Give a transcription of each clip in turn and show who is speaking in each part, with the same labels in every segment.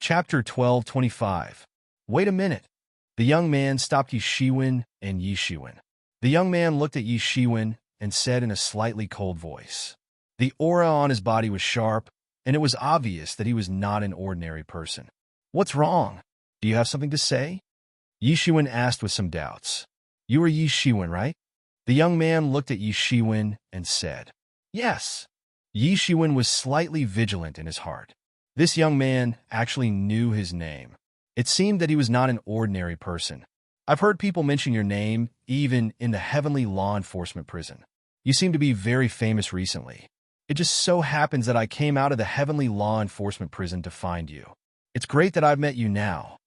Speaker 1: Chapter 12:25. Wait a minute. The young man stopped Yi Shiwen and Yi Shiwen. The young man looked at Yi Shiwen and said in a slightly cold voice. The aura on his body was sharp, and it was obvious that he was not an ordinary person. What's wrong? Do you have something to say? Yi Shiwen asked with some doubts. You are Yi Shiwen, right? The young man looked at Yi Shiwen and said, Yes. Yi Shiwen was slightly vigilant in his heart. This young man actually knew his name. It seemed that he was not an ordinary person. I've heard people mention your name, even in the heavenly law enforcement prison. You seem to be very famous recently. It just so happens that I came out of the heavenly law enforcement prison to find you. It's great that I've met you now.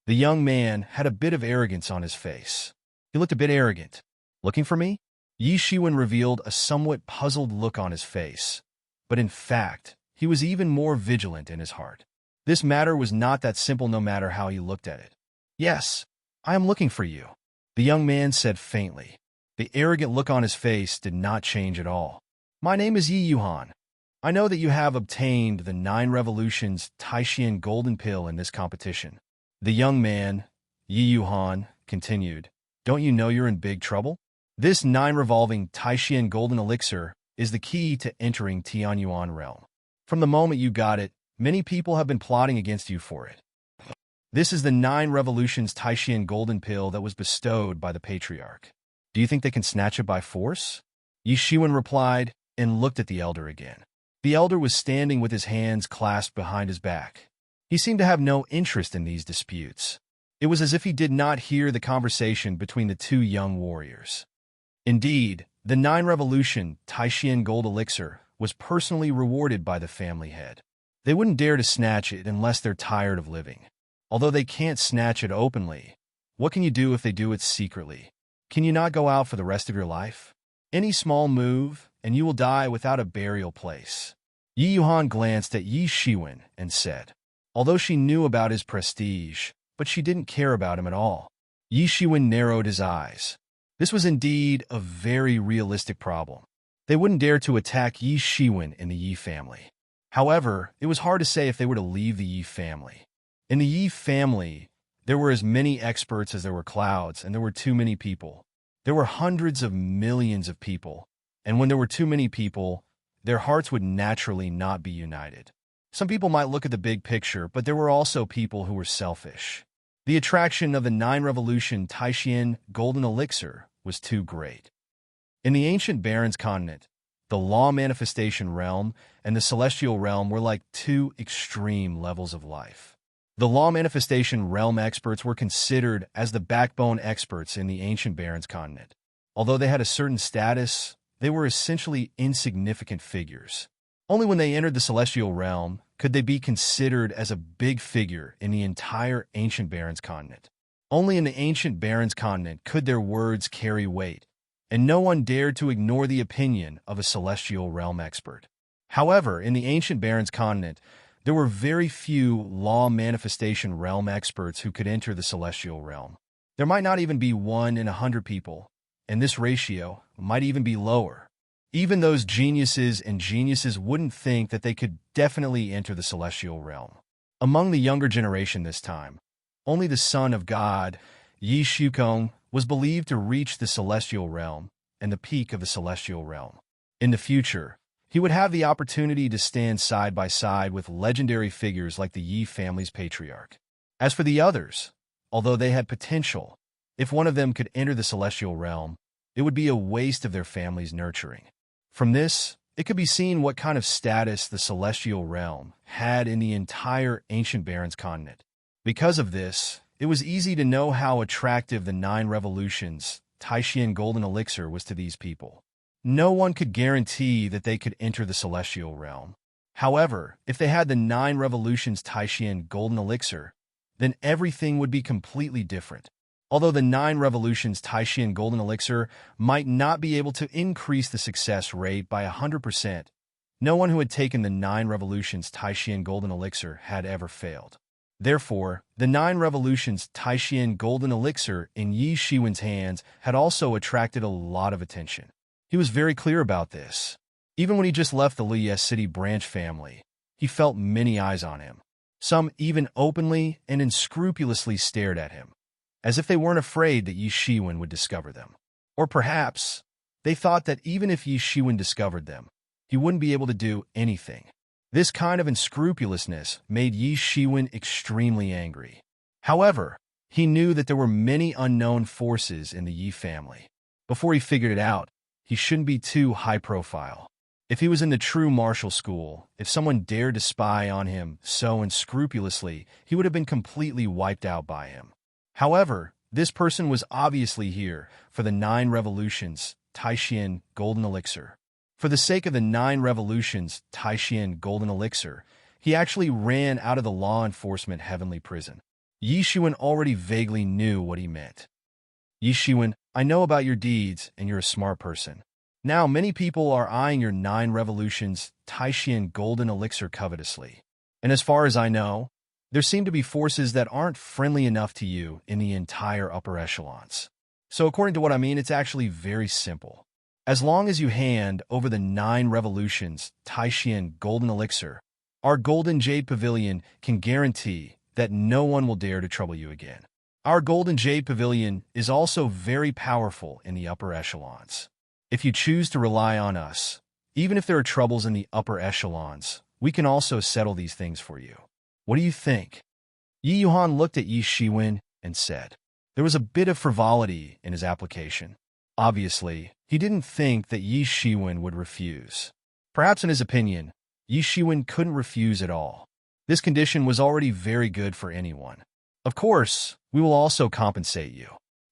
Speaker 1: The young man had a bit of arrogance on his face. He looked a bit arrogant. Looking for me? Yi Shiwen revealed a somewhat puzzled look on his face. But in fact, he was even more vigilant in his heart. This matter was not that simple no matter how he looked at it. Yes, I am looking for you, the young man said faintly. The arrogant look on his face did not change at all. My name is Yi Yuhan. I know that you have obtained the 9 Revolutions Taishian Golden Pill in this competition. The young man, Yi Yuhan, continued, Don't you know you're in big trouble? This 9 revolving Taishian Golden Elixir is the key to entering Tianyuan realm. From the moment you got it, many people have been plotting against you for it. This is the 9 Revolutions Taishian Golden Pill that was bestowed by the Patriarch. Do you think they can snatch it by force? Yi Shiwen replied and looked at the elder again. The elder was standing with his hands clasped behind his back. He seemed to have no interest in these disputes. It was as if he did not hear the conversation between the two young warriors. Indeed, the 9 Revolution Taishian Gold Elixir was personally rewarded by the family head. They wouldn't dare to snatch it unless they're tired of living. Although they can't snatch it openly, what can you do if they do it secretly? Can you not go out for the rest of your life? Any small move, and you will die without a burial place. Yi Yuhan glanced at Yi Shiwen and said, although she knew about his prestige, but she didn't care about him at all. Yi Shiwen narrowed his eyes. This was indeed a very realistic problem. They wouldn't dare to attack Yi Shiwen in the Yi family. However, it was hard to say if they were to leave the Yi family. In the Yi family, there were as many experts as there were clouds, and there were too many people. There were hundreds of millions of people, and when there were too many people, their hearts would naturally not be united. Some people might look at the big picture, but there were also people who were selfish. The attraction of the 9 Revolution Taishian Golden Elixir was too great. In the ancient Barrens continent, the law manifestation realm and the celestial realm were like two extreme levels of life. The law manifestation realm experts were considered as the backbone experts in the ancient Barrens continent. Although they had a certain status, they were essentially insignificant figures. Only when they entered the celestial realm could they be considered as a big figure in the entire ancient Barrens continent. Only in the ancient Barrens continent could their words carry weight, and no one dared to ignore the opinion of a celestial realm expert. However, in the ancient Barrens continent, there were very few law manifestation realm experts who could enter the celestial realm. There might not even be 1 in 100 people, and this ratio might even be lower. Even those geniuses and geniuses wouldn't think that they could definitely enter the celestial realm. Among the younger generation this time, only the son of God, Yi Shukong, was believed to reach the celestial realm and the peak of the celestial realm. In the future, he would have the opportunity to stand side by side with legendary figures like the Yi family's patriarch. As for the others, although they had potential, if one of them could enter the celestial realm, it would be a waste of their family's nurturing. From this, it could be seen what kind of status the celestial realm had in the entire ancient Barrens continent. Because of this, it was easy to know how attractive the 9 Revolutions Taishian Golden Elixir was to these people. No one could guarantee that they could enter the celestial realm. However, if they had the 9 Revolutions Taishian Golden Elixir, then everything would be completely different. Although the 9 Revolutions Taishian Golden Elixir might not be able to increase the success rate by 100%, no one who had taken the 9 Revolutions Taishian Golden Elixir had ever failed. Therefore, the 9 Revolutions Taishian Golden Elixir in Yi Shiwen's hands had also attracted a lot of attention. He was very clear about this. Even when he just left the Liye City branch family, he felt many eyes on him. Some even openly and unscrupulously stared at him, as if they weren't afraid that Yi Shiwen would discover them. Or perhaps they thought that even if Yi Shiwen discovered them, he wouldn't be able to do anything. This kind of unscrupulousness made Yi Shiwen extremely angry. However, he knew that there were many unknown forces in the Yi family. Before he figured it out, he shouldn't be too high-profile. If he was in the true martial school, if someone dared to spy on him so unscrupulously, he would have been completely wiped out by him. However, this person was obviously here for the 9 revolutions, Taishian Golden Elixir. For the sake of the 9 revolutions, Taishian Golden Elixir, he actually ran out of the law enforcement heavenly prison. Yi Shiwen already vaguely knew what he meant. Yi Shiwen, I know about your deeds, and you're a smart person. Now many people are eyeing your 9 revolutions, Taishian Golden Elixir covetously. And as far as I know, there seem to be forces that aren't friendly enough to you in the entire upper echelons. So according to what I mean, it's actually very simple. As long as you hand over the 9 revolutions, Taishian Golden Elixir, our Golden Jade Pavilion can guarantee that no one will dare to trouble you again. Our Golden Jade Pavilion is also very powerful in the upper echelons. If you choose to rely on us, even if there are troubles in the upper echelons, we can also settle these things for you. What do you think? Yi Yuhan looked at Yi Shiwen and said. There was a bit of frivolity in his application. Obviously, he didn't think that Yi Shiwen would refuse. Perhaps in his opinion, Yi Shiwen couldn't refuse at all. This condition was already very good for anyone. Of course, we will also compensate you.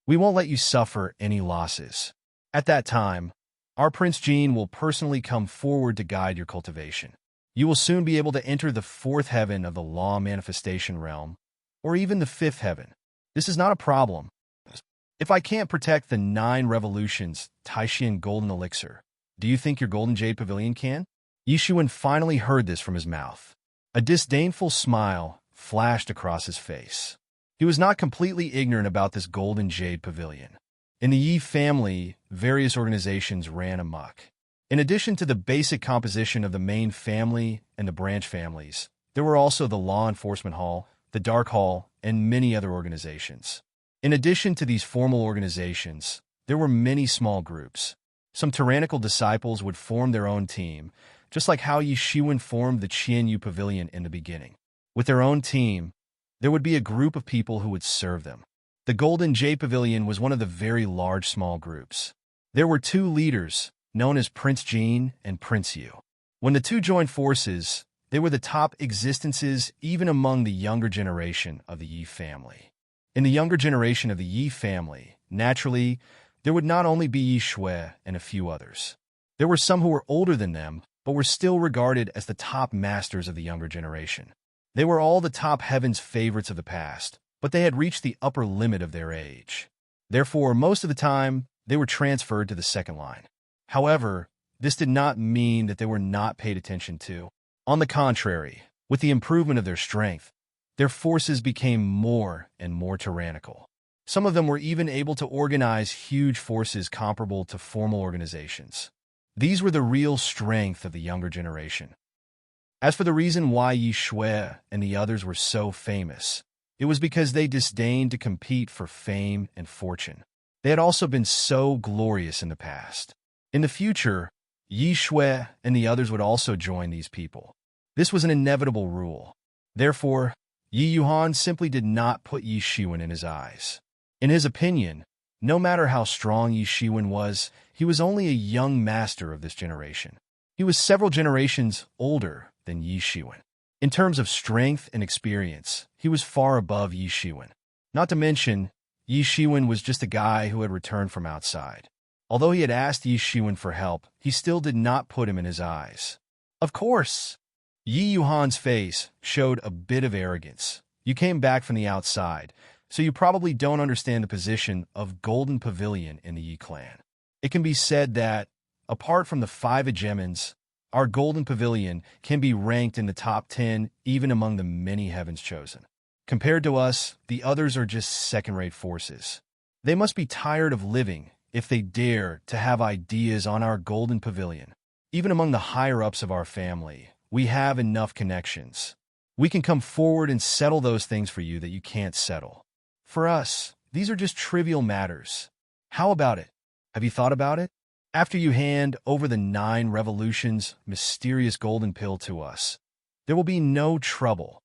Speaker 1: We won't let you suffer any losses. At that time, our Prince Jean will personally come forward to guide your cultivation. You will soon be able to enter the 4th heaven of the law manifestation realm, or even the 5th heaven. This is not a problem. If I can't protect the 9 revolutions, Taishian Golden Elixir, do you think your Golden Jade Pavilion can? Yi Shiwen finally heard this from his mouth. A disdainful smile flashed across his face. He was not completely ignorant about this Golden Jade Pavilion. In the Yi family, various organizations ran amok. In addition to the basic composition of the main family and the branch families, there were also the Law Enforcement Hall, the Dark Hall, and many other organizations. In addition to these formal organizations, there were many small groups. Some tyrannical disciples would form their own team, just like how Yi Shiwen formed the Qianyu Pavilion in the beginning. With their own team, there would be a group of people who would serve them. The Golden Jade Pavilion was one of the very large small groups. There were 2 leaders, known as Prince Jean and Prince Yu. When the 2 joined forces, they were the top existences even among the younger generation of the Yi family. In the younger generation of the Yi family, naturally, there would not only be Yi Shui and a few others. There were some who were older than them, but were still regarded as the top masters of the younger generation. They were all the top heaven's favorites of the past, but they had reached the upper limit of their age. Therefore, most of the time, they were transferred to the second line. However, this did not mean that they were not paid attention to. On the contrary, with the improvement of their strength, their forces became more and more tyrannical. Some of them were even able to organize huge forces comparable to formal organizations. These were the real strength of the younger generation. As for the reason why Yi Shui and the others were so famous, it was because they disdained to compete for fame and fortune. They had also been so glorious in the past. In the future, Yi Shui and the others would also join these people. This was an inevitable rule. Therefore, Yi Yuhan simply did not put Yi Shiwen in his eyes. In his opinion, no matter how strong Yi Shiwen was, he was only a young master of this generation. He was several generations older than Yi Shiwen. In terms of strength and experience, he was far above Yi Shiwen. Not to mention, Yi Shiwen was just a guy who had returned from outside. Although he had asked Yi Shiwen for help, he still did not put him in his eyes. Of course! Yi Yuhan's face showed a bit of arrogance. You came back from the outside, so you probably don't understand the position of Golden Pavilion in the Yi clan. It can be said that, apart from the 5 hegemons, our Golden Pavilion can be ranked in the top 10 even among the many heavens chosen. Compared to us, the others are just second-rate forces. They must be tired of living if they dare to have ideas on our Golden Pavilion. Even among the higher-ups of our family, we have enough connections. We can come forward and settle those things for you that you can't settle. For us, these are just trivial matters. How about it? Have you thought about it? After you hand over the 9 revolutions mysterious golden pill to us, there will be no trouble.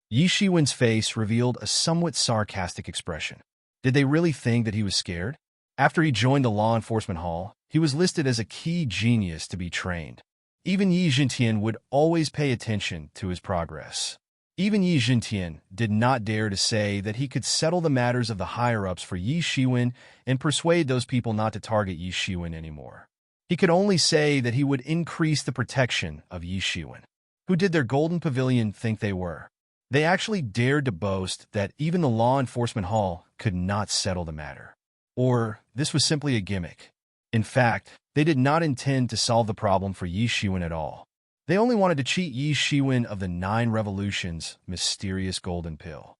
Speaker 1: Yi Shiwen's face revealed a somewhat sarcastic expression. Did they really think that he was scared? After he joined the law enforcement hall, he was listed as a key genius to be trained. Even Yi Jintian would always pay attention to his progress. Even Yi Jintian did not dare to say that he could settle the matters of the higher-ups for Yi Shiwen and persuade those people not to target Yi Shiwen anymore. He could only say that he would increase the protection of Yi Shiwen. Who did their golden pavilion think they were? They actually dared to boast that even the law enforcement hall could not settle the matter. Or this was simply a gimmick. In fact, they did not intend to solve the problem for Yi Shiwen at all. They only wanted to cheat Yi Shiwen of the 9 revolutions mysterious golden pill.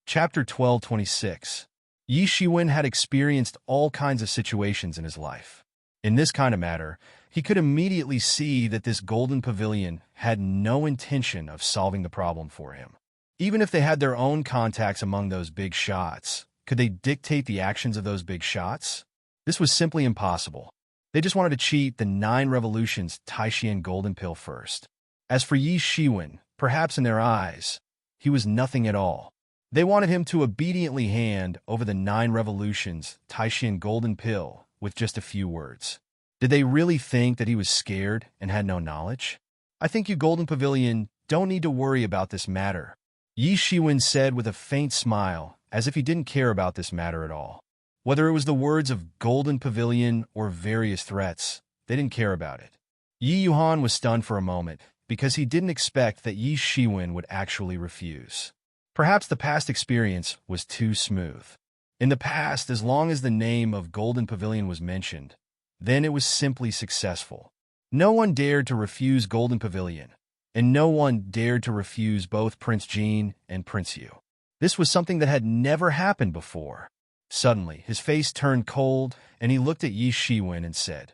Speaker 1: Chapter 12:26. Yi Shiwen had experienced all kinds of situations in his life. In this kind of matter, he could immediately see that this golden pavilion had no intention of solving the problem for him. Even if they had their own contacts among those big shots, could they dictate the actions of those big shots? This was simply impossible. They just wanted to cheat the 9 revolutions Taishian golden pill first. As for Yi Shiwen, perhaps in their eyes, he was nothing at all. They wanted him to obediently hand over the 9 revolutions Taishian golden pill with just a few words. Did they really think that he was scared and had no knowledge? I think you Golden Pavilion don't need to worry about this matter, Yi Shiwen said with a faint smile, as if he didn't care about this matter at all. Whether it was the words of Golden Pavilion or various threats, they didn't care about it. Yi Yuhan was stunned for a moment, because he didn't expect that Yi Shiwen would actually refuse. Perhaps the past experience was too smooth. In the past, as long as the name of Golden Pavilion was mentioned, then it was simply successful. No one dared to refuse Golden Pavilion, and no one dared to refuse both Prince Jean and Prince Yu. This was something that had never happened before. Suddenly, his face turned cold, and he looked at Yi Shiwen and said,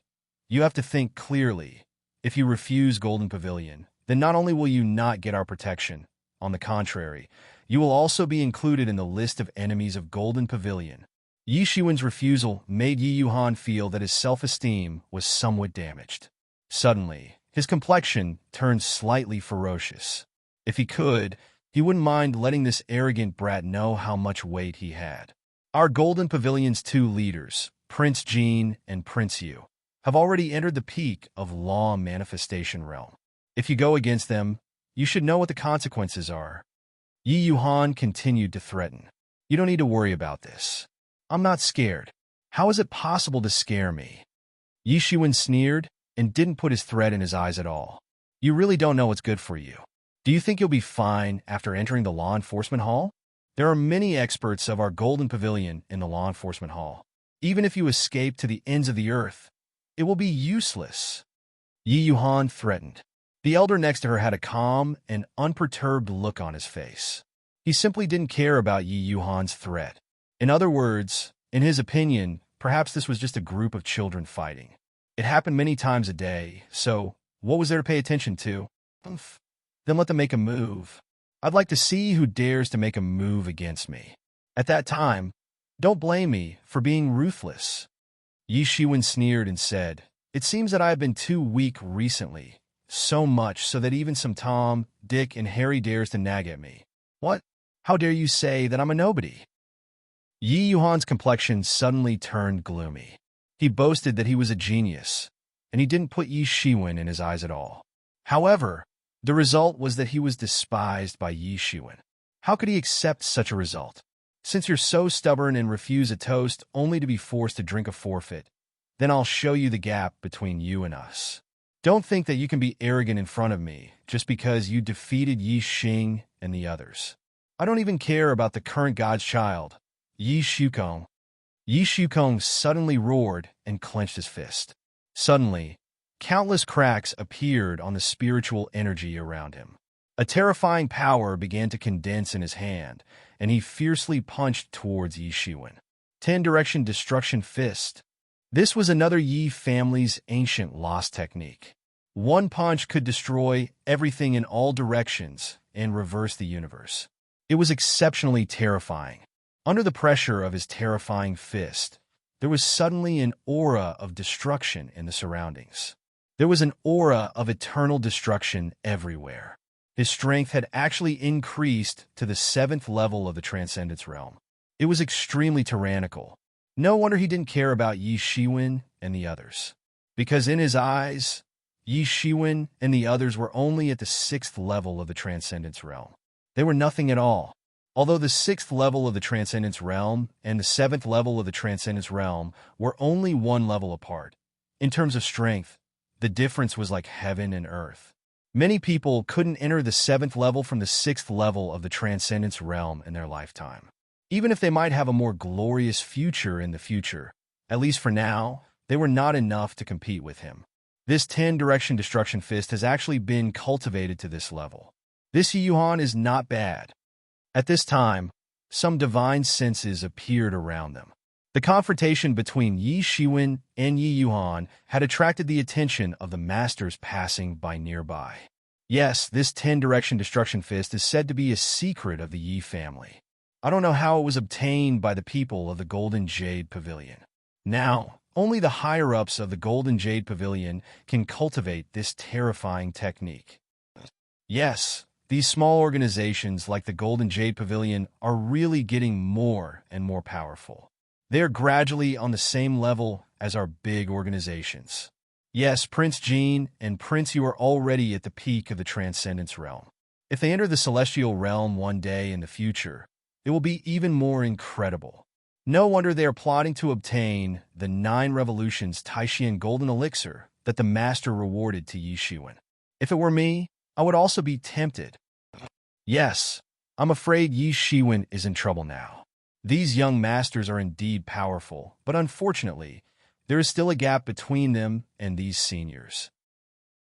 Speaker 1: "You have to think clearly. If you refuse Golden Pavilion, then not only will you not get our protection, on the contrary, you will also be included in the list of enemies of Golden Pavilion." Yi Shiwen's refusal made Yi Yuhan feel that his self-esteem was somewhat damaged. Suddenly, his complexion turned slightly ferocious. If he could, he wouldn't mind letting this arrogant brat know how much weight he had. Our Golden Pavilion's 2 leaders, Prince Jean and Prince Yu, have already entered the peak of law manifestation realm. If you go against them, you should know what the consequences are. Yi Yuhan continued to threaten. You don't need to worry about this. I'm not scared. How is it possible to scare me? Yi Shiwen sneered and didn't put his threat in his eyes at all. You really don't know what's good for you. Do you think you'll be fine after entering the law enforcement hall? There are many experts of our Golden Pavilion in the law enforcement hall. Even if you escape to the ends of the earth, it will be useless. Yi Yuhan threatened. The elder next to her had a calm and unperturbed look on his face. He simply didn't care about Yi Yuhan's threat. In other words, in his opinion, perhaps this was just a group of children fighting. It happened many times a day, so what was there to pay attention to? Then let them make a move. I'd like to see who dares to make a move against me. At that time, don't blame me for being ruthless. Yi Shiwen sneered and said, "It seems that I have been too weak recently, so much so that even some Tom, Dick, and Harry dares to nag at me. What? How dare you say that I'm a nobody?" Yi Yuhan's complexion suddenly turned gloomy. He boasted that he was a genius, and he didn't put Yi Shiwen in his eyes at all. However, the result was that he was despised by Yi Shiwen. How could he accept such a result? Since you're so stubborn and refuse a toast only to be forced to drink a forfeit, then I'll show you the gap between you and us. Don't think that you can be arrogant in front of me just because you defeated Yi Xing and the others. I don't even care about the current god's child, Yi Shukong. Yi Shukong suddenly roared and clenched his fist. Suddenly, countless cracks appeared on the spiritual energy around him. A terrifying power began to condense in his hand, and he fiercely punched towards Yi Shiwen. 10-direction destruction fist. This was another Yi family's ancient lost technique. One punch could destroy everything in all directions and reverse the universe. It was exceptionally terrifying. Under the pressure of his terrifying fist, there was suddenly an aura of destruction in the surroundings. There was an aura of eternal destruction everywhere. His strength had actually increased to the 7th level of the Transcendence realm. It was extremely tyrannical. No wonder he didn't care about Yi Shiwen and the others. Because in his eyes, Yi Shiwen and the others were only at the 6th level of the Transcendence realm. They were nothing at all. Although the 6th level of the Transcendence realm and the 7th level of the Transcendence realm were only one level apart, in terms of strength, the difference was like heaven and earth. Many people couldn't enter the 7th level from the 6th level of the Transcendence realm in their lifetime. Even if they might have a more glorious future in the future, at least for now, they were not enough to compete with him. This 10-direction destruction fist has actually been cultivated to this level. This Yi Yuan is not bad. At this time, some divine senses appeared around them. The confrontation between Yi Shiwen and Yi Yuan had attracted the attention of the masters passing by nearby. Yes, this 10-direction destruction fist is said to be a secret of the Yi family. I don't know how it was obtained by the people of the Golden Jade Pavilion. Now, only the higher-ups of the Golden Jade Pavilion can cultivate this terrifying technique. Yes, these small organizations like the Golden Jade Pavilion are really getting more and more powerful. They are gradually on the same level as our big organizations. Yes, Prince Jean and Prince Yu are already at the peak of the Transcendence realm. If they enter the Celestial realm one day in the future, it will be even more incredible. No wonder they are plotting to obtain the 9 Revolutions Taishian Golden Elixir that the Master rewarded to Yi Shiwen. If it were me, I would also be tempted. Yes, I'm afraid Yi Shiwen is in trouble now. These young masters are indeed powerful, but unfortunately, there is still a gap between them and these seniors.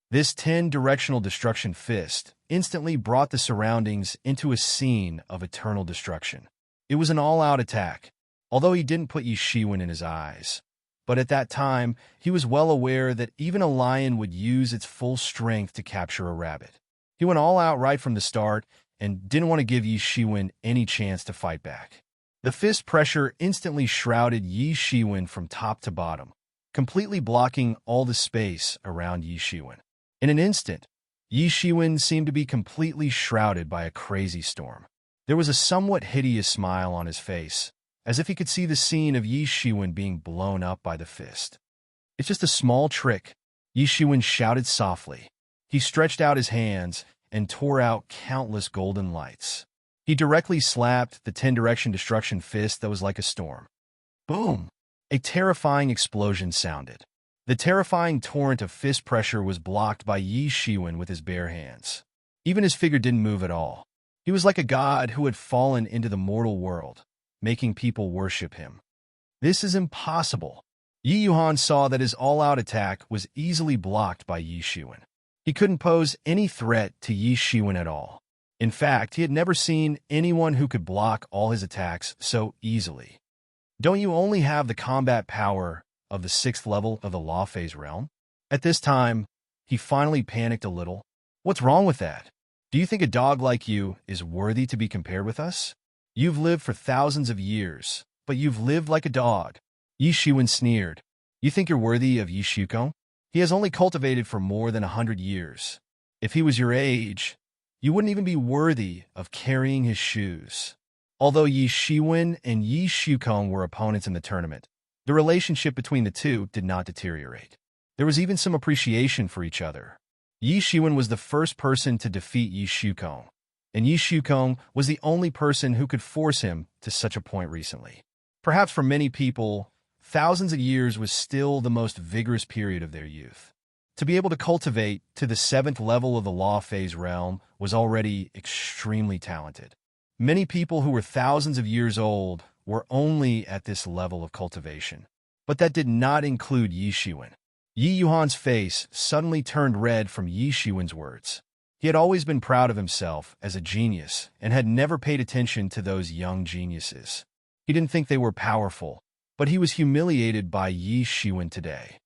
Speaker 1: This 10-directional destruction fist instantly brought the surroundings into a scene of eternal destruction. It was an all-out attack, although he didn't put Yi Shiwen in his eyes. But at that time, he was well aware that even a lion would use its full strength to capture a rabbit. He went all out right from the start and didn't want to give Yi Shiwen any chance to fight back. The fist pressure instantly shrouded Yi Shiwen from top to bottom, completely blocking all the space around Yi Shiwen. In an instant, Yi Shiwen seemed to be completely shrouded by a crazy storm. There was a somewhat hideous smile on his face, as if he could see the scene of Yi Shiwen being blown up by the fist. "It's just a small trick," Yi Shiwen shouted softly. He stretched out his hands and tore out countless golden lights. He directly slapped the 10-direction destruction fist that was like a storm. Boom! A terrifying explosion sounded. The terrifying torrent of fist pressure was blocked by Yi Shiwen with his bare hands. Even his figure didn't move at all. He was like a god who had fallen into the mortal world, making people worship him. This is impossible. Yi Yuan saw that his all-out attack was easily blocked by Yi Shiwen. He couldn't pose any threat to Yi Shiwen at all. In fact, he had never seen anyone who could block all his attacks so easily. Don't you only have the combat power of the 6th level of the Law Phase realm? At this time, he finally panicked a little. What's wrong with that? Do you think a dog like you is worthy to be compared with us? You've lived for thousands of years, but you've lived like a dog. Yi Shiwen sneered. You think you're worthy of Yi Shuko? He has only cultivated for more than 100 years. If he was your age, you wouldn't even be worthy of carrying his shoes. Although Yi Shiwen and Yi Shukong were opponents in the tournament, the relationship between the two did not deteriorate. There was even some appreciation for each other. Yi Shiwen was the first person to defeat Yi Shukong, and Yi Shukong was the only person who could force him to such a point recently. Perhaps for many people, thousands of years was still the most vigorous period of their youth. To be able to cultivate to the 7th level of the Law Phase realm was already extremely talented. Many people who were thousands of years old were only at this level of cultivation. But that did not include Yi Shiwen. Yi Yuan's face suddenly turned red from Yi Shiwen's words. He had always been proud of himself as a genius and had never paid attention to those young geniuses. He didn't think they were powerful, but he was humiliated by Yi Shiwen today.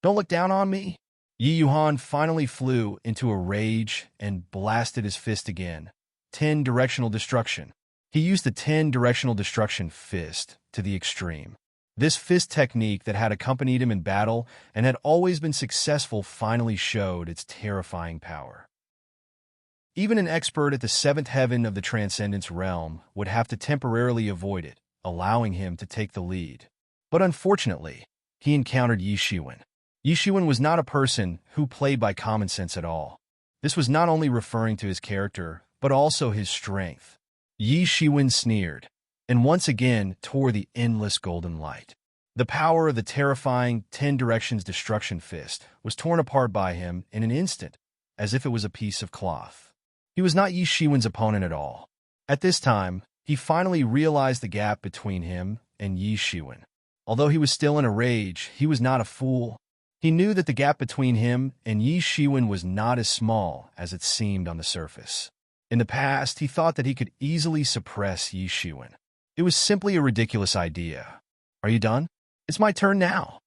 Speaker 1: Don't look down on me. Yi Yuhan finally flew into a rage and blasted his fist again. 10 directional destruction. He used the 10 directional destruction fist to the extreme. This fist technique that had accompanied him in battle and had always been successful finally showed its terrifying power. Even an expert at the seventh heaven of the Transcendence realm would have to temporarily avoid it, allowing him to take the lead. But unfortunately, he encountered Yi Shiwen. Yi Shiwen was not a person who played by common sense at all. This was not only referring to his character, but also his strength. Yi Shiwen sneered, and once again tore the endless golden light. The power of the terrifying 10 directions destruction fist was torn apart by him in an instant, as if it was a piece of cloth. He was not Yi Shiwen's opponent at all. At this time, he finally realized the gap between him and Yi Shiwen. Although he was still in a rage, he was not a fool. He knew that the gap between him and Yi Shiwen was not as small as it seemed on the surface. In the past, he thought that he could easily suppress Yi Shiwen. It was simply a ridiculous idea. Are you done? It's my turn now.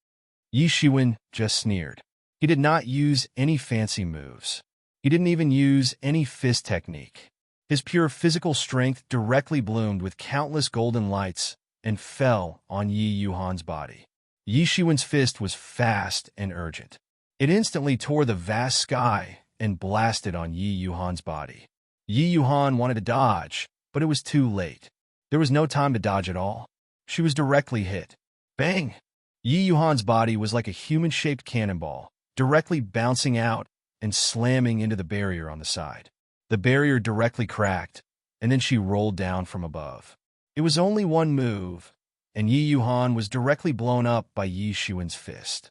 Speaker 1: Yi Shiwen just sneered. He did not use any fancy moves. He didn't even use any fist technique. His pure physical strength directly bloomed with countless golden lights and fell on Yi Yuhan's body. Yi Shiwen's fist was fast and urgent. It instantly tore the vast sky and blasted on Yi Yuhan's body. Yi Yuhan wanted to dodge, but it was too late. There was no time to dodge at all. She was directly hit. Bang! Yi Yuhan's body was like a human-shaped cannonball, directly bouncing out and slamming into the barrier on the side. The barrier directly cracked, and then she rolled down from above. It was only one move, and Yi Yuhan was directly blown up by Yi Shiwen's fist.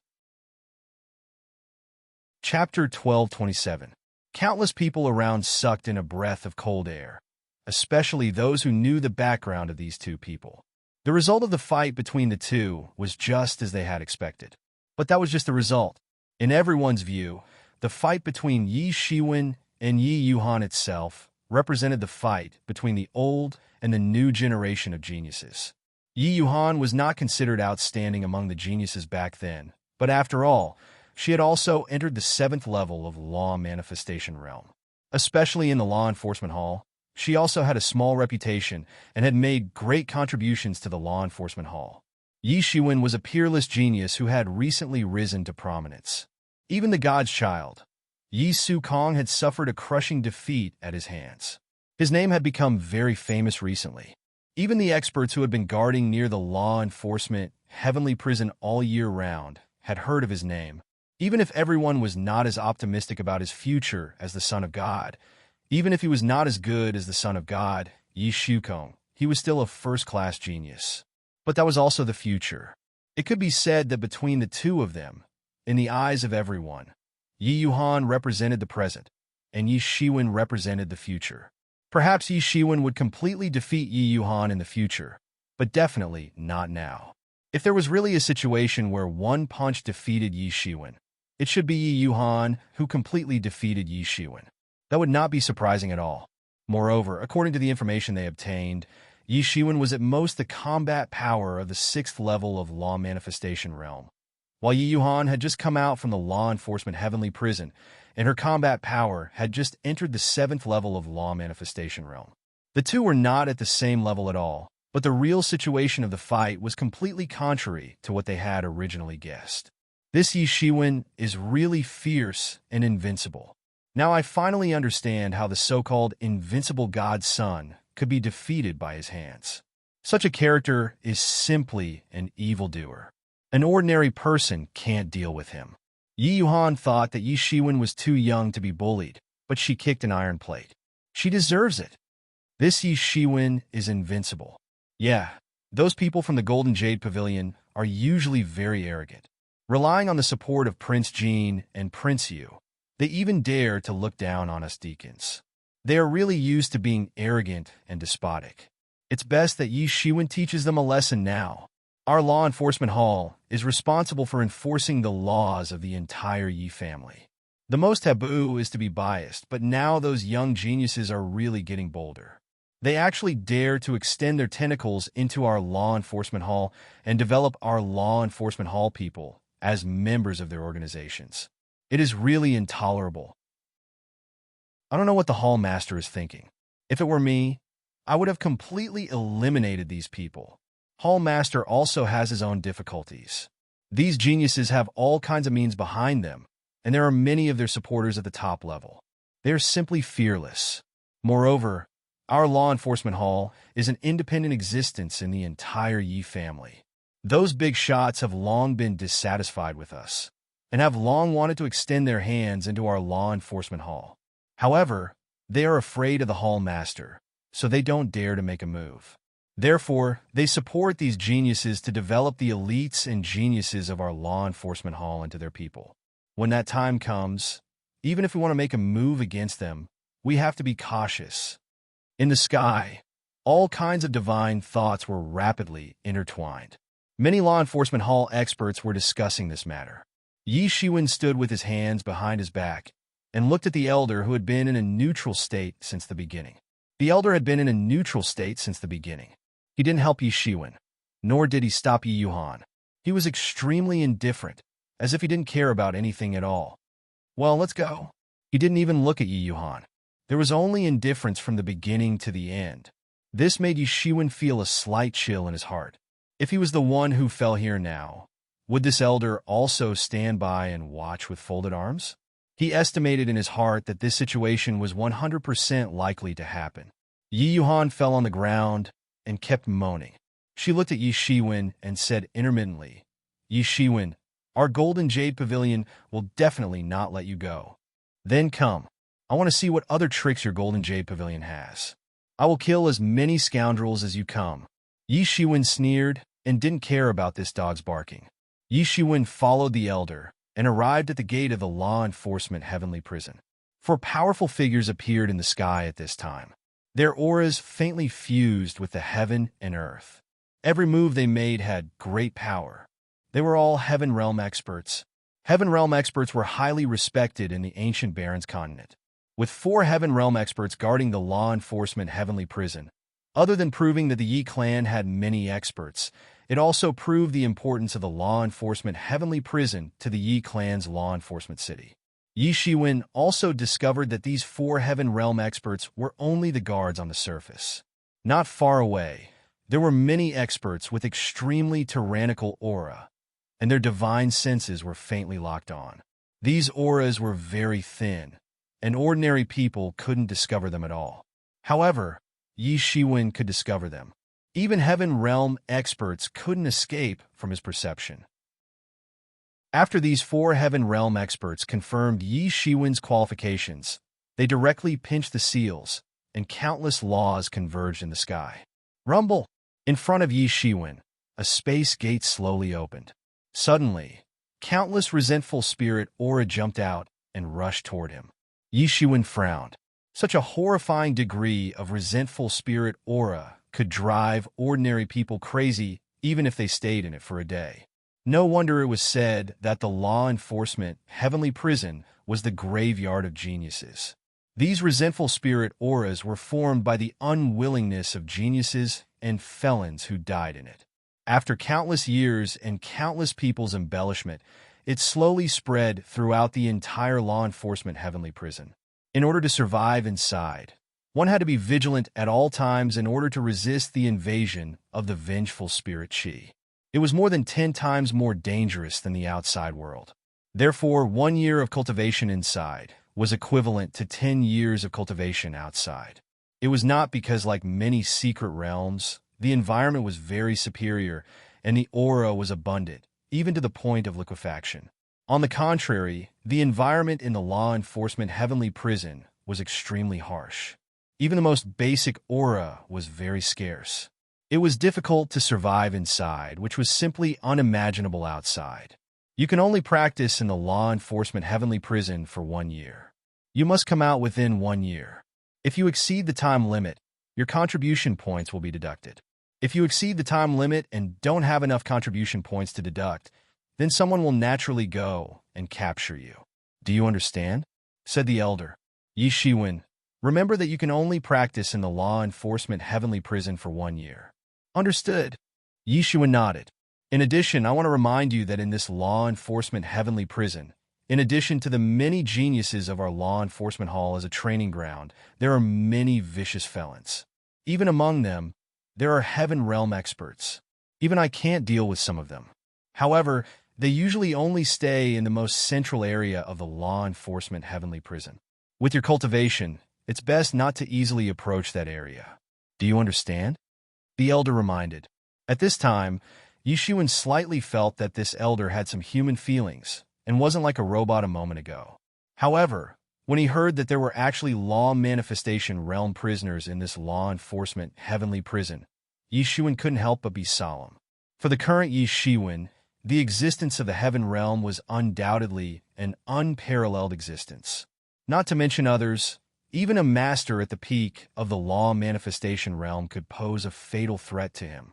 Speaker 1: Chapter 1227. Countless people around sucked in a breath of cold air, especially those who knew the background of these two people. The result of the fight between the two was just as they had expected. But that was just the result. In everyone's view, the fight between Yi Shiwen and Yi Yuhan itself represented the fight between the old and the new generation of geniuses. Yi Yuhan was not considered outstanding among the geniuses back then, but after all, she had also entered the 7th level of law manifestation realm. Especially in the law enforcement hall, she also had a small reputation and had made great contributions to the law enforcement hall. Yi Shiwen was a peerless genius who had recently risen to prominence. Even the God's Child, Yi Su Kong, had suffered a crushing defeat at his hands. His name had become very famous recently. Even the experts who had been guarding near the law enforcement heavenly prison all year round had heard of his name. Even if everyone was not as optimistic about his future as the Son of God, even if he was not as good as the Son of God, Yi Su Kong, he was still a first-class genius. But that was also the future. It could be said that between the two of them, in the eyes of everyone, Yi Yuhan represented the present, and Yi Shiwen represented the future. Perhaps Yi Shiwen would completely defeat Yi Yuhan in the future, but definitely not now. If there was really a situation where one punch defeated Yi Shiwen, it should be Yi Yuhan who completely defeated Yi Shiwen. That would not be surprising at all. Moreover, according to the information they obtained, Yi Shiwen was at most the combat power of the 6th level of law manifestation realm, while Yi Yuhan had just come out from the law enforcement heavenly prison, and her combat power had just entered the 7th level of law manifestation realm. The two were not at the same level at all, but the real situation of the fight was completely contrary to what they had originally guessed. This Yi Shiwen is really fierce and invincible. Now I finally understand how the so-called invincible God's Son could be defeated by his hands. Such a character is simply an evildoer. An ordinary person can't deal with him. Yi Yuhan thought that Yi Shiwen was too young to be bullied, but she kicked an iron plate. She deserves it. This Yi Shiwen is invincible. Yeah, those people from the Golden Jade Pavilion are usually very arrogant. Relying on the support of Prince Jean and Prince Yu, they even dare to look down on us deacons. They are really used to being arrogant and despotic. It's best that Yi Shiwen teaches them a lesson now. Our law enforcement hall is responsible for enforcing the laws of the entire Yi family. The most taboo is to be biased, but now those young geniuses are really getting bolder. They actually dare to extend their tentacles into our law enforcement hall and develop our law enforcement hall people as members of their organizations. It is really intolerable. I don't know what the hall master is thinking. If it were me, I would have completely eliminated these people. Hall master also has his own difficulties. These geniuses have all kinds of means behind them, and there are many of their supporters at the top level. They are simply fearless. Moreover, our law enforcement hall is an independent existence in the entire Yi family. Those big shots have long been dissatisfied with us, and have long wanted to extend their hands into our law enforcement hall. However, they are afraid of the hall master, so they don't dare to make a move. Therefore, they support these geniuses to develop the elites and geniuses of our law enforcement hall into their people. When that time comes, even if we want to make a move against them, we have to be cautious. In the sky, all kinds of divine thoughts were rapidly intertwined. Many law enforcement hall experts were discussing this matter. Yi Shiwen stood with his hands behind his back and looked at the elder who had been in a neutral state since the beginning. The elder had been in a neutral state since the beginning. He didn't help Yi Shiwen, nor did he stop Yi Yuhan. He was extremely indifferent, as if he didn't care about anything at all. Well, let's go. He didn't even look at Yi Yuhan. There was only indifference from the beginning to the end. This made Yi Shiwen feel a slight chill in his heart. If he was the one who fell here now, would this elder also stand by and watch with folded arms? He estimated in his heart that this situation was 100% likely to happen. Yi Yuhan fell on the ground and kept moaning. She looked at Yi Shiwen and said intermittently, "Yi Shiwen, our golden jade pavilion will definitely not let you go. Then come. I want to see what other tricks your golden jade pavilion has. I will kill as many scoundrels as you come." Yi Shiwen sneered and didn't care about this dog's barking. Yi Shiwen followed the elder and arrived at the gate of the law enforcement heavenly prison. Four powerful figures appeared in the sky at this time. Their auras faintly fused with the heaven and earth. Every move they made had great power. They were all Heaven Realm experts. Heaven Realm experts were highly respected in the ancient Barrens continent. With 4 Heaven Realm experts guarding the law enforcement heavenly prison, other than proving that the Yi clan had many experts, it also proved the importance of the law enforcement heavenly prison to the Yi clan's law enforcement city. Yi Shiwen also discovered that these 4 Heaven Realm experts were only the guards on the surface. Not far away, there were many experts with extremely tyrannical aura, and their divine senses were faintly locked on. These auras were very thin, and ordinary people couldn't discover them at all. However, Yi Shiwen could discover them. Even Heaven Realm experts couldn't escape from his perception. After these 4 Heaven Realm experts confirmed Yi Shiwen's qualifications, they directly pinched the seals, and countless laws converged in the sky. Rumble! In front of Yi Shiwen, a space gate slowly opened. Suddenly, countless resentful spirit aura jumped out and rushed toward him. Yi Shiwen frowned. Such a horrifying degree of resentful spirit aura could drive ordinary people crazy even if they stayed in it for a day. No wonder it was said that the law enforcement heavenly prison was the graveyard of geniuses. These resentful spirit auras were formed by the unwillingness of geniuses and felons who died in it. After countless years and countless people's embellishment, it slowly spread throughout the entire law enforcement heavenly prison. In order to survive inside, one had to be vigilant at all times in order to resist the invasion of the vengeful spirit Qi. It was more than 10 times more dangerous than the outside world. Therefore, 1 year of cultivation inside was equivalent to 10 years of cultivation outside. It was not because, like many secret realms, the environment was very superior and the aura was abundant, even to the point of liquefaction. On the contrary, the environment in the law enforcement heavenly prison was extremely harsh. Even the most basic aura was very scarce. It was difficult to survive inside, which was simply unimaginable outside. You can only practice in the law enforcement heavenly prison for 1 year. You must come out within 1 year. If you exceed the time limit, your contribution points will be deducted. If you exceed the time limit and don't have enough contribution points to deduct, then someone will naturally go and capture you. Do you understand? Said the elder. Yi Shiwen, remember that you can only practice in the law enforcement heavenly prison for 1 year. Understood. Yi Shiwen nodded. In addition, I want to remind you that in this law enforcement heavenly prison, In addition to the many geniuses of our law enforcement hall as a training ground, there are many vicious felons. Even among them, there are heaven realm experts. Even I can't deal with some of them. However, they usually only stay in the most central area of the law enforcement heavenly prison. With your cultivation, it's best not to easily approach that area. Do you understand? The elder reminded. At this time, Yishuan slightly felt that this elder had some human feelings and wasn't like a robot a moment ago. However, when he heard that there were actually law manifestation realm prisoners in this law enforcement heavenly prison, Yishuan couldn't help but be solemn. For the current Yishuan, the existence of the heaven realm was undoubtedly an unparalleled existence. Not to mention others, even a master at the peak of the law manifestation realm could pose a fatal threat to him.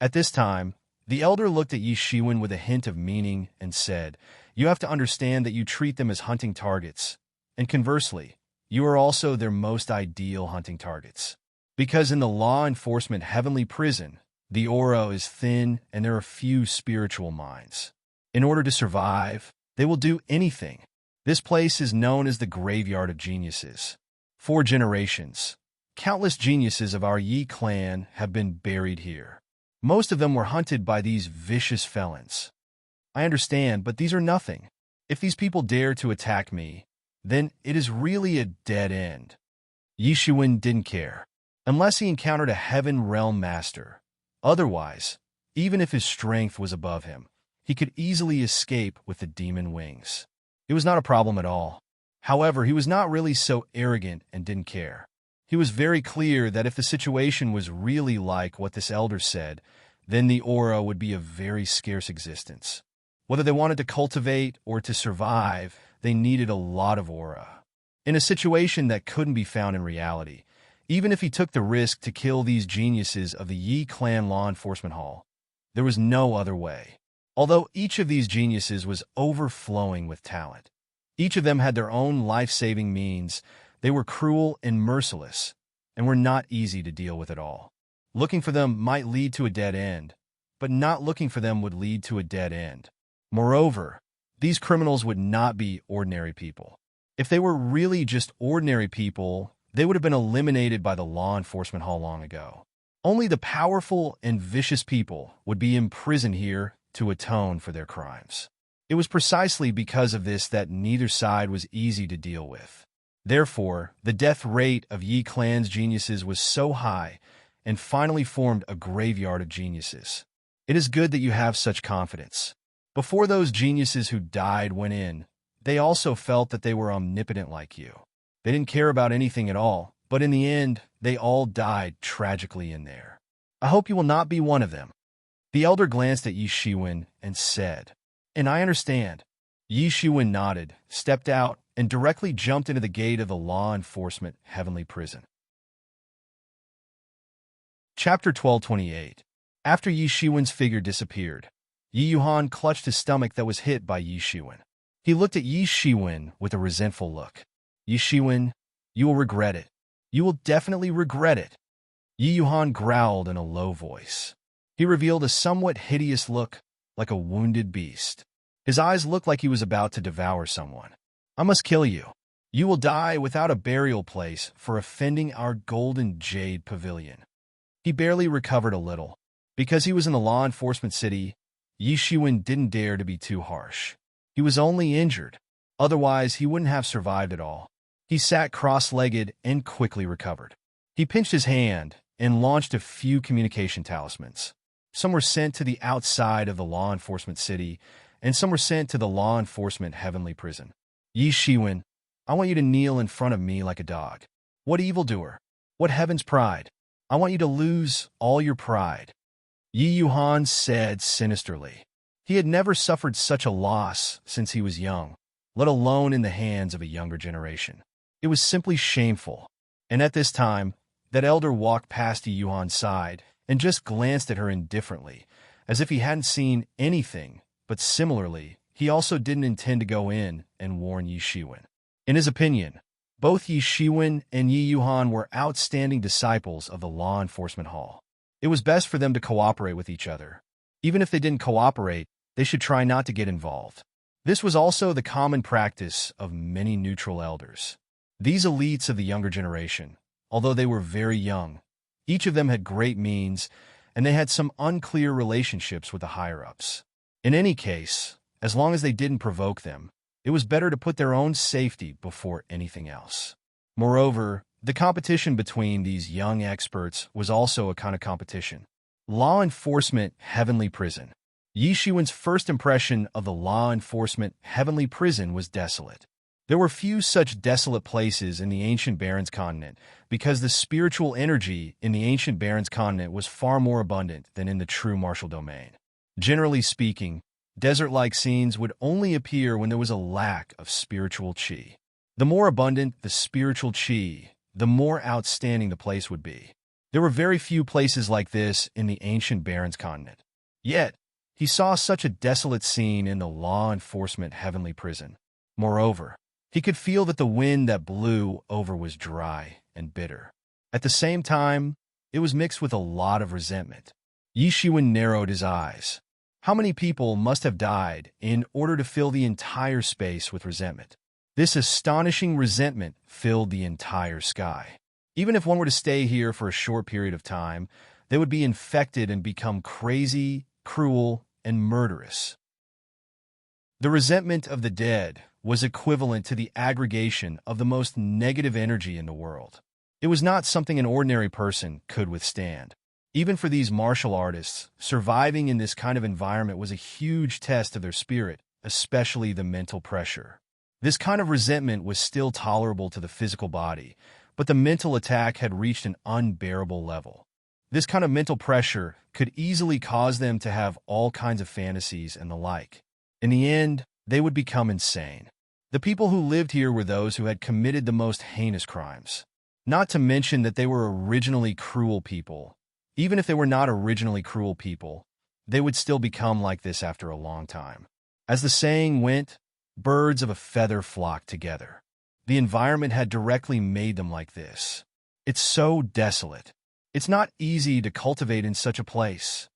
Speaker 1: At this time, the elder looked at Yishuan with a hint of meaning and said, "You have to understand that you treat them as hunting targets, and conversely, you are also their most ideal hunting targets. Because in the law enforcement heavenly prison, the aura is thin and there are few spiritual minds. In order to survive, they will do anything. This place is known as the graveyard of geniuses. For generations, countless geniuses of our Yi clan have been buried here. Most of them were hunted by these vicious felons. I understand, but these are nothing. If these people dare to attack me, then it is really a dead end." Yishuan didn't care, unless he encountered a heaven realm master. Otherwise, even if his strength was above him, he could easily escape with the demon wings. It was not a problem at all. However, he was not really so arrogant and didn't care. He was very clear that if the situation was really like what this elder said, then the aura would be a very scarce existence. Whether they wanted to cultivate or to survive, they needed a lot of aura. In a situation that couldn't be found in reality, even if he took the risk to kill these geniuses of the Yi clan law enforcement hall, there was no other way. Although each of these geniuses was overflowing with talent, each of them had their own life-saving means. They were cruel and merciless, and were not easy to deal with at all. Looking for them might lead to a dead end, but not looking for them would lead to a dead end. Moreover, these criminals would not be ordinary people. If they were really just ordinary people, they would have been eliminated by the law enforcement hall long ago. Only the powerful and vicious people would be imprisoned here to atone for their crimes. It was precisely because of this that neither side was easy to deal with. Therefore, the death rate of Yi clan's geniuses was so high and finally formed a graveyard of geniuses. It is good that you have such confidence. Before those geniuses who died went in, they also felt that they were omnipotent like you. They didn't care about anything at all, but in the end, they all died tragically in there. I hope you will not be one of them." The elder glanced at Yishuan and said, "And I understand." Yishuan nodded, stepped out, and directly jumped into the gate of the law enforcement heavenly prison. Chapter 1228. After Yishuan's figure disappeared, Yi Yuhan clutched his stomach that was hit by Yishuan. He looked at Yishuan with a resentful look. "Yishuan, you will regret it. You will definitely regret it." Yi Yuhan growled in a low voice. He revealed a somewhat hideous look, like a wounded beast. His eyes looked like he was about to devour someone. "I must kill you. You will die without a burial place for offending our golden jade pavilion." He barely recovered a little. Because he was in the law enforcement city, Yishuan didn't dare to be too harsh. He was only injured. Otherwise, he wouldn't have survived at all. He sat cross-legged and quickly recovered. He pinched his hand and launched a few communication talismans. Some were sent to the outside of the law enforcement city, and some were sent to the law enforcement heavenly prison. "Yishuan, I want you to kneel in front of me like a dog. What evildoer? What heaven's pride? I want you to lose all your pride." Yi Yuhan said sinisterly. He had never suffered such a loss since he was young, let alone in the hands of a younger generation. It was simply shameful. And at this time, that elder walked past Yi Yuhan's side and just glanced at her indifferently, as if he hadn't seen anything, but similarly, he also didn't intend to go in and warn Yishuan. In his opinion, both Yishuan and Yi Yuhan were outstanding disciples of the law enforcement hall. It was best for them to cooperate with each other. Even if they didn't cooperate, they should try not to get involved. This was also the common practice of many neutral elders. These elites of the younger generation, although they were very young, each of them had great means, and they had some unclear relationships with the higher-ups. In any case, as long as they didn't provoke them, it was better to put their own safety before anything else. Moreover, the competition between these young experts was also a kind of competition. Law enforcement heavenly prison. Yi Shiwen's first impression of the law enforcement heavenly prison was desolate. There were few such desolate places in the ancient Barrens continent because the spiritual energy in the ancient Barrens continent was far more abundant than in the true martial domain. Generally speaking, desert-like scenes would only appear when there was a lack of spiritual qi. The more abundant the spiritual qi, the more outstanding the place would be. There were very few places like this in the ancient Barrens continent. Yet, he saw such a desolate scene in the law enforcement heavenly prison. Moreover, he could feel that the wind that blew over was dry and bitter. At the same time, it was mixed with a lot of resentment. Yi Shiwen narrowed his eyes. How many people must have died in order to fill the entire space with resentment? This astonishing resentment filled the entire sky. Even if one were to stay here for a short period of time, they would be infected and become crazy, cruel, and murderous. The resentment of the dead was equivalent to the aggregation of the most negative energy in the world. It was not something an ordinary person could withstand. Even for these martial artists, surviving in this kind of environment was a huge test of their spirit, especially the mental pressure. This kind of resentment was still tolerable to the physical body, but the mental attack had reached an unbearable level. This kind of mental pressure could easily cause them to have all kinds of fantasies and the like. In the end, they would become insane. The people who lived here were those who had committed the most heinous crimes. Not to mention that they were originally cruel people. Even if they were not originally cruel people, they would still become like this after a long time. As the saying went, birds of a feather flock together. The environment had directly made them like this. It's so desolate. It's not easy to cultivate in such a place.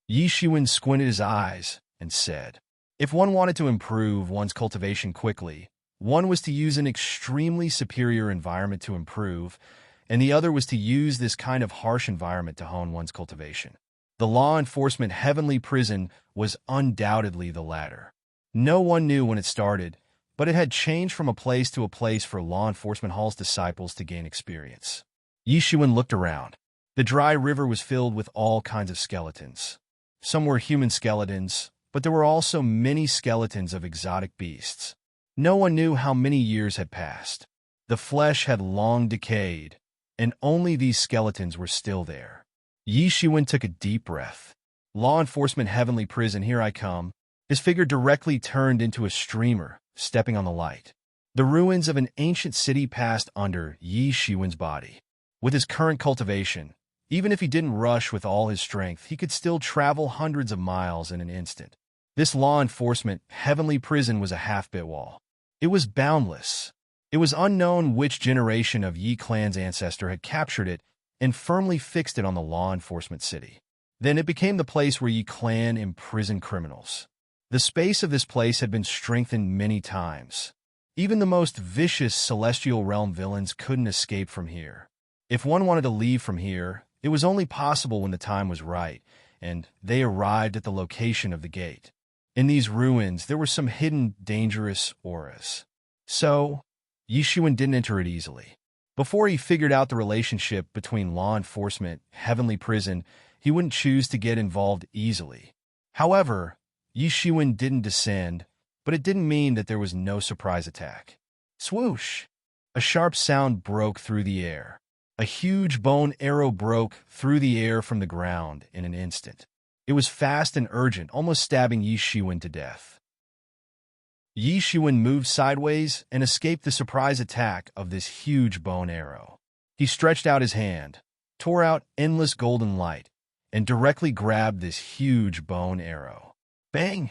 Speaker 1: Yi Shiwen squinted his eyes and said, if one wanted to improve one's cultivation quickly, one was to use an extremely superior environment to improve, and the other was to use this kind of harsh environment to hone one's cultivation. The law enforcement heavenly prison was undoubtedly the latter. No one knew when it started, but it had changed from a place to a place for law enforcement hall's disciples to gain experience. Yi Shiwen looked around. The dry river was filled with all kinds of skeletons. Some were human skeletons, but there were also many skeletons of exotic beasts. No one knew how many years had passed. The flesh had long decayed, and only these skeletons were still there. Yi Shiwen took a deep breath. Law enforcement heavenly prison, here I come. His figure directly turned into a streamer, stepping on the light. The ruins of an ancient city passed under Yi Shiwen's body. With his current cultivation, even if he didn't rush with all his strength, he could still travel hundreds of miles in an instant. This law enforcement heavenly prison was a half-bit wall. It was boundless. It was unknown which generation of Yi clan's ancestor had captured it and firmly fixed it on the law enforcement city. Then it became the place where Yi clan imprisoned criminals. The space of this place had been strengthened many times. Even the most vicious celestial realm villains couldn't escape from here. If one wanted to leave from here, it was only possible when the time was right, and they arrived at the location of the gate. In these ruins, there were some hidden, dangerous auras. So, Yi Shiwen didn't enter it easily. Before he figured out the relationship between law enforcement, heavenly prison, he wouldn't choose to get involved easily. However, Yi Shiwen didn't descend, but it didn't mean that there was no surprise attack. Swoosh! A sharp sound broke through the air. A huge bone arrow broke through the air from the ground in an instant. It was fast and urgent, almost stabbing Yi Shiwen to death. Yi Shiwen moved sideways and escaped the surprise attack of this huge bone arrow. He stretched out his hand, tore out endless golden light, and directly grabbed this huge bone arrow. Bang!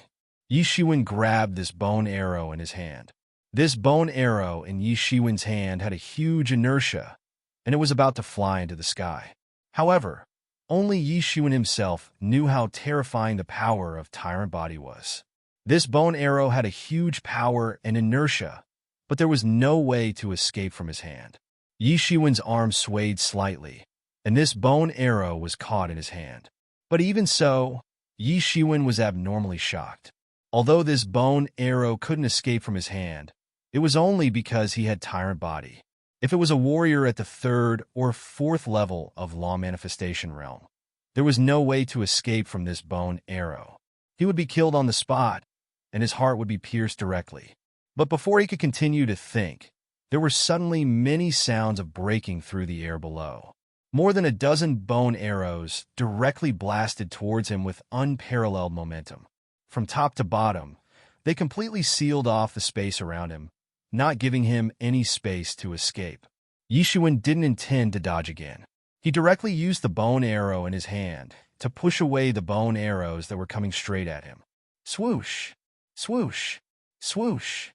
Speaker 1: Yi Shiwen grabbed this bone arrow in his hand. This bone arrow in Yi Shiwen's hand had a huge inertia, and it was about to fly into the sky. However, only Yi Shiwen himself knew how terrifying the power of Tyrant Body was. This bone arrow had a huge power and inertia, but there was no way to escape from his hand. Yi Shiwen's arm swayed slightly, and this bone arrow was caught in his hand. But even so, Yi Shiwen was abnormally shocked. Although this bone arrow couldn't escape from his hand, it was only because he had Tyrant Body. If it was a warrior at the 3rd or 4th level of Law Manifestation Realm, there was no way to escape from this bone arrow. He would be killed on the spot, and his heart would be pierced directly. But before he could continue to think, there were suddenly many sounds of breaking through the air below. More than a dozen bone arrows directly blasted towards him with unparalleled momentum. From top to bottom, they completely sealed off the space around him, not giving him any space to escape. Yi Shiwen didn't intend to dodge again. He directly used the bone arrow in his hand to push away the bone arrows that were coming straight at him. Swoosh! Swoosh! Swoosh!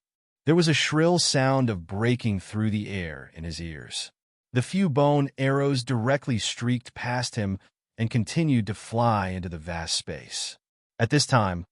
Speaker 1: There was a shrill sound of breaking through the air in his ears. The few bone arrows directly streaked past him and continued to fly into the vast space. At this time,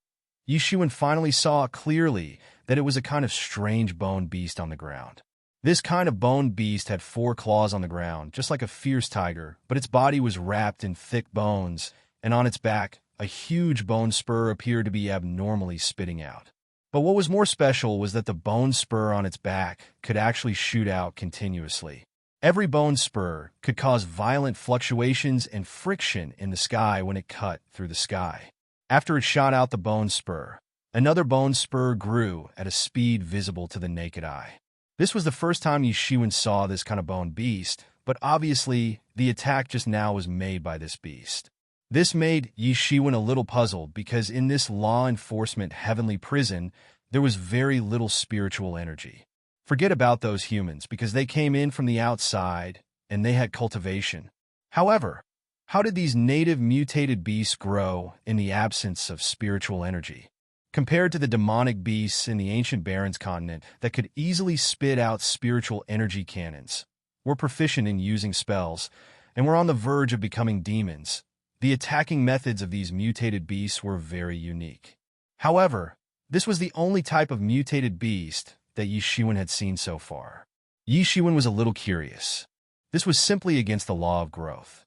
Speaker 1: Yi Shiwen finally saw clearly that it was a kind of strange bone beast on the ground. This kind of bone beast had 4 claws on the ground, just like a fierce tiger, but its body was wrapped in thick bones, and on its back, a huge bone spur appeared to be abnormally spitting out. But what was more special was that the bone spur on its back could actually shoot out continuously. Every bone spur could cause violent fluctuations and friction in the sky when it cut through the sky. After it shot out the bone spur, another bone spur grew at a speed visible to the naked eye. This was the first time Yi Shiwen saw this kind of bone beast, but obviously the attack just now was made by this beast. This made Yi Shiwen a little puzzled because in this law enforcement heavenly prison, there was very little spiritual energy. Forget about those humans because they came in from the outside and they had cultivation. However, how did these native mutated beasts grow in the absence of spiritual energy? Compared to the demonic beasts in the ancient Barrens continent that could easily spit out spiritual energy cannons, were proficient in using spells, and were on the verge of becoming demons, the attacking methods of these mutated beasts were very unique. However, this was the only type of mutated beast that Yi Shiwen had seen so far. Yi Shiwen was a little curious. This was simply against the law of growth.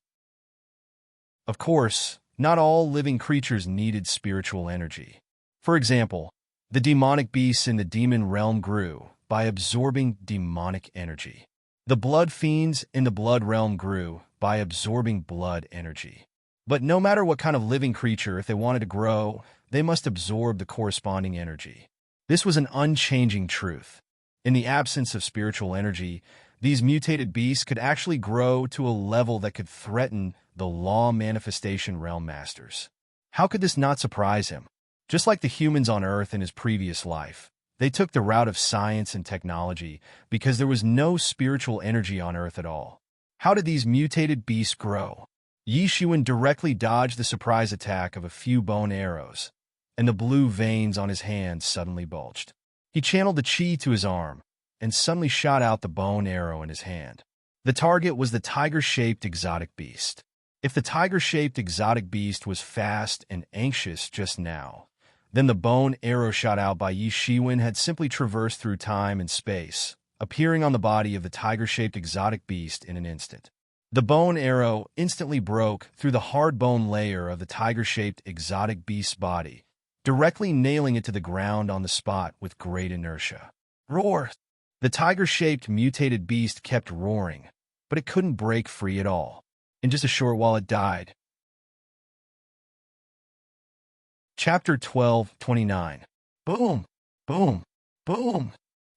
Speaker 1: Of course, not all living creatures needed spiritual energy. For example, the demonic beasts in the demon realm grew by absorbing demonic energy. The blood fiends in the blood realm grew by absorbing blood energy. But no matter what kind of living creature, if they wanted to grow, they must absorb the corresponding energy. This was an unchanging truth. In the absence of spiritual energy, these mutated beasts could actually grow to a level that could threaten the law manifestation realm masters. How could this not surprise him? Just like the humans on Earth in his previous life, they took the route of science and technology because there was no spiritual energy on Earth at all. How did these mutated beasts grow? Yi Shiwen directly dodged the surprise attack of a few bone arrows, and the blue veins on his hand suddenly bulged. He channeled the chi to his arm, and suddenly shot out the bone arrow in his hand. The target was the tiger-shaped exotic beast. If the tiger-shaped exotic beast was fast and anxious just now, then the bone arrow shot out by Yi Shiwen had simply traversed through time and space, appearing on the body of the tiger-shaped exotic beast in an instant. The bone arrow instantly broke through the hard bone layer of the tiger-shaped exotic beast's body, directly nailing it to the ground on the spot with great inertia. Roar! The tiger-shaped mutated beast kept roaring, but it couldn't break free at all. In just a short while it died. Chapter 12:29. Boom! Boom! Boom!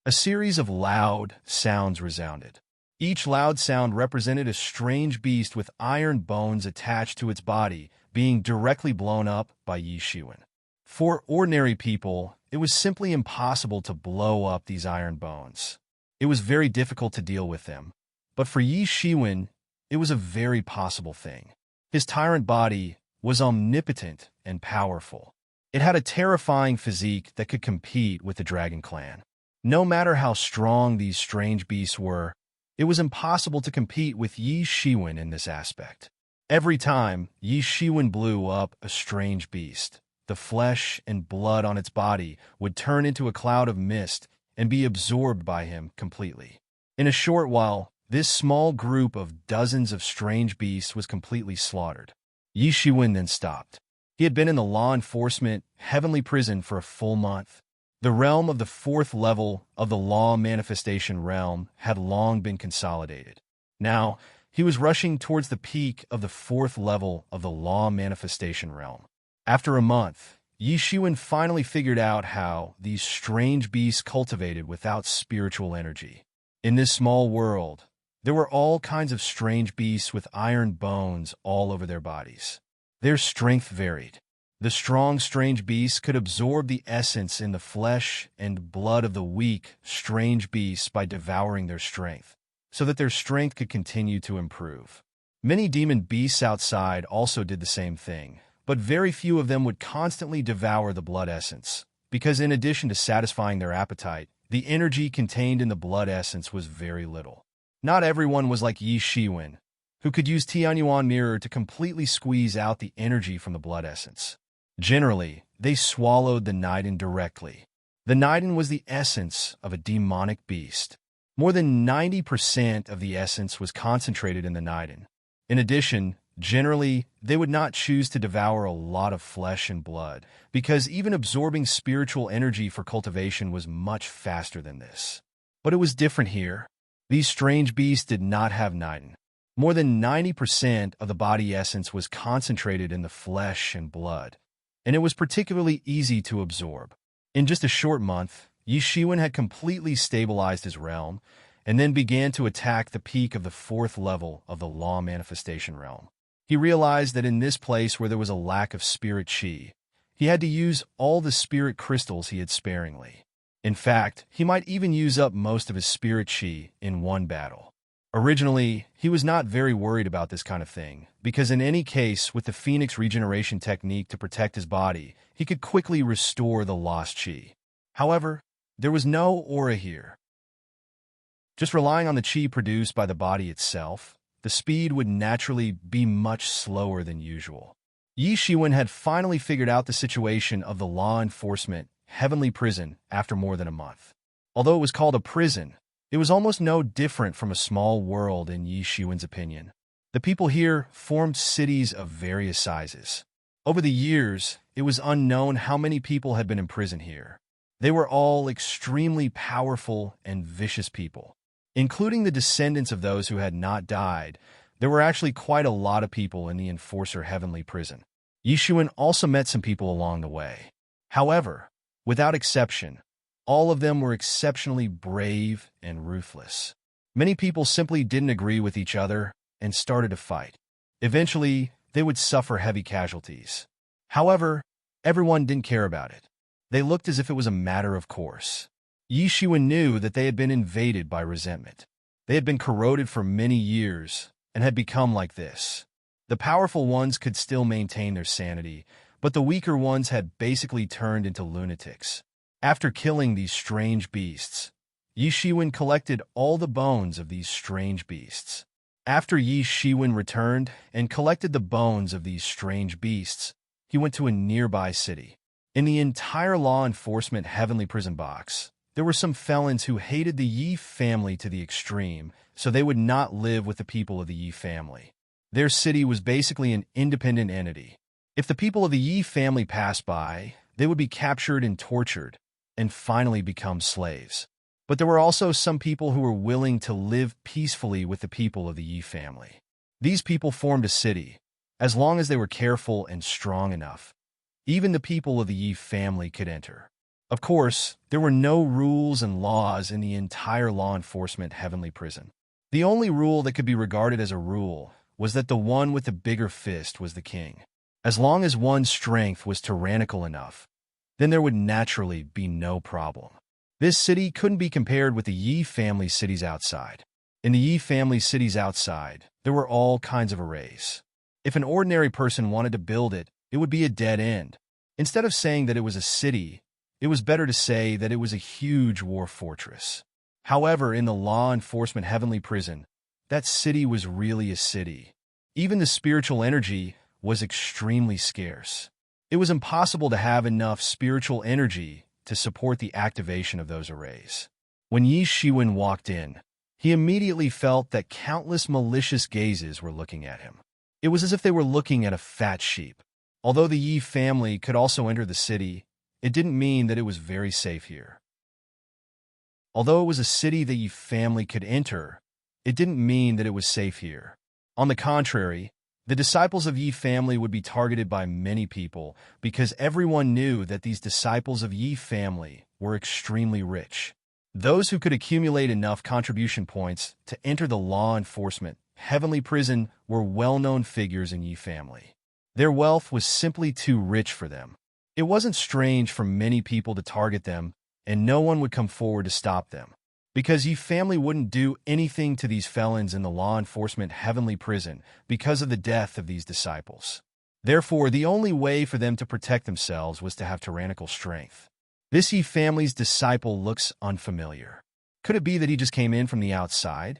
Speaker 1: A series of loud sounds resounded. Each loud sound represented a strange beast with iron bones attached to its body, being directly blown up by Yi Shiwen. For ordinary people, it was simply impossible to blow up these iron bones. It was very difficult to deal with them. But for Yi Shiwen, it was a very possible thing. His tyrant body was omnipotent and powerful. It had a terrifying physique that could compete with the Dragon Clan. No matter how strong these strange beasts were, it was impossible to compete with Yi Shiwen in this aspect. Every time Yi Shiwen blew up a strange beast, the flesh and blood on its body would turn into a cloud of mist and be absorbed by him completely. In a short while, this small group of dozens of strange beasts was completely slaughtered. Yi Shiwen then stopped. He had been in the law enforcement heavenly prison for a full month. The realm of the fourth level of the law manifestation realm had long been consolidated. Now, he was rushing towards the peak of the fourth level of the law manifestation realm. After a month, Yi Shiwen finally figured out how these strange beasts cultivated without spiritual energy. In this small world, there were all kinds of strange beasts with iron bones all over their bodies. Their strength varied. The strong, strange beasts could absorb the essence in the flesh and blood of the weak, strange beasts by devouring their strength, so that their strength could continue to improve. Many demon beasts outside also did the same thing, but very few of them would constantly devour the blood essence, because in addition to satisfying their appetite, the energy contained in the blood essence was very little. Not everyone was like Yi Shiwen, who could use Tianyuan mirror to completely squeeze out the energy from the blood essence. Generally, they swallowed the Niden directly. The Niden was the essence of a demonic beast. More than 90% of the essence was concentrated in the Niden. In addition, generally, they would not choose to devour a lot of flesh and blood, because even absorbing spiritual energy for cultivation was much faster than this. But it was different here. These strange beasts did not have Niden. More than 90% of the body essence was concentrated in the flesh and blood, and it was particularly easy to absorb. In just a short month, Yi Shiwen had completely stabilized his realm, and then began to attack the peak of the fourth level of the law manifestation realm. He realized that in this place where there was a lack of spirit chi, he had to use all the spirit crystals he had sparingly. In fact, he might even use up most of his spirit chi in one battle. Originally, he was not very worried about this kind of thing, because in any case, with the Phoenix regeneration technique to protect his body, he could quickly restore the lost chi. However, there was no aura here. Just relying on the chi produced by the body itself, the speed would naturally be much slower than usual. Yi Shiwen had finally figured out the situation of the law enforcement heavenly prison after more than a month. Although it was called a prison, it was almost no different from a small world in Yi Shiwen's opinion. The people here formed cities of various sizes. Over the years, it was unknown how many people had been imprisoned here. They were all extremely powerful and vicious people. Including the descendants of those who had not died, there were actually quite a lot of people in the Enforcer Heavenly Prison. Yi Shiwen also met some people along the way. However, without exception, all of them were exceptionally brave and ruthless. Many people simply didn't agree with each other and started to fight. Eventually, they would suffer heavy casualties. However, everyone didn't care about it. They looked as if it was a matter of course. Yi Shiwen knew that they had been invaded by resentment. They had been corroded for many years and had become like this. The powerful ones could still maintain their sanity, but the weaker ones had basically turned into lunatics. After killing these strange beasts, Yi Shiwen collected all the bones of these strange beasts. After Yi Shiwen returned and collected the bones of these strange beasts, he went to a nearby city. In the entire law enforcement heavenly prison box, there were some felons who hated the Yi family to the extreme, so they would not live with the people of the Yi family. Their city was basically an independent entity. If the people of the Yi family passed by, they would be captured and tortured, and finally become slaves. But there were also some people who were willing to live peacefully with the people of the Yi family. These people formed a city, as long as they were careful and strong enough. Even the people of the Yi family could enter. Of course, there were no rules and laws in the entire law enforcement heavenly prison. The only rule that could be regarded as a rule was that the one with the bigger fist was the king. As long as one's strength was tyrannical enough, then there would naturally be no problem. This city couldn't be compared with the Yi family cities outside. In the Yi family cities outside, there were all kinds of arrays. If an ordinary person wanted to build it, it would be a dead end. Instead of saying that it was a city, it was better to say that it was a huge war fortress. However, in the law enforcement heavenly prison, that city was really a city. Even the spiritual energy was extremely scarce. It was impossible to have enough spiritual energy to support the activation of those arrays. When Yi Shiwen walked in, he immediately felt that countless malicious gazes were looking at him. It was as if they were looking at a fat sheep. Although the Yi family could also enter the city, it didn't mean that it was very safe here. Although it was a city the Yi family could enter, it didn't mean that it was safe here. On the contrary, the disciples of Yi family would be targeted by many people because everyone knew that these disciples of Yi family were extremely rich. Those who could accumulate enough contribution points to enter the law enforcement heavenly prison were well-known figures in Yi family. Their wealth was simply too rich for them. It wasn't strange for many people to target them, and no one would come forward to stop them. Because Yi family wouldn't do anything to these felons in the law enforcement heavenly prison because of the death of these disciples. Therefore, the only way for them to protect themselves was to have tyrannical strength. This Yi family's disciple looks unfamiliar. Could it be that he just came in from the outside?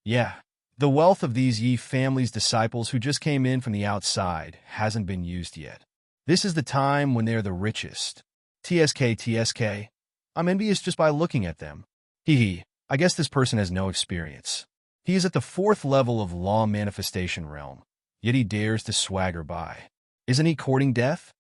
Speaker 1: Yeah, the wealth of these Yi family's disciples who just came in from the outside hasn't been used yet. This is the time when they are the richest. TSK, I'm envious just by looking at them. Hee, I guess this person has no experience. He is at the 4th level of law manifestation realm, yet he dares to swagger by. Isn't he courting death?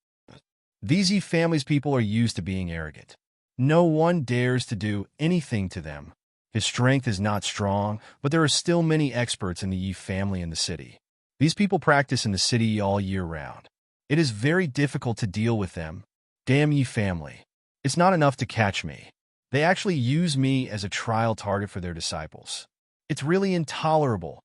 Speaker 1: These Yi family's people are used to being arrogant. No one dares to do anything to them. His strength is not strong, but there are still many experts in the Yi family in the city. These people practice in the city all year round. It is very difficult to deal with them. Damn Yi family. It's not enough to catch me. They actually use me as a trial target for their disciples. It's really intolerable.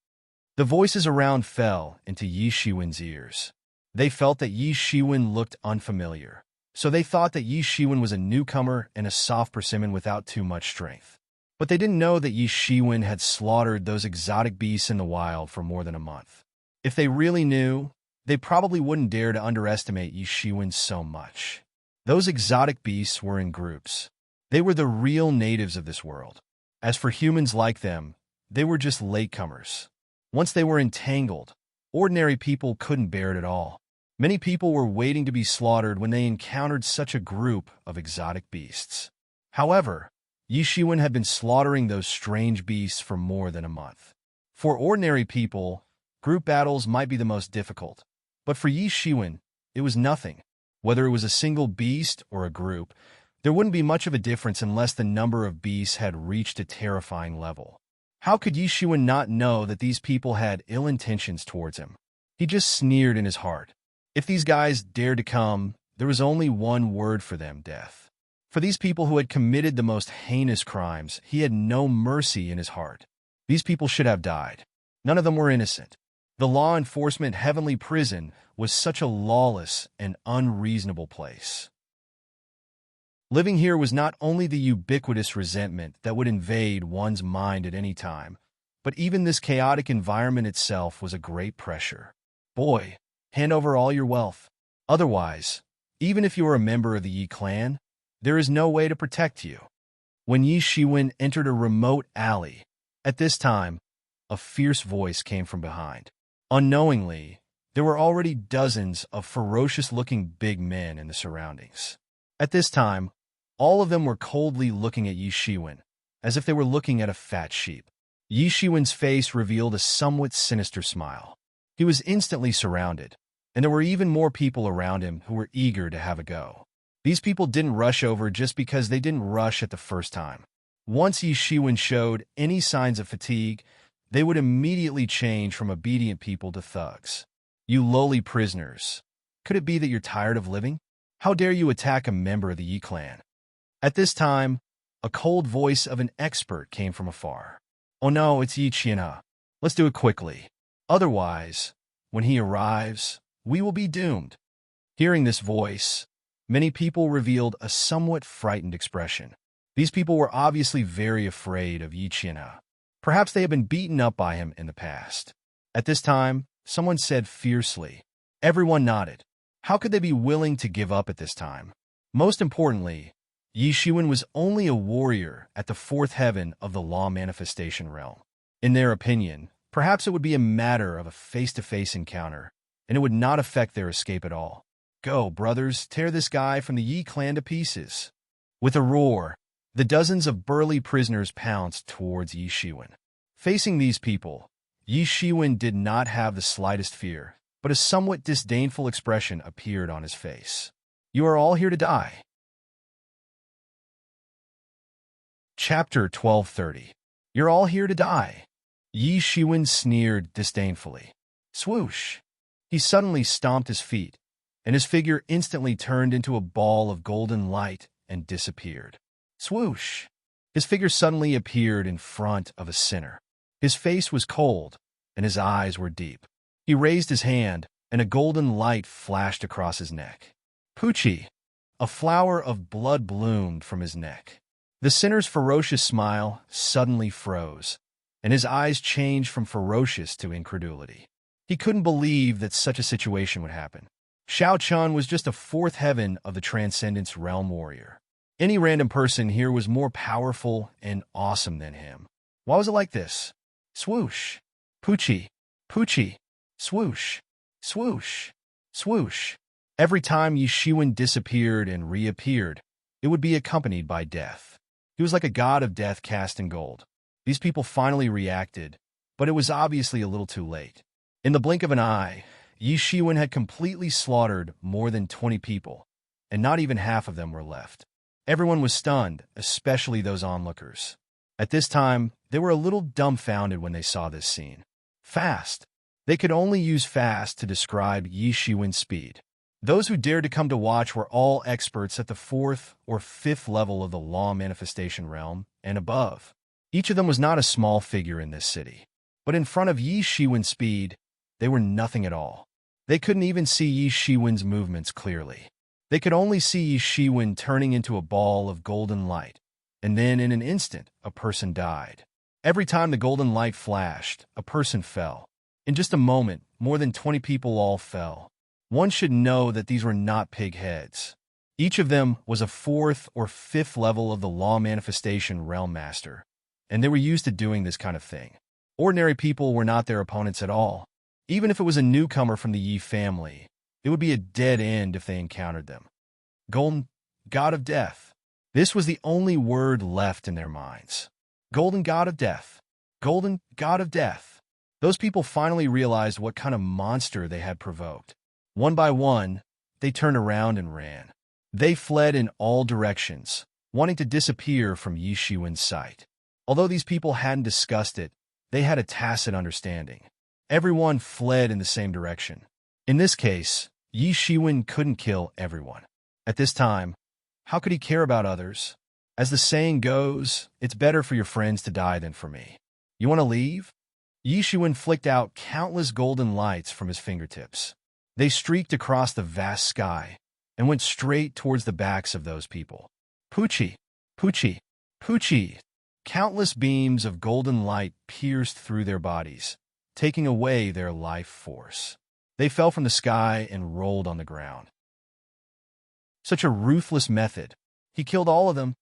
Speaker 1: The voices around fell into Yi Shiwen's ears. They felt that Yi Shiwen looked unfamiliar, so they thought that Yi Shiwen was a newcomer and a soft persimmon without too much strength. But they didn't know that Yi Shiwen had slaughtered those exotic beasts in the wild for more than a month. If they really knew, they probably wouldn't dare to underestimate Yi Shiwen so much. Those exotic beasts were in groups. They were the real natives of this world. As for humans like them, they were just latecomers. Once they were entangled, ordinary people couldn't bear it at all. Many people were waiting to be slaughtered when they encountered such a group of exotic beasts. However, Yi Shiwen had been slaughtering those strange beasts for more than a month. For ordinary people, group battles might be the most difficult, but for Yi Shiwen, it was nothing. Whether it was a single beast or a group, there wouldn't be much of a difference unless the number of beasts had reached a terrifying level. How could Yi Shiwen not know that these people had ill intentions towards him? He just sneered in his heart. If these guys dared to come, there was only one word for them: death. For these people who had committed the most heinous crimes, he had no mercy in his heart. These people should have died. None of them were innocent. The law enforcement heavenly prison was such a lawless and unreasonable place. Living here was not only the ubiquitous resentment that would invade one's mind at any time, but even this chaotic environment itself was a great pressure. Boy, hand over all your wealth. Otherwise, even if you are a member of the Yi clan, there is no way to protect you. When Yi Shiwen entered a remote alley, at this time, a fierce voice came from behind. Unknowingly, there were already dozens of ferocious-looking big men in the surroundings. At this time, all of them were coldly looking at Yi Shiwen, as if they were looking at a fat sheep. Yi Shiwen's face revealed a somewhat sinister smile. He was instantly surrounded, and there were even more people around him who were eager to have a go. These people didn't rush over just because they didn't rush at the first time. Once Yi Shiwen showed any signs of fatigue, they would immediately change from obedient people to thugs. You lowly prisoners. Could it be that you're tired of living? How dare you attack a member of the Yi clan? At this time, a cold voice of an expert came from afar. Oh no, it's Yi Qianhe. Let's do it quickly. Otherwise, when he arrives, we will be doomed. Hearing this voice, many people revealed a somewhat frightened expression. These people were obviously very afraid of Yi Qianhe. Perhaps they had been beaten up by him in the past. At this time, someone said fiercely. Everyone nodded. How could they be willing to give up at this time? Most importantly, Yi Shiwen was only a warrior at the 4th heaven of the law manifestation realm. In their opinion, perhaps it would be a matter of a face-to-face encounter, and it would not affect their escape at all. Go, brothers, tear this guy from the Yi clan to pieces. With a roar, the dozens of burly prisoners pounced towards Yi Shiwen. Facing these people, Yi Shiwen did not have the slightest fear, but a somewhat disdainful expression appeared on his face. You are all here to die. Chapter 1230. You're all here to die. Yi Shiwen sneered disdainfully. Swoosh! He suddenly stomped his feet, and his figure instantly turned into a ball of golden light and disappeared. Swoosh! His figure suddenly appeared in front of a sinner. His face was cold, and his eyes were deep. He raised his hand, and a golden light flashed across his neck. Poochie! A flower of blood bloomed from his neck. The sinner's ferocious smile suddenly froze, and his eyes changed from ferocious to incredulity. He couldn't believe that such a situation would happen. Xiao Chun was just a fourth heaven of the Transcendence Realm warrior. Any random person here was more powerful and awesome than him. Why was it like this? Swoosh! Poochie! Poochie! Swoosh! Swoosh! Swoosh! Every time Yi Shiwen disappeared and reappeared, it would be accompanied by death. He was like a god of death cast in gold. These people finally reacted, but it was obviously a little too late. In the blink of an eye, Yi Shiwen had completely slaughtered more than 20 people, and not even half of them were left. Everyone was stunned, especially those onlookers. At this time, they were a little dumbfounded when they saw this scene. Fast. They could only use fast to describe Yi Shiwen's speed. Those who dared to come to watch were all experts at the 4th or 5th level of the law manifestation realm and above. Each of them was not a small figure in this city. But in front of Yi Shiwen's speed, they were nothing at all. They couldn't even see Yi Shiwen's movements clearly. They could only see Yi Shiwen turning into a ball of golden light, and then in an instant, a person died. Every time the golden light flashed, a person fell. In just a moment, more than 20 people all fell. One should know that these were not pig heads. Each of them was a 4th or 5th level of the law manifestation realm master, and they were used to doing this kind of thing. Ordinary people were not their opponents at all. Even if it was a newcomer from the Yi family, it would be a dead end if they encountered them. Golden God of Death. This was the only word left in their minds. Golden God of Death. Golden God of Death. Those people finally realized what kind of monster they had provoked. One by one, they turned around and ran. They fled in all directions, wanting to disappear from Yi Shiwen's sight. Although these people hadn't discussed it, they had a tacit understanding. Everyone fled in the same direction. In this case, Yi Shiwen couldn't kill everyone. At this time, how could he care about others? As the saying goes, it's better for your friends to die than for me. You want to leave? Yi Shiwen flicked out countless golden lights from his fingertips. They streaked across the vast sky and went straight towards the backs of those people. Poochie! Poochie! Poochie! Countless beams of golden light pierced through their bodies, taking away their life force. They fell from the sky and rolled on the ground. Such a ruthless method. He killed all of them.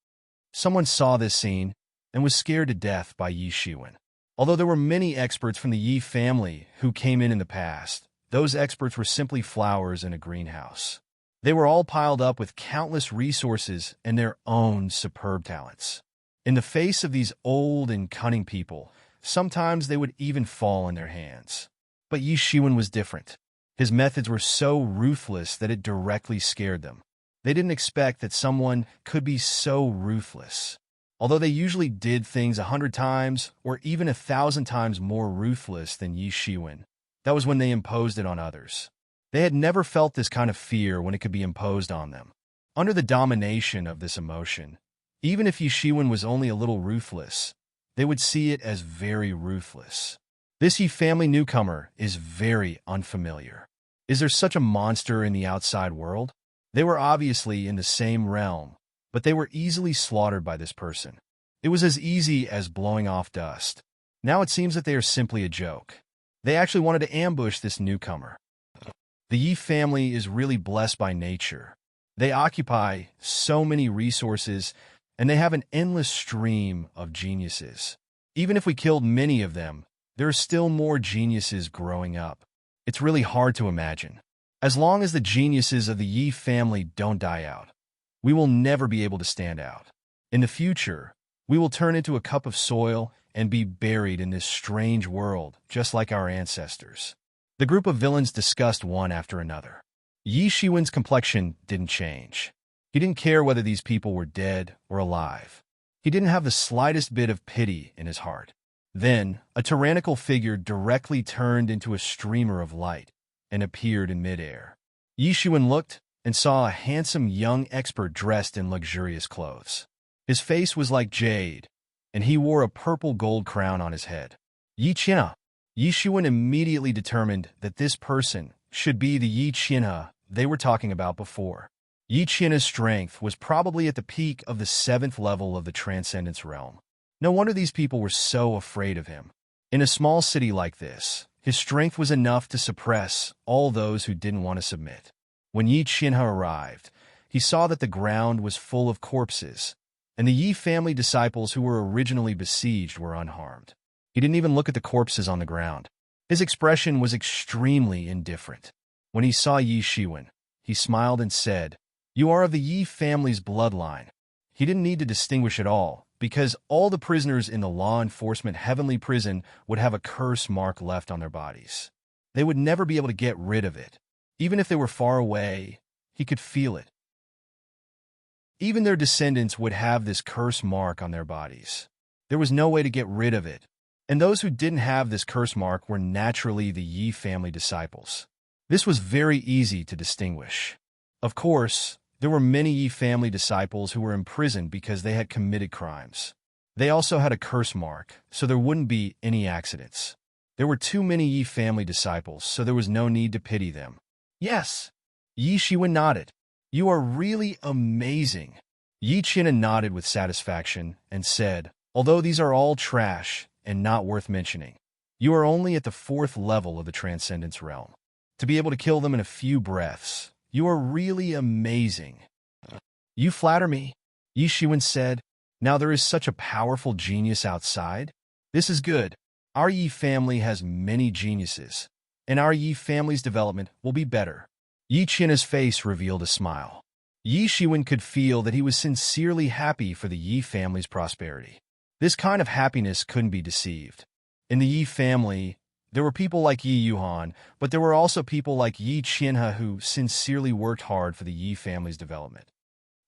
Speaker 1: Someone saw this scene and was scared to death by Yi Shiwen. Although there were many experts from the Yi family who came in the past, those experts were simply flowers in a greenhouse. They were all piled up with countless resources and their own superb talents. In the face of these old and cunning people, sometimes they would even fall in their hands. But Yi Shiwen was different. His methods were so ruthless that it directly scared them. They didn't expect that someone could be so ruthless. Although they usually did things 100 times or even 1,000 times more ruthless than Yi Shiwen, that was when they imposed it on others. They had never felt this kind of fear when it could be imposed on them. Under the domination of this emotion, even if Yi Shiwen was only a little ruthless, they would see it as very ruthless. This Yi family newcomer is very unfamiliar. Is there such a monster in the outside world? They were obviously in the same realm, but they were easily slaughtered by this person. It was as easy as blowing off dust. Now it seems that they are simply a joke. They actually wanted to ambush this newcomer. The Yi family is really blessed by nature. They occupy so many resources, and they have an endless stream of geniuses. Even if we killed many of them, there are still more geniuses growing up. It's really hard to imagine. As long as the geniuses of the Yi family don't die out, we will never be able to stand out. In the future, we will turn into a cup of soil and be buried in this strange world, just like our ancestors. The group of villains discussed one after another. Yi Shiwen's complexion didn't change. He didn't care whether these people were dead or alive. He didn't have the slightest bit of pity in his heart. Then, a tyrannical figure directly turned into a streamer of light and appeared in midair. Yi Shiwen looked and saw a handsome young expert dressed in luxurious clothes. His face was like jade, and he wore a purple gold crown on his head. Yi Qianhe. Yi Shiwen immediately determined that this person should be the Yi Qianhe they were talking about before. Yi Qianhe's strength was probably at the peak of the 7th level of the Transcendence realm. No wonder these people were so afraid of him. In a small city like this, his strength was enough to suppress all those who didn't want to submit. When Yi Qianhe arrived, he saw that the ground was full of corpses, and the Yi family disciples who were originally besieged were unharmed. He didn't even look at the corpses on the ground. His expression was extremely indifferent. When he saw Yi Shiwen, he smiled and said, "You are of the Yi family's bloodline." He didn't need to distinguish at all, because all the prisoners in the law enforcement heavenly prison would have a curse mark left on their bodies. They would never be able to get rid of it. Even if they were far away, he could feel it. Even their descendants would have this curse mark on their bodies. There was no way to get rid of it, and those who didn't have this curse mark were naturally the Yi family disciples. This was very easy to distinguish. Of course, there were many Yi family disciples who were imprisoned because they had committed crimes. They also had a curse mark, so there wouldn't be any accidents. There were too many Yi family disciples, so there was no need to pity them. Yes, Yi Shiwen nodded. You are really amazing. Yi Qianhe nodded with satisfaction and said, although these are all trash and not worth mentioning, you are only at the 4th level of the Transcendence realm. To be able to kill them in a few breaths, you are really amazing. You flatter me, Yi Shiwen said. Now there is such a powerful genius outside. This is good. Our Yi family has many geniuses, and our Yi family's development will be better. Yi Qianhe's face revealed a smile. Yi Shiwen could feel that he was sincerely happy for the Yi family's prosperity. This kind of happiness couldn't be deceived. In the Yi family, there were people like Yi Yuhan, but there were also people like Yi Qianhe who sincerely worked hard for the Yi family's development.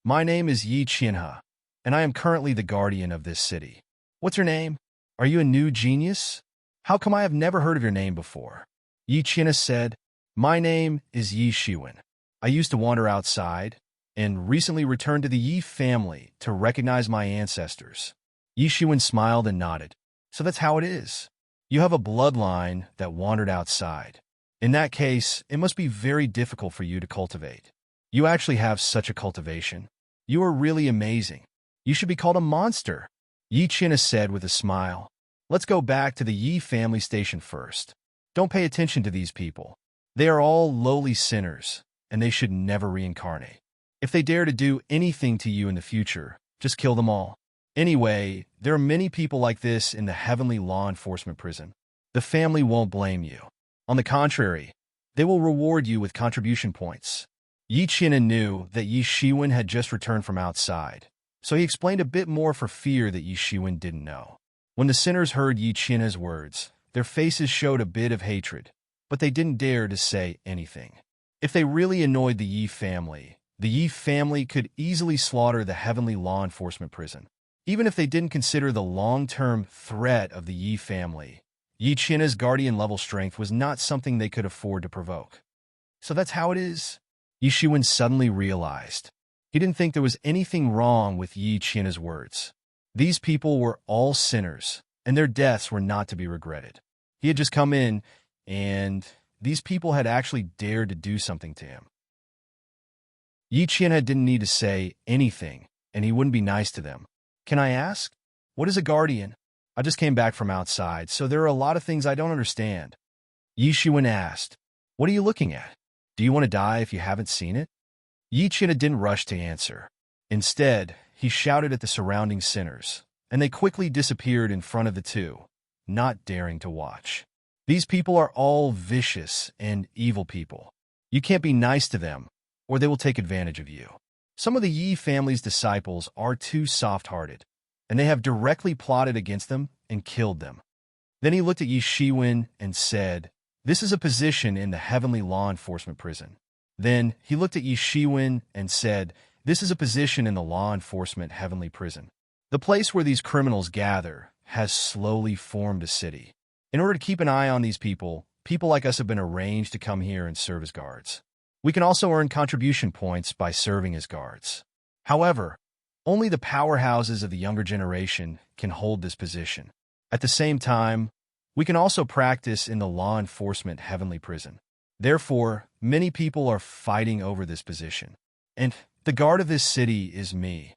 Speaker 1: My name is Yi Qianhe, and I am currently the guardian of this city. What's your name? Are you a new genius? How come I have never heard of your name before? Yi Qianhe said, My name is Yi Shiwen. I used to wander outside, and recently returned to the Yi family to recognize my ancestors. Yi Shiwen smiled and nodded. So that's how it is. You have a bloodline that wandered outside. In that case, it must be very difficult for you to cultivate. You actually have such a cultivation. You are really amazing. You should be called a monster, Yi Qianhe said with a smile. Let's go back to the Yi family station first. Don't pay attention to these people. They are all lowly sinners, and they should never reincarnate. If they dare to do anything to you in the future, just kill them all. Anyway, there are many people like this in the heavenly law enforcement prison. The family won't blame you. On the contrary, they will reward you with contribution points. Yi Qianhe knew that Yi Shiwen had just returned from outside, so he explained a bit more for fear that Yi Shiwen didn't know. When the sinners heard Yi Qianhe's words, their faces showed a bit of hatred, but they didn't dare to say anything. If they really annoyed the Yi family could easily slaughter the heavenly law enforcement prison. Even if they didn't consider the long-term threat of the Yi family, Yi Qianhe's guardian-level strength was not something they could afford to provoke. So that's how it is? Yi Shiwen suddenly realized. He didn't think there was anything wrong with Yi Qianhe's words. These people were all sinners, and their deaths were not to be regretted. He had just come in, and these people had actually dared to do something to him. Yi Qianhe didn't need to say anything, and he wouldn't be nice to them. Can I ask? What is a guardian? I just came back from outside, so there are a lot of things I don't understand. Yi Shiwen asked, What are you looking at? Do you want to die if you haven't seen it? Yi Qianhe didn't rush to answer. Instead, he shouted at the surrounding sinners, and they quickly disappeared in front of the two, not daring to watch. These people are all vicious and evil people. You can't be nice to them, or they will take advantage of you. Some of the Yi family's disciples are too soft-hearted, and they have directly plotted against them and killed them. Then he looked at Yi Shiwen and said, "This is a position in the heavenly law enforcement prison." Then he looked at Yi Shiwen and said, "This is a position in the law enforcement heavenly prison. The place where these criminals gather has slowly formed a city. In order to keep an eye on these people, people like us have been arranged to come here and serve as guards. We can also earn contribution points by serving as guards. However, only the powerhouses of the younger generation can hold this position. At the same time, we can also practice in the law enforcement heavenly prison. Therefore, many people are fighting over this position. And the guard of this city is me."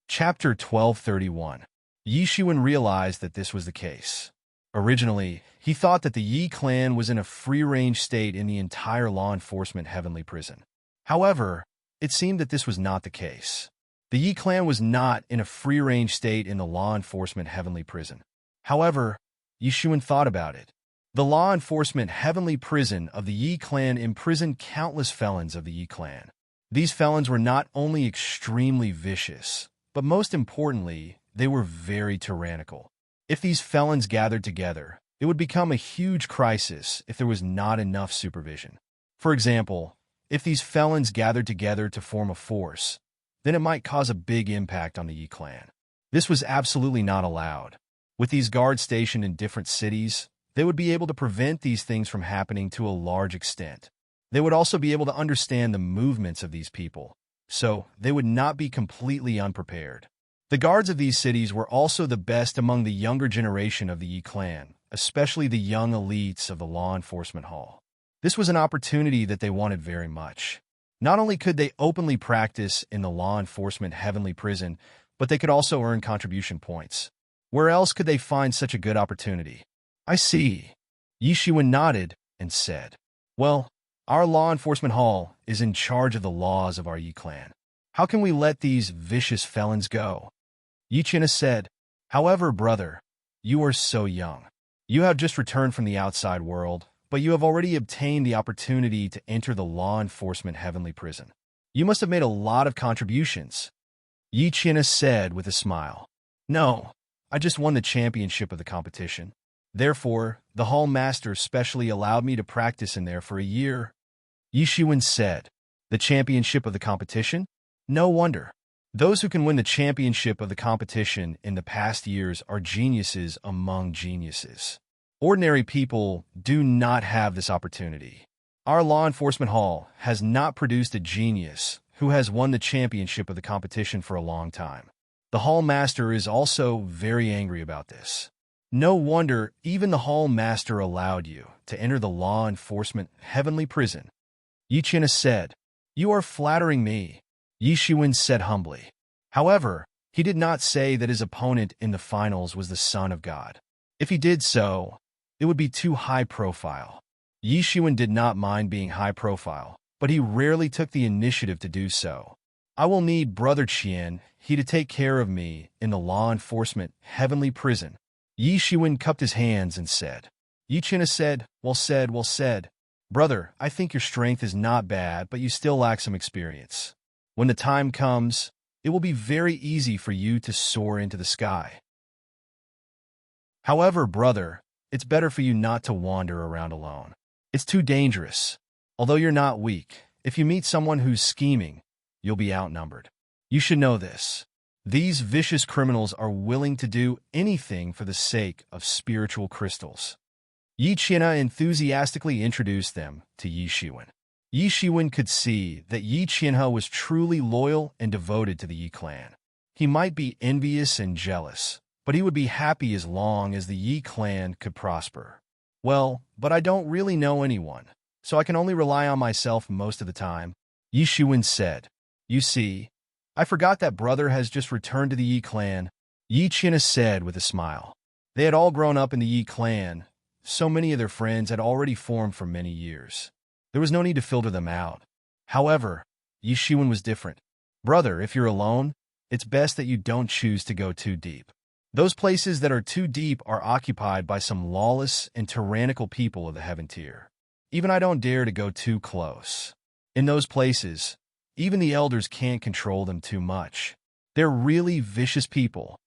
Speaker 1: Chapter 1231. Yi Shiwen realized that this was the case. Originally, he thought that the Yi clan was in a free-range state in the entire law enforcement heavenly prison. However, it seemed that this was not the case. The Yi clan was not in a free-range state in the law enforcement heavenly prison. However, Yi Shiwen thought about it. The law enforcement heavenly prison of the Yi clan imprisoned countless felons of the Yi clan. These felons were not only extremely vicious, but most importantly, they were very tyrannical. If these felons gathered together, it would become a huge crisis if there was not enough supervision. For example, if these felons gathered together to form a force, then it might cause a big impact on the Yi clan. This was absolutely not allowed. With these guards stationed in different cities, they would be able to prevent these things from happening to a large extent. They would also be able to understand the movements of these people, so they would not be completely unprepared. The guards of these cities were also the best among the younger generation of the Yi clan, especially the young elites of the law enforcement hall. This was an opportunity that they wanted very much. Not only could they openly practice in the law enforcement heavenly prison, but they could also earn contribution points. Where else could they find such a good opportunity? "I see." Yi Shiwen nodded and said, "Well, our law enforcement hall is in charge of the laws of our Yi clan. How can we let these vicious felons go?" Yi China said, "However, brother, you are so young. You have just returned from the outside world, but you have already obtained the opportunity to enter the law enforcement heavenly prison. You must have made a lot of contributions." Yi China said with a smile, "No, I just won the championship of the competition. Therefore, the hall master specially allowed me to practice in there for a year." Yi Shiwen said, "The championship of the competition? No wonder. Those who can win the championship of the competition in the past years are geniuses among geniuses. Ordinary people do not have this opportunity. Our law enforcement hall has not produced a genius who has won the championship of the competition for a long time. The hall master is also very angry about this. No wonder even the hall master allowed you to enter the law enforcement heavenly prison." Yi China said, "You are flattering me," Yi Shiwen said humbly. However, he did not say that his opponent in the finals was the Son of God. If he did so, it would be too high profile. Yi Shiwen did not mind being high profile, but he rarely took the initiative to do so. "I will need Brother Qian he to take care of me in the law enforcement heavenly prison." Yi Shiwen cupped his hands and said. Yi China said, well said, well said. "Brother, I think your strength is not bad, but you still lack some experience. When the time comes, it will be very easy for you to soar into the sky. However, brother, it's better for you not to wander around alone. It's too dangerous. Although you're not weak, if you meet someone who's scheming, you'll be outnumbered. You should know this. These vicious criminals are willing to do anything for the sake of spiritual crystals." Yi China enthusiastically introduced them to Yi Shiwen. Yi Shiwen could see that Yi Qianhe was truly loyal and devoted to the Yi clan. He might be envious and jealous, but he would be happy as long as the Yi clan could prosper. "Well, but I don't really know anyone, so I can only rely on myself most of the time," Yi Shiwen said. "You see, I forgot that brother has just returned to the Yi clan," Yi China said with a smile. They had all grown up in the Yi clan. So many of their friends had already formed for many years. There was no need to filter them out. However, Yi Shiwen was different. "Brother, if you're alone, it's best that you don't choose to go too deep. Those places that are too deep are occupied by some lawless and tyrannical people of the heaven tier. Even I don't dare to go too close. In those places, even the elders can't control them too much. They're really vicious people.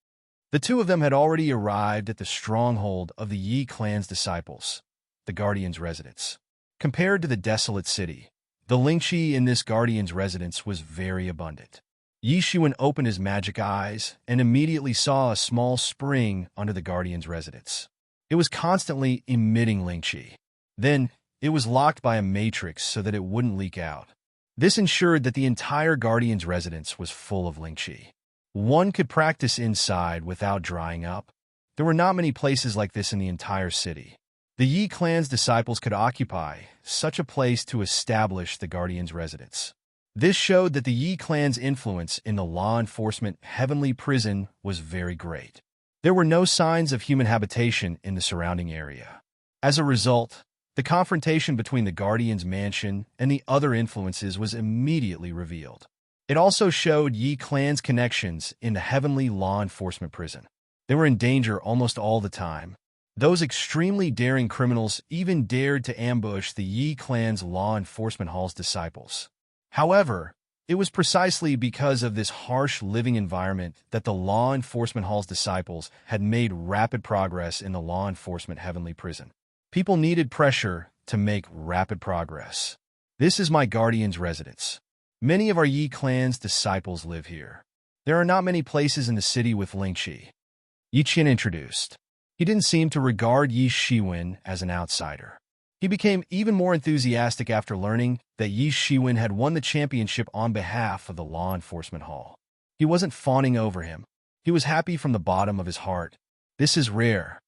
Speaker 1: The two of them had already arrived at the stronghold of the Yi clan's disciples, the Guardian's residence. Compared to the desolate city, the Lingqi in this Guardian's residence was very abundant. Yi Shiwen opened his magic eyes and immediately saw a small spring under the Guardian's residence. It was constantly emitting Lingqi. Then, it was locked by a matrix so that it wouldn't leak out. This ensured that the entire Guardian's residence was full of Lingqi. One could practice inside without drying up. There were not many places like this in the entire city. The Yi clan's disciples could occupy such a place to establish the Guardian's residence. This showed that the Yi clan's influence in the law enforcement heavenly prison was very great. There were no signs of human habitation in the surrounding area. As a result, the confrontation between the Guardian's mansion and the other influences was immediately revealed. It also showed Yi clan's connections in the heavenly law enforcement prison. They were in danger almost all the time. Those extremely daring criminals even dared to ambush the Yi clan's law enforcement hall's disciples. However, it was precisely because of this harsh living environment that the law enforcement hall's disciples had made rapid progress in the law enforcement heavenly prison. People needed pressure to make rapid progress. This is my Guardian's residence. Many of our Yi clan's disciples live here. There are not many places in the city with Lingqi. Yi Qian introduced. He didn't seem to regard Yi Shiwen as an outsider. He became even more enthusiastic after learning that Yi Shiwen had won the championship on behalf of the law enforcement hall. He wasn't fawning over him. He was happy from the bottom of his heart. This is rare.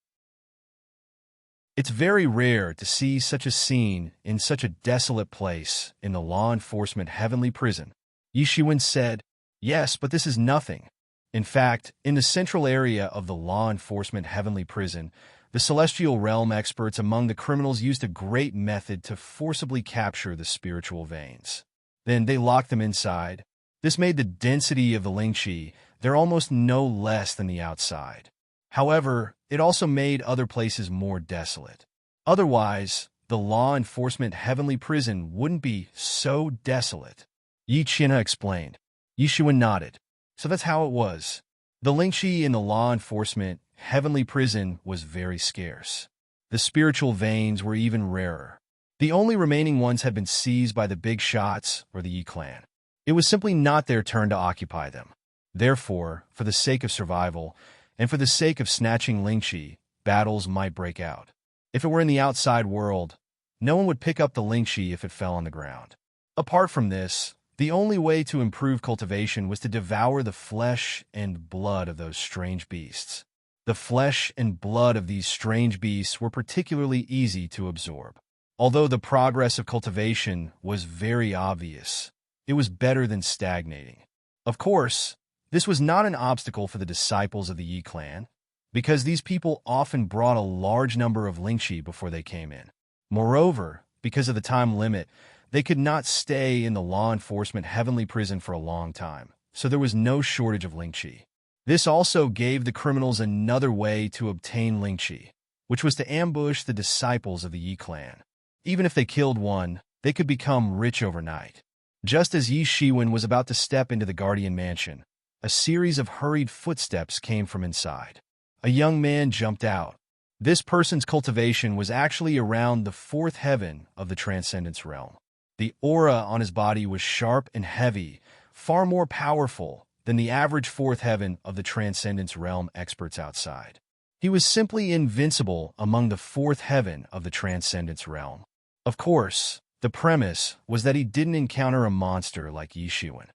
Speaker 1: It's very rare to see such a scene in such a desolate place in the law enforcement heavenly prison. Yi Shiwen said, "Yes, but this is nothing." In fact, in the central area of the law enforcement heavenly prison, the celestial realm experts among the criminals used a great method to forcibly capture the spiritual veins. Then they locked them inside. This made the density of the Lingqi there almost no less than the outside. However, it also made other places more desolate. Otherwise, the law enforcement heavenly prison wouldn't be so desolate. Yi Qian explained. Yi Shiwen nodded. So that's how it was. The Lingqi in the law enforcement heavenly prison was very scarce. The spiritual veins were even rarer. The only remaining ones had been seized by the big shots or the Yi clan. It was simply not their turn to occupy them. Therefore, for the sake of survival, and for the sake of snatching Lingqi, battles might break out. If it were in the outside world, no one would pick up the Lingqi if it fell on the ground. Apart from this, the only way to improve cultivation was to devour the flesh and blood of those strange beasts. The flesh and blood of these strange beasts were particularly easy to absorb. Although the progress of cultivation was very obvious, it was better than stagnating. Of course, this was not an obstacle for the disciples of the Yi clan, because these people often brought a large number of Lingqi before they came in. Moreover, because of the time limit, they could not stay in the law enforcement heavenly prison for a long time, so there was no shortage of Lingqi. This also gave the criminals another way to obtain Lingqi, which was to ambush the disciples of the Yi clan. Even if they killed one, they could become rich overnight. Just as Yi Shiwen was about to step into the Guardian mansion, a series of hurried footsteps came from inside. A young man jumped out. This person's cultivation was actually around the fourth heaven of the Transcendence realm. The aura on his body was sharp and heavy, far more powerful than the average fourth heaven of the Transcendence realm experts outside. He was simply invincible among the fourth heaven of the Transcendence realm. Of course, the premise was that he didn't encounter a monster like Yi Shiwen.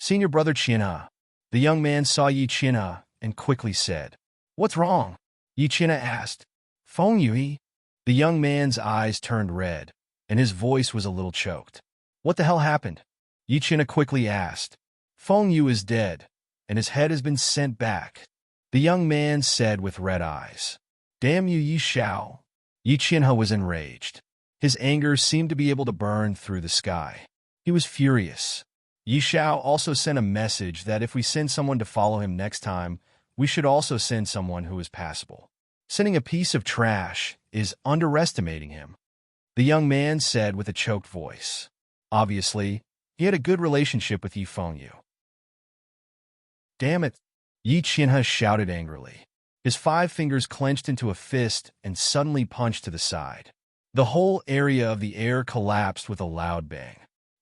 Speaker 1: Senior brother Qianhe. The young man saw Yi Qianhe and quickly said, "What's wrong?" Yi Qianhe asked. "Feng Yui." The young man's eyes turned red, and his voice was a little choked. "What the hell happened?" Yi Qianhe quickly asked. "Feng Yu is dead, and his head has been sent back," the young man said with red eyes. "Damn you, Yi Xiao." Yi Qianhe was enraged. His anger seemed to be able to burn through the sky. He was furious. Yi Xiao also sent a message that if we send someone to follow him next time, we should also send someone who is passable. Sending a piece of trash is underestimating him, the young man said with a choked voice. Obviously, he had a good relationship with Yi Fengyu. Damn it, Yi Qianhe shouted angrily. His 5 fingers clenched into a fist and suddenly punched to the side. The whole area of the air collapsed with a loud bang.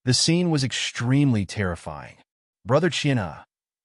Speaker 1: The scene was extremely terrifying. Brother Qianhe,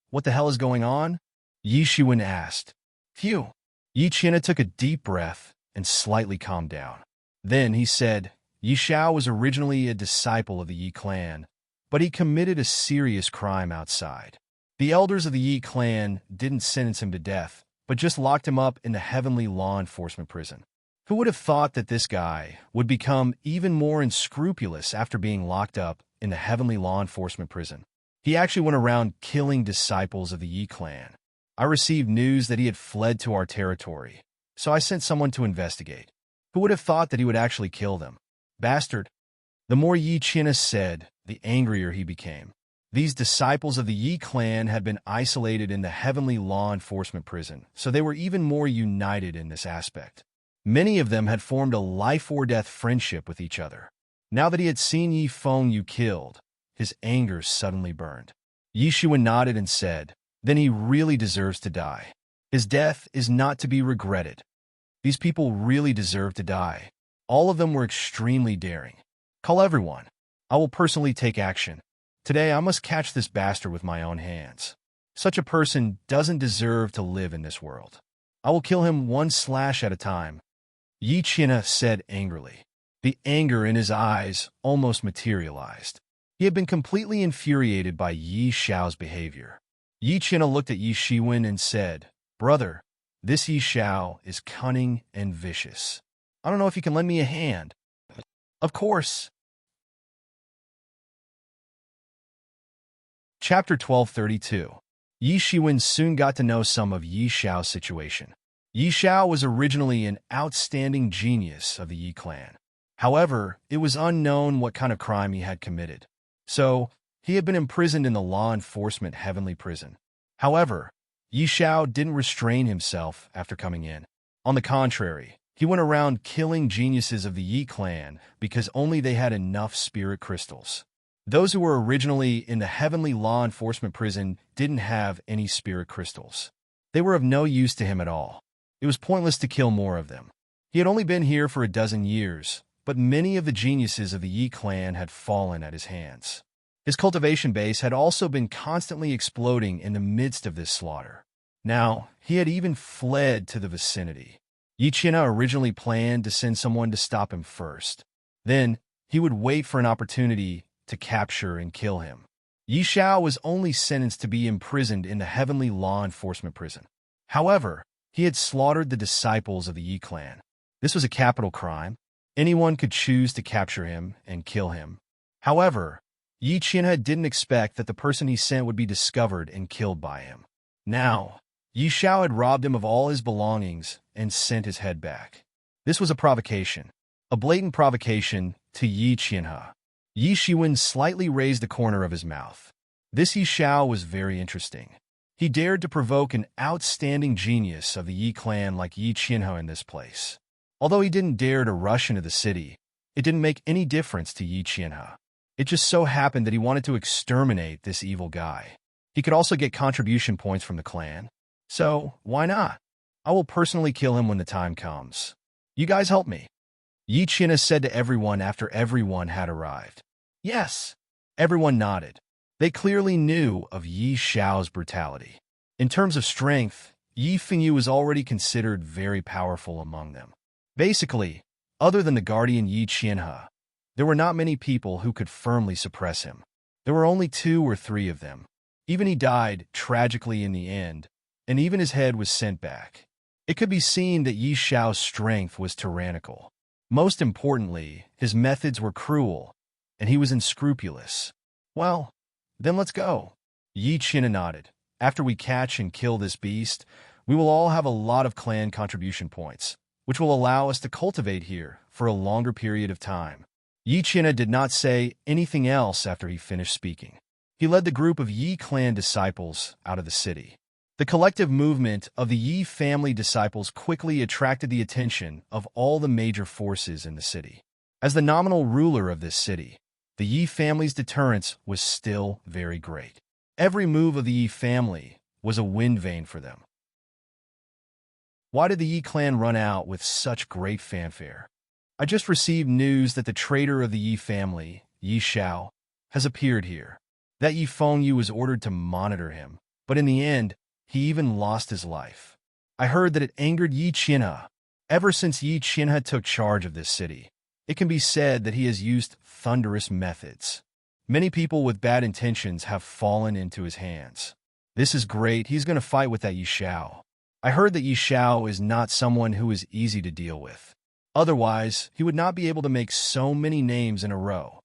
Speaker 1: what the hell is going on? Yi Shiwen asked. Phew. Yi Qianhe took a deep breath and slightly calmed down. Then he said, Yi Xiao was originally a disciple of the Yi clan, but he committed a serious crime outside. The elders of the Yi clan didn't sentence him to death, but just locked him up in the heavenly law enforcement prison. Who would have thought that this guy would become even more unscrupulous after being locked up in the heavenly law enforcement prison? He actually went around killing disciples of the Yi clan. I received news that he had fled to our territory, so I sent someone to investigate. Who would have thought that he would actually kill them? Bastard. The more Yi Qianhe said, the angrier he became. These disciples of the Yi clan had been isolated in the heavenly law enforcement prison, so they were even more united in this aspect. Many of them had formed a life-or-death friendship with each other. Now that he had seen Yi Fengyu killed, his anger suddenly burned. Yi Shiwen nodded and said, then he really deserves to die. His death is not to be regretted. These people really deserve to die. All of them were extremely daring. Call everyone. I will personally take action. Today I must catch this bastard with my own hands. Such a person doesn't deserve to live in this world. I will kill him one slash at a time. Yi Qianhe said angrily. The anger in his eyes almost materialized. He had been completely infuriated by Yi Xiao's behavior. Yi Qianhe looked at Yi Shiwen and said, Brother, this Yi Xiao is cunning and vicious. I don't know if you can lend me a hand. Of course. Chapter 1232. Yi Shiwen soon got to know some of Yi Xiao's situation. Yi Xiao was originally an outstanding genius of the Yi clan. However, it was unknown what kind of crime he had committed. So, he had been imprisoned in the law enforcement heavenly prison. However, Yi Xiao didn't restrain himself after coming in. On the contrary, he went around killing geniuses of the Yi clan because only they had enough spirit crystals. Those who were originally in the heavenly law enforcement prison didn't have any spirit crystals. They were of no use to him at all. It was pointless to kill more of them. He had only been here for a dozen years, but many of the geniuses of the Yi clan had fallen at his hands. His cultivation base had also been constantly exploding in the midst of this slaughter. Now, he had even fled to the vicinity. Yi Qianhe originally planned to send someone to stop him first. Then, he would wait for an opportunity to capture and kill him. Yi Xiao was only sentenced to be imprisoned in the heavenly law enforcement prison. However, he had slaughtered the disciples of the Yi clan. This was a capital crime. Anyone could choose to capture him and kill him. However, Yi Qianhe didn't expect that the person he sent would be discovered and killed by him. Now, Yi Xiao had robbed him of all his belongings and sent his head back. This was a provocation, a blatant provocation to Yi Qianhe. Yi Shiwen slightly raised the corner of his mouth. This Yi Xiao was very interesting. He dared to provoke an outstanding genius of the Yi clan like Yi Qianhe in this place. Although he didn't dare to rush into the city, it didn't make any difference to Yi Qianhe. It just so happened that he wanted to exterminate this evil guy. He could also get contribution points from the clan. So, why not? I will personally kill him when the time comes. You guys help me. Yi Qianhe said to everyone after everyone had arrived. Yes. Everyone nodded. They clearly knew of Yi Xiao's brutality. In terms of strength, Yi Fengyu was already considered very powerful among them. Basically, other than the guardian Yi Qianhe, there were not many people who could firmly suppress him. There were only 2 or 3 of them. Even he died tragically in the end, and even his head was sent back. It could be seen that Yi Xiao's strength was tyrannical. Most importantly, his methods were cruel, and he was unscrupulous. Well, then let's go. Yi Qianhe nodded. After we catch and kill this beast, we will all have a lot of clan contribution points, which will allow us to cultivate here for a longer period of time. Yi Qianhe did not say anything else after he finished speaking. He led the group of Yi clan disciples out of the city. The collective movement of the Yi family disciples quickly attracted the attention of all the major forces in the city. As the nominal ruler of this city, the Yi family's deterrence was still very great. Every move of the Yi family was a wind vane for them. Why did the Yi clan run out with such great fanfare? I just received news that the traitor of the Yi family, Yi Xiao, has appeared here. That Yi Fengyu was ordered to monitor him, but in the end, he even lost his life. I heard that it angered Yi Qianhe. Ever since Yi Qianhe took charge of this city, it can be said that he has used thunderous methods. Many people with bad intentions have fallen into his hands. This is great. He's going to fight with that Yi Xiao. I heard that Yi Xiao is not someone who is easy to deal with. Otherwise, he would not be able to make so many names in a row.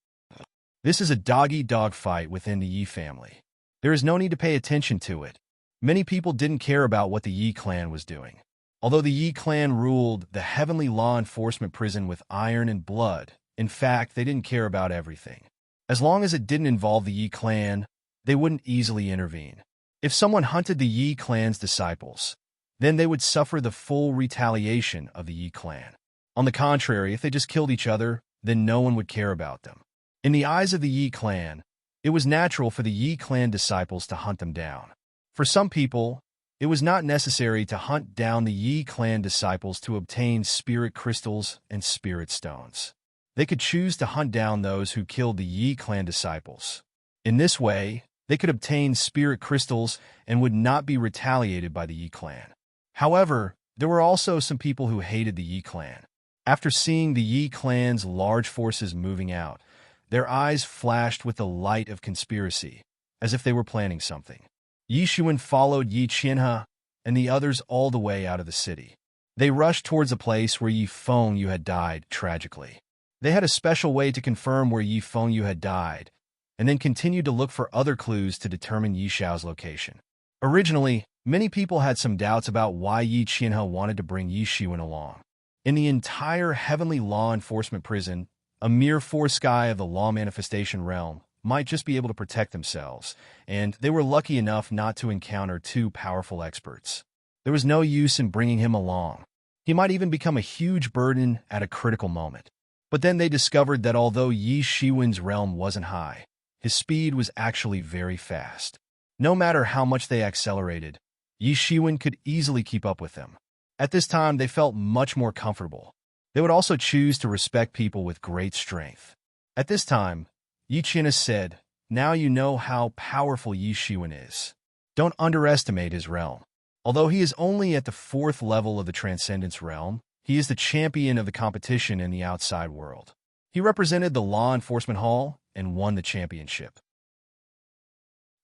Speaker 1: This is a dog-eat-dog fight within the Yi family. There is no need to pay attention to it. Many people didn't care about what the Yi clan was doing. Although the Yi clan ruled the heavenly law enforcement prison with iron and blood, in fact, they didn't care about everything. As long as it didn't involve the Yi clan, they wouldn't easily intervene. If someone hunted the Yi clan's disciples, then they would suffer the full retaliation of the Yi clan. On the contrary, if they just killed each other, then no one would care about them. In the eyes of the Yi clan, it was natural for the Yi clan disciples to hunt them down. For some people, it was not necessary to hunt down the Yi clan disciples to obtain spirit crystals and spirit stones. They could choose to hunt down those who killed the Yi clan disciples. In this way, they could obtain spirit crystals and would not be retaliated by the Yi clan. However, there were also some people who hated the Yi clan. After seeing the Yi clan's large forces moving out, their eyes flashed with the light of conspiracy, as if they were planning something. Yi Xuan followed Yi Qianhe and the others all the way out of the city. They rushed towards a place where Yi Fengyu had died tragically. They had a special way to confirm where Yi Fengyu had died, and then continued to look for other clues to determine Yi Xiao's location. Originally, many people had some doubts about why Yi Qianhe wanted to bring Yi Xuan along. In the entire heavenly law enforcement prison, a mere fourth sky of the law manifestation realm might just be able to protect themselves, and they were lucky enough not to encounter two powerful experts. There was no use in bringing him along. He might even become a huge burden at a critical moment. But then they discovered that although Yi Xuan's realm wasn't high, his speed was actually very fast. No matter how much they accelerated, Yi Xuan could easily keep up with them. At this time, they felt much more comfortable. They would also choose to respect people with great strength. At this time, Yi Qianhe said, "Now you know how powerful Yi Xuan is. Don't underestimate his realm. Although he is only at the 4th level of the Transcendence realm, he is the champion of the competition in the outside world. He represented the Law Enforcement Hall and won the championship.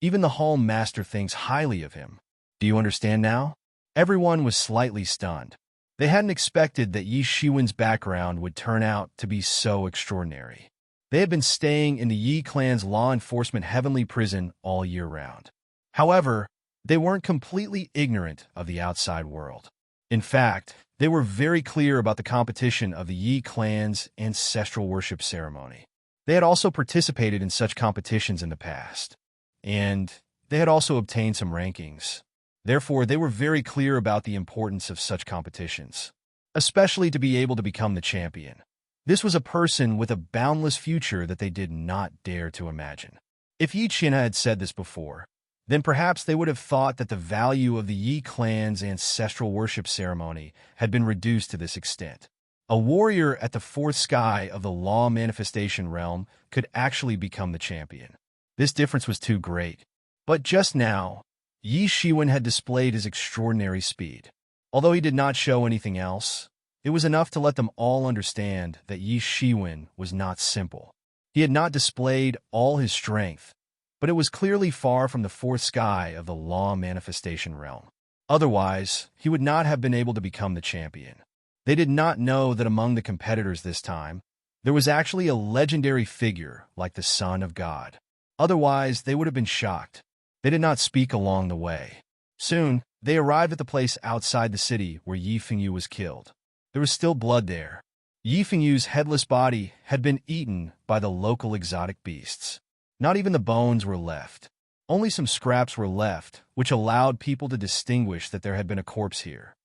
Speaker 1: Even the Hall Master thinks highly of him. Do you understand now?" Everyone was slightly stunned. They hadn't expected that Yi Xuan's background would turn out to be so extraordinary. They had been staying in the Yi clan's law enforcement heavenly prison all year round. However, they weren't completely ignorant of the outside world. In fact, they were very clear about the competition of the Yi clan's ancestral worship ceremony. They had also participated in such competitions in the past, and they had also obtained some rankings. Therefore, they were very clear about the importance of such competitions, especially to be able to become the champion. This was a person with a boundless future that they did not dare to imagine. If Yi Qianhe had said this before, then perhaps they would have thought that the value of the Yi clan's ancestral worship ceremony had been reduced to this extent. A warrior at the 4th sky of the law manifestation realm could actually become the champion. This difference was too great. But just now, Yi Xuan had displayed his extraordinary speed. Although he did not show anything else, it was enough to let them all understand that Yi Xuan was not simple. He had not displayed all his strength, but it was clearly far from the 4th sky of the law manifestation realm. Otherwise, he would not have been able to become the champion. They did not know that among the competitors this time, there was actually a legendary figure like the Son of God. Otherwise, they would have been shocked. They did not speak along the way. Soon, they arrived at the place outside the city where Yi Fengyu was killed. There was still blood there. Yi Fengyu's headless body had been eaten by the local exotic beasts. Not even the bones were left. Only some scraps were left, which allowed people to distinguish that there had been a corpse here.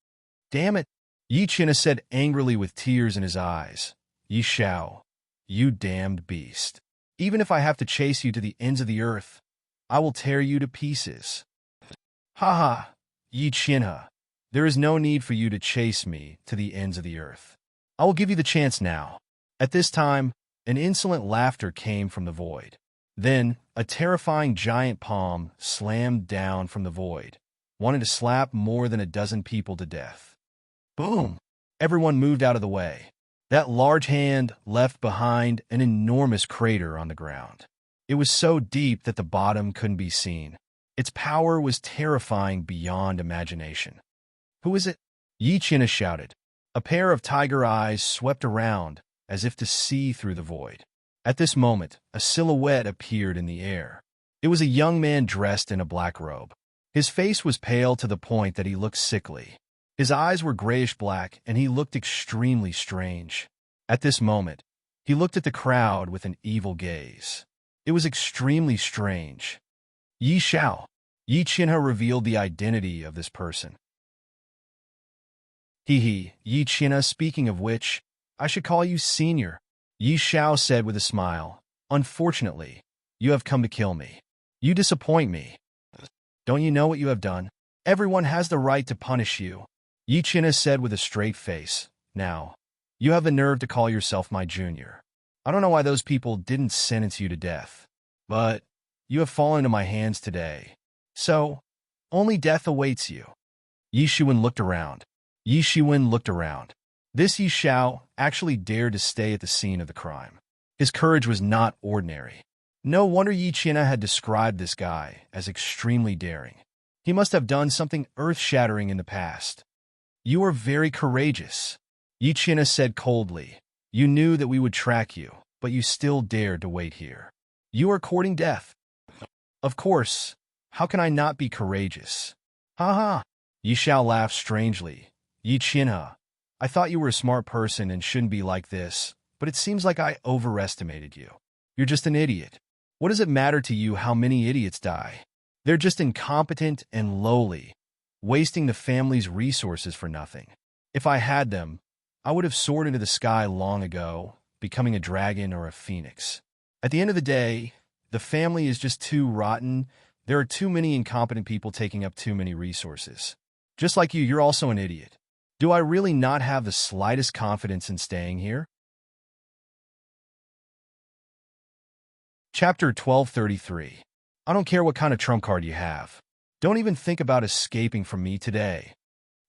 Speaker 1: "Damn it," Yi China said angrily with tears in his eyes. "Yi Shao, you damned beast. Even if I have to chase you to the ends of the earth, I will tear you to pieces." "Ha ha, Yi China, there is no need for you to chase me to the ends of the earth. I will give you the chance now." At this time, an insolent laughter came from the void. Then, a terrifying giant palm slammed down from the void, wanting to slap more than a dozen people to death. Boom! Everyone moved out of the way. That large hand left behind an enormous crater on the ground. It was so deep that the bottom couldn't be seen. Its power was terrifying beyond imagination. "Who is it?" Yi China shouted. A pair of tiger eyes swept around, as if to see through the void. At this moment, a silhouette appeared in the air. It was a young man dressed in a black robe. His face was pale to the point that he looked sickly. His eyes were grayish-black, and he looked extremely strange. At this moment, he looked at the crowd with an evil gaze. It was extremely strange. "Yi Shao." Yi China revealed the identity of this person. Yi China, speaking of which, I should call you Senior," Yi Shao said with a smile. "Unfortunately, you have come to kill me. You disappoint me. Don't you know what you have done? Everyone has the right to punish you," Yi China said with a straight face. "Now, you have the nerve to call yourself my junior. I don't know why those people didn't sentence you to death, but you have fallen into my hands today. So, only death awaits you." Yi Shiwen looked around. This Yi Shao actually dared to stay at the scene of the crime. His courage was not ordinary. No wonder Yi China had described this guy as extremely daring. He must have done something earth-shattering in the past. "You are very courageous," Yi China said coldly. "You knew that we would track you, but you still dared to wait here. You are courting death." "Of course. How can I not be courageous?" "Ha ha." Yi Shao laughed strangely. "Yi China, I thought you were a smart person and shouldn't be like this, but it seems like I overestimated you. You're just an idiot. What does it matter to you how many idiots die? They're just incompetent and lowly, wasting the family's resources for nothing. If I had them, I would have soared into the sky long ago, becoming a dragon or a phoenix. At the end of the day, the family is just too rotten. There are too many incompetent people taking up too many resources. Just like you, you're also an idiot. Do I really not have the slightest confidence in staying here?" Chapter 1233. I don't care what kind of trump card you have. Don't even think about escaping from me today.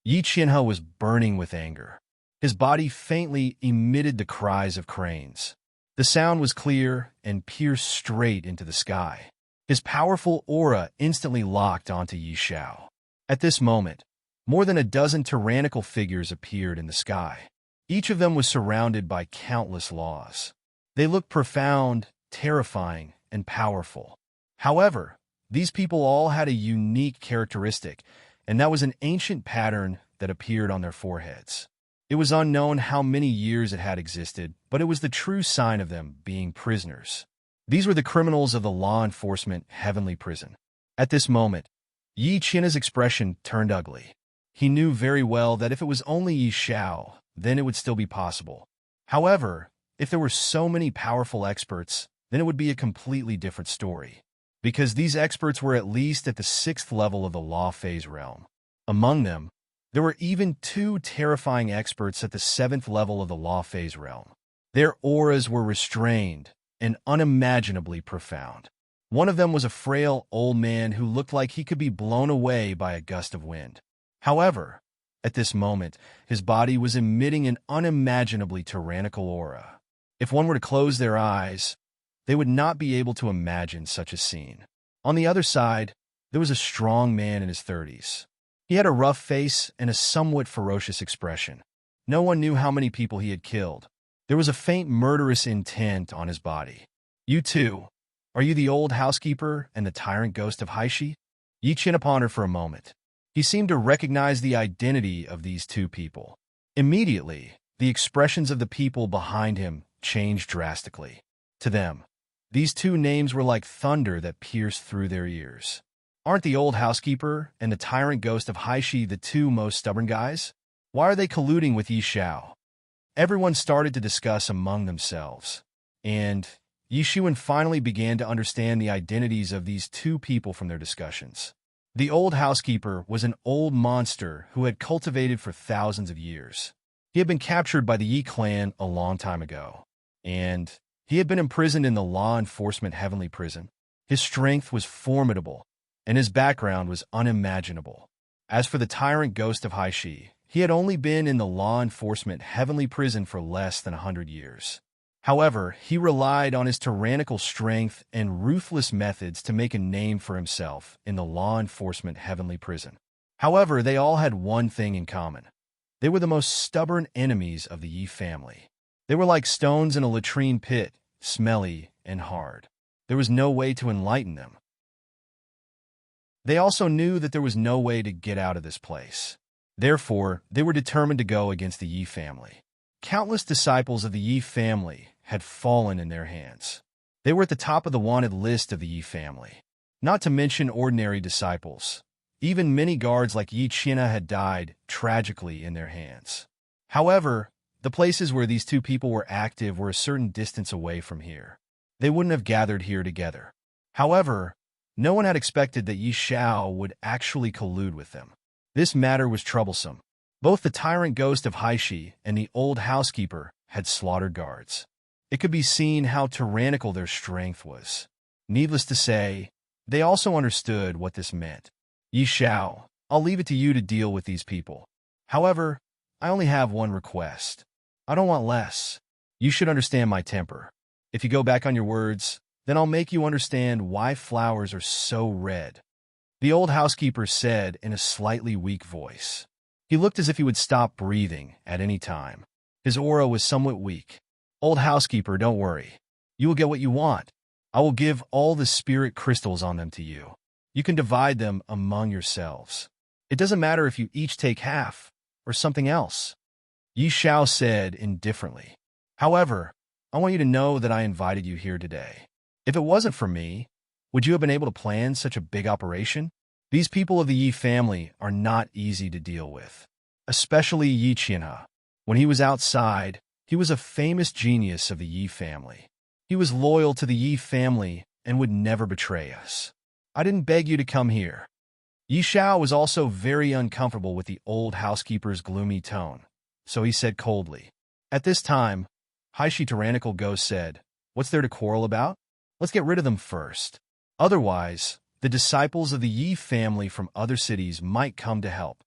Speaker 1: Yi Chinha was burning with anger. His body faintly emitted the cries of cranes. The sound was clear and pierced straight into the sky. His powerful aura instantly locked onto Yi Shao. At this moment, more than a dozen tyrannical figures appeared in the sky. Each of them was surrounded by countless laws. They looked profound, terrifying, and powerful. However, these people all had a unique characteristic, and that was an ancient pattern that appeared on their foreheads. It was unknown how many years it had existed, but it was the true sign of them being prisoners. These were the criminals of the law enforcement heavenly prison. At this moment, Yi China's expression turned ugly. He knew very well that if it was only Yi Shao, then it would still be possible. However, if there were so many powerful experts, then it would be a completely different story. Because these experts were at least at the 6th level of the law phase realm. Among them, there were even 2 terrifying experts at the 7th level of the law phase realm. Their auras were restrained and unimaginably profound. One of them was a frail old man who looked like he could be blown away by a gust of wind. However, at this moment, his body was emitting an unimaginably tyrannical aura. If one were to close their eyes, they would not be able to imagine such a scene. On the other side, there was a strong man in his 30s. He had a rough face and a somewhat ferocious expression. No one knew how many people he had killed. There was a faint murderous intent on his body. "You too. Are you the old housekeeper and the tyrant ghost of Haishi?" Yi chin upon her for a moment. He seemed to recognize the identity of these 2 people. Immediately, the expressions of the people behind him changed drastically. To them, These two names were like thunder that pierced through their ears. Aren't the old housekeeper and the tyrant ghost of Haishi the two most stubborn guys? Why are they colluding with Yi Xiao? Everyone started to discuss among themselves, and Yi Xiwen finally began to understand the identities of these two people from their discussions. The old housekeeper was an old monster who had cultivated for thousands of years. He had been captured by the Yi clan a long time ago, and he had been imprisoned in the law enforcement heavenly prison. His strength was formidable, and his background was unimaginable. As for the tyrant ghost of Haishi, he had only been in the law enforcement heavenly prison for less than 100 years. However, he relied on his tyrannical strength and ruthless methods to make a name for himself in the law enforcement heavenly prison. However, they all had one thing in common. They were the most stubborn enemies of the Yi family. They were like stones in a latrine pit, smelly and hard. There was no way to enlighten them. They also knew that there was no way to get out of this place. Therefore, they were determined to go against the Yi family. Countless disciples of the Yi family had fallen in their hands. They were at the top of the wanted list of the Yi family. Not to mention ordinary disciples. Even many guards like Yi Qianhe had died tragically in their hands. However, the places where these two people were active were a certain distance away from here. They wouldn't have gathered here together. However, no one had expected that Yi Xiao would actually collude with them. This matter was troublesome. Both the tyrant ghost of Haishi and the old housekeeper had slaughtered guards. It could be seen how tyrannical their strength was. Needless to say, they also understood what this meant. Yi Xiao, I'll leave it to you to deal with these people. However, I only have one request. I don't want less. You should understand my temper. If you go back on your words, then I'll make you understand why flowers are so red. The old housekeeper said in a slightly weak voice. He looked as if he would stop breathing at any time. His aura was somewhat weak. Old housekeeper, don't worry. You will get what you want. I will give all the spirit crystals on them to you. You can divide them among yourselves. It doesn't matter if you each take half or something else. Yi Xiao said indifferently. However, I want you to know that I invited you here today. If it wasn't for me, would you have been able to plan such a big operation? These people of the Yi family are not easy to deal with, especially Yi Qianhe. When he was outside, he was a famous genius of the Yi family. He was loyal to the Yi family and would never betray us. I didn't beg you to come here. Yi Xiao was also very uncomfortable with the old housekeeper's gloomy tone, so he said coldly. At this time, Haishi Tyrannical Ghost said, "What's there to quarrel about? Let's get rid of them first. Otherwise, the disciples of the Yi family from other cities might come to help."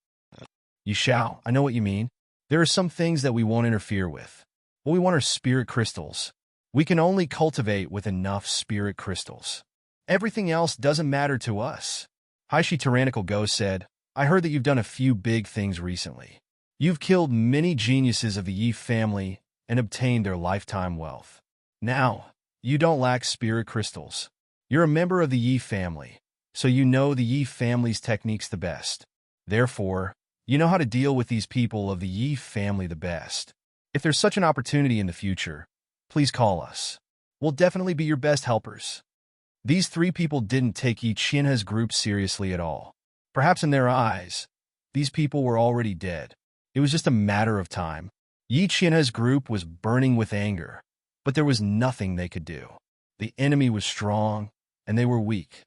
Speaker 1: Yi Xiao, I know what you mean. There are some things that we won't interfere with. What we want are spirit crystals. We can only cultivate with enough spirit crystals. Everything else doesn't matter to us. Haishi Tyrannical Ghost said, I heard that you've done a few big things recently. You've killed many geniuses of the Yi family and obtained their lifetime wealth. Now, you don't lack spirit crystals. You're a member of the Yi family, so you know the Yi family's techniques the best. Therefore, you know how to deal with these people of the Yi family the best. If there's such an opportunity in the future, please call us. We'll definitely be your best helpers. These three people didn't take Yi Qianhe's group seriously at all. Perhaps in their eyes, these people were already dead. It was just a matter of time. Yi Qianhe's group was burning with anger, but there was nothing they could do. The enemy was strong, and they were weak.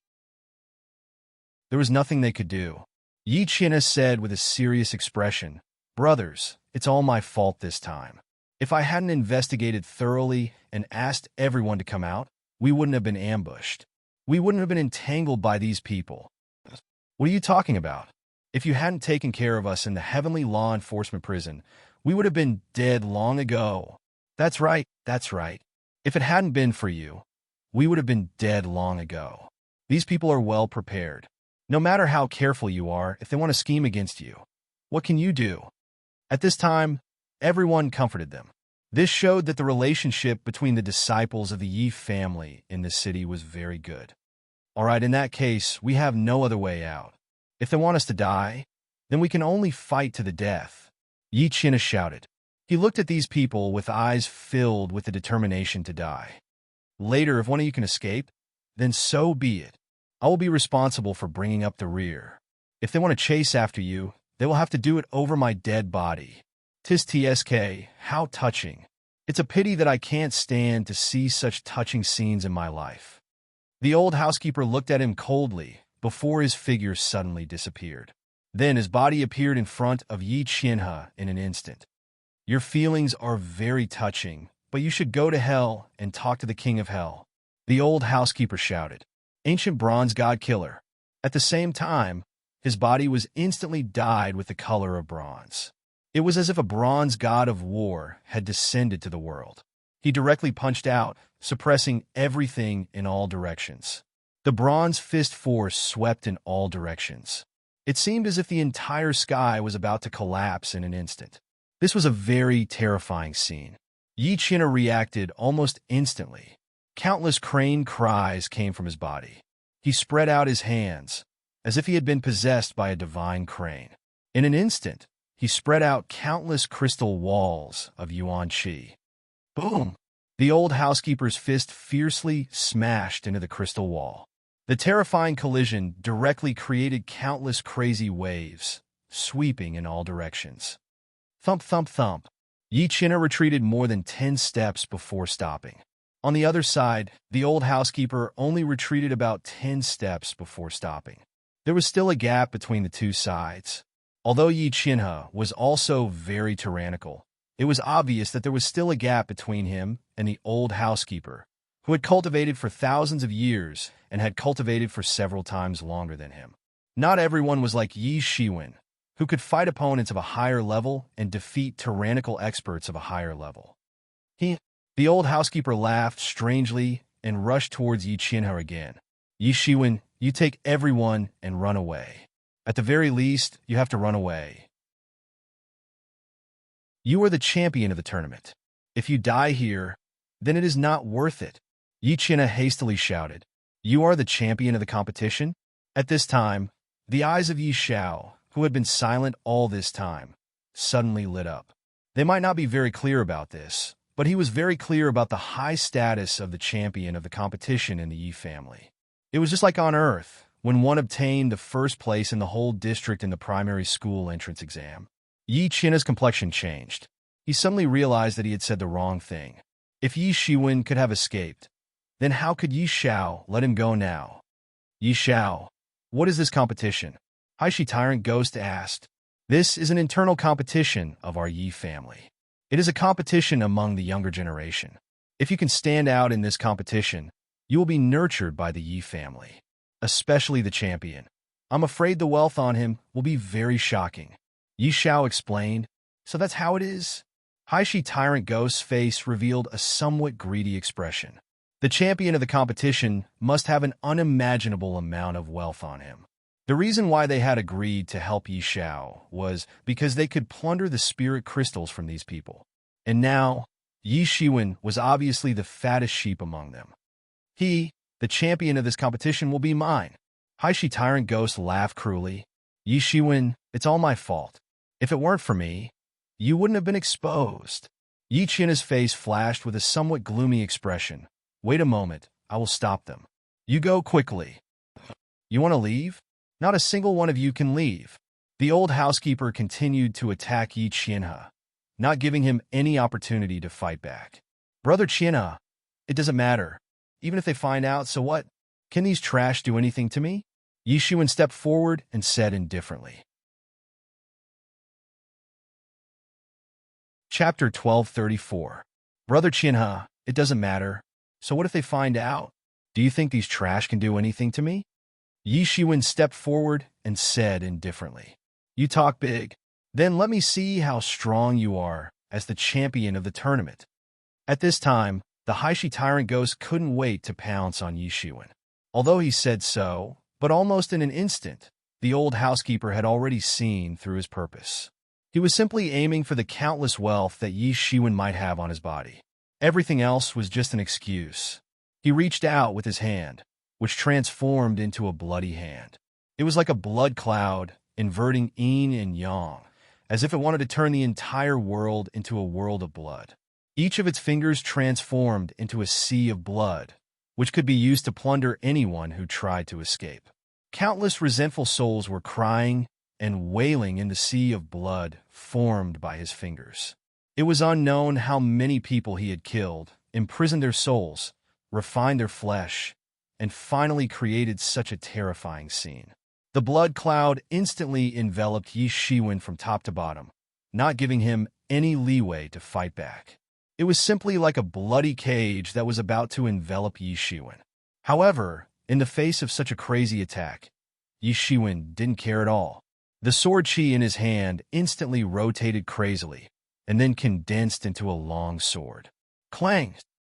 Speaker 1: There was nothing they could do. Yi Qianhe said with a serious expression, Brothers, it's all my fault this time. If I hadn't investigated thoroughly and asked everyone to come out, we wouldn't have been ambushed. We wouldn't have been entangled by these people. What are you talking about? If you hadn't taken care of us in the heavenly law enforcement prison, we would have been dead long ago. That's right, that's right. If it hadn't been for you, we would have been dead long ago. These people are well prepared. No matter how careful you are, if they want to scheme against you, what can you do? At this time, everyone comforted them. This showed that the relationship between the disciples of the Yi family in the city was very good. All right, in that case, we have no other way out. If they want us to die, then we can only fight to the death. Yi Qianhe shouted. He looked at these people with eyes filled with the determination to die. Later, if one of you can escape, then so be it. I will be responsible for bringing up the rear. If they want to chase after you, they will have to do it over my dead body. 'Tis tsk, how touching. It's a pity that I can't stand to see such touching scenes in my life. The old housekeeper looked at him coldly before his figure suddenly disappeared. Then his body appeared in front of Yi Qianhe in an instant. Your feelings are very touching, but you should go to hell and talk to the king of hell, the old housekeeper shouted. Ancient bronze god killer. At the same time, his body was instantly dyed with the color of bronze. It was as if a bronze god of war had descended to the world. He directly punched out, suppressing everything in all directions. The bronze fist force swept in all directions. It seemed as if the entire sky was about to collapse in an instant. This was a very terrifying scene. Yi Qianhe reacted almost instantly. Countless crane cries came from his body. He spread out his hands, as if he had been possessed by a divine crane. In an instant, he spread out countless crystal walls of yuan qi. Boom! The old housekeeper's fist fiercely smashed into the crystal wall. The terrifying collision directly created countless crazy waves, sweeping in all directions. Thump, thump, thump. Yi Qianhe retreated more than 10 steps before stopping. On the other side, the old housekeeper only retreated about 10 steps before stopping. There was still a gap between the two sides. Although Yi Qianhe was also very tyrannical, it was obvious that there was still a gap between him and the old housekeeper, who had cultivated for thousands of years and had cultivated for several times longer than him. Not everyone was like Yi Qiwen, who could fight opponents of a higher level and defeat tyrannical experts of a higher level. The old housekeeper laughed strangely and rushed towards Yi Qianhe again. Yi Qiwen, you take everyone and run away. At the very least, you have to run away. You are the champion of the tournament. If you die here, then it is not worth it. Yi Qianhe hastily shouted. You are the champion of the competition? At this time, the eyes of Yi Xiao, who had been silent all this time, suddenly lit up. They might not be very clear about this, but he was very clear about the high status of the champion of the competition in the Yi family. It was just like on Earth, when one obtained the first place in the whole district in the primary school entrance exam. Yi Qianhe's complexion changed. He suddenly realized that he had said the wrong thing. If Yi Qiwen could have escaped, then how could Yi Xiao let him go now? Yi Xiao, what is this competition? Haishi Tyrant Ghost asked. This is an internal competition of our Yi family. It is a competition among the younger generation. If you can stand out in this competition, you will be nurtured by the Yi family, especially the champion. I'm afraid the wealth on him will be very shocking. Yi Xiao explained. So that's how it is? Haishi Tyrant Ghost's face revealed a somewhat greedy expression. The champion of the competition must have an unimaginable amount of wealth on him. The reason why they had agreed to help Yi Xiao was because they could plunder the spirit crystals from these people. And now, Yi Qiwen was obviously the fattest sheep among them. He, the champion of this competition, will be mine. Haishi Tyrant Ghost laughed cruelly. Yi Qiwen, it's all my fault. If it weren't for me, you wouldn't have been exposed. Yi Qianhe's face flashed with a somewhat gloomy expression. Wait a moment, I will stop them. You go quickly. You want to leave? Not a single one of you can leave. The old housekeeper continued to attack Yi Qianhe, not giving him any opportunity to fight back. Brother Qianhe, it doesn't matter. Even if they find out, so what? Can these trash do anything to me? Yi Qiwen stepped forward and said indifferently. Chapter 1234. Brother Qianhe, it doesn't matter. So what if they find out? Do you think these trash can do anything to me? Yi Qiwen stepped forward and said indifferently. You talk big. Then let me see how strong you are as the champion of the tournament. At this time, the Haishi Tyrant Ghost couldn't wait to pounce on Yi Qiwen. Although he said so, but almost in an instant, the old housekeeper had already seen through his purpose. He was simply aiming for the countless wealth that Yi Qiwen might have on his body. Everything else was just an excuse. He reached out with his hand, which transformed into a bloody hand. It was like a blood cloud, inverting yin and yang, as if it wanted to turn the entire world into a world of blood. Each of its fingers transformed into a sea of blood, which could be used to plunder anyone who tried to escape. Countless resentful souls were crying and wailing in the sea of blood formed by his fingers. It was unknown how many people he had killed, imprisoned their souls, refined their flesh, and finally created such a terrifying scene. The blood cloud instantly enveloped Yi Shiwen from top to bottom, not giving him any leeway to fight back. It was simply like a bloody cage that was about to envelop Yi Shiwen. However, in the face of such a crazy attack, Yi Shiwen didn't care at all. The sword chi in his hand instantly rotated crazily, and then condensed into a long sword. Clang!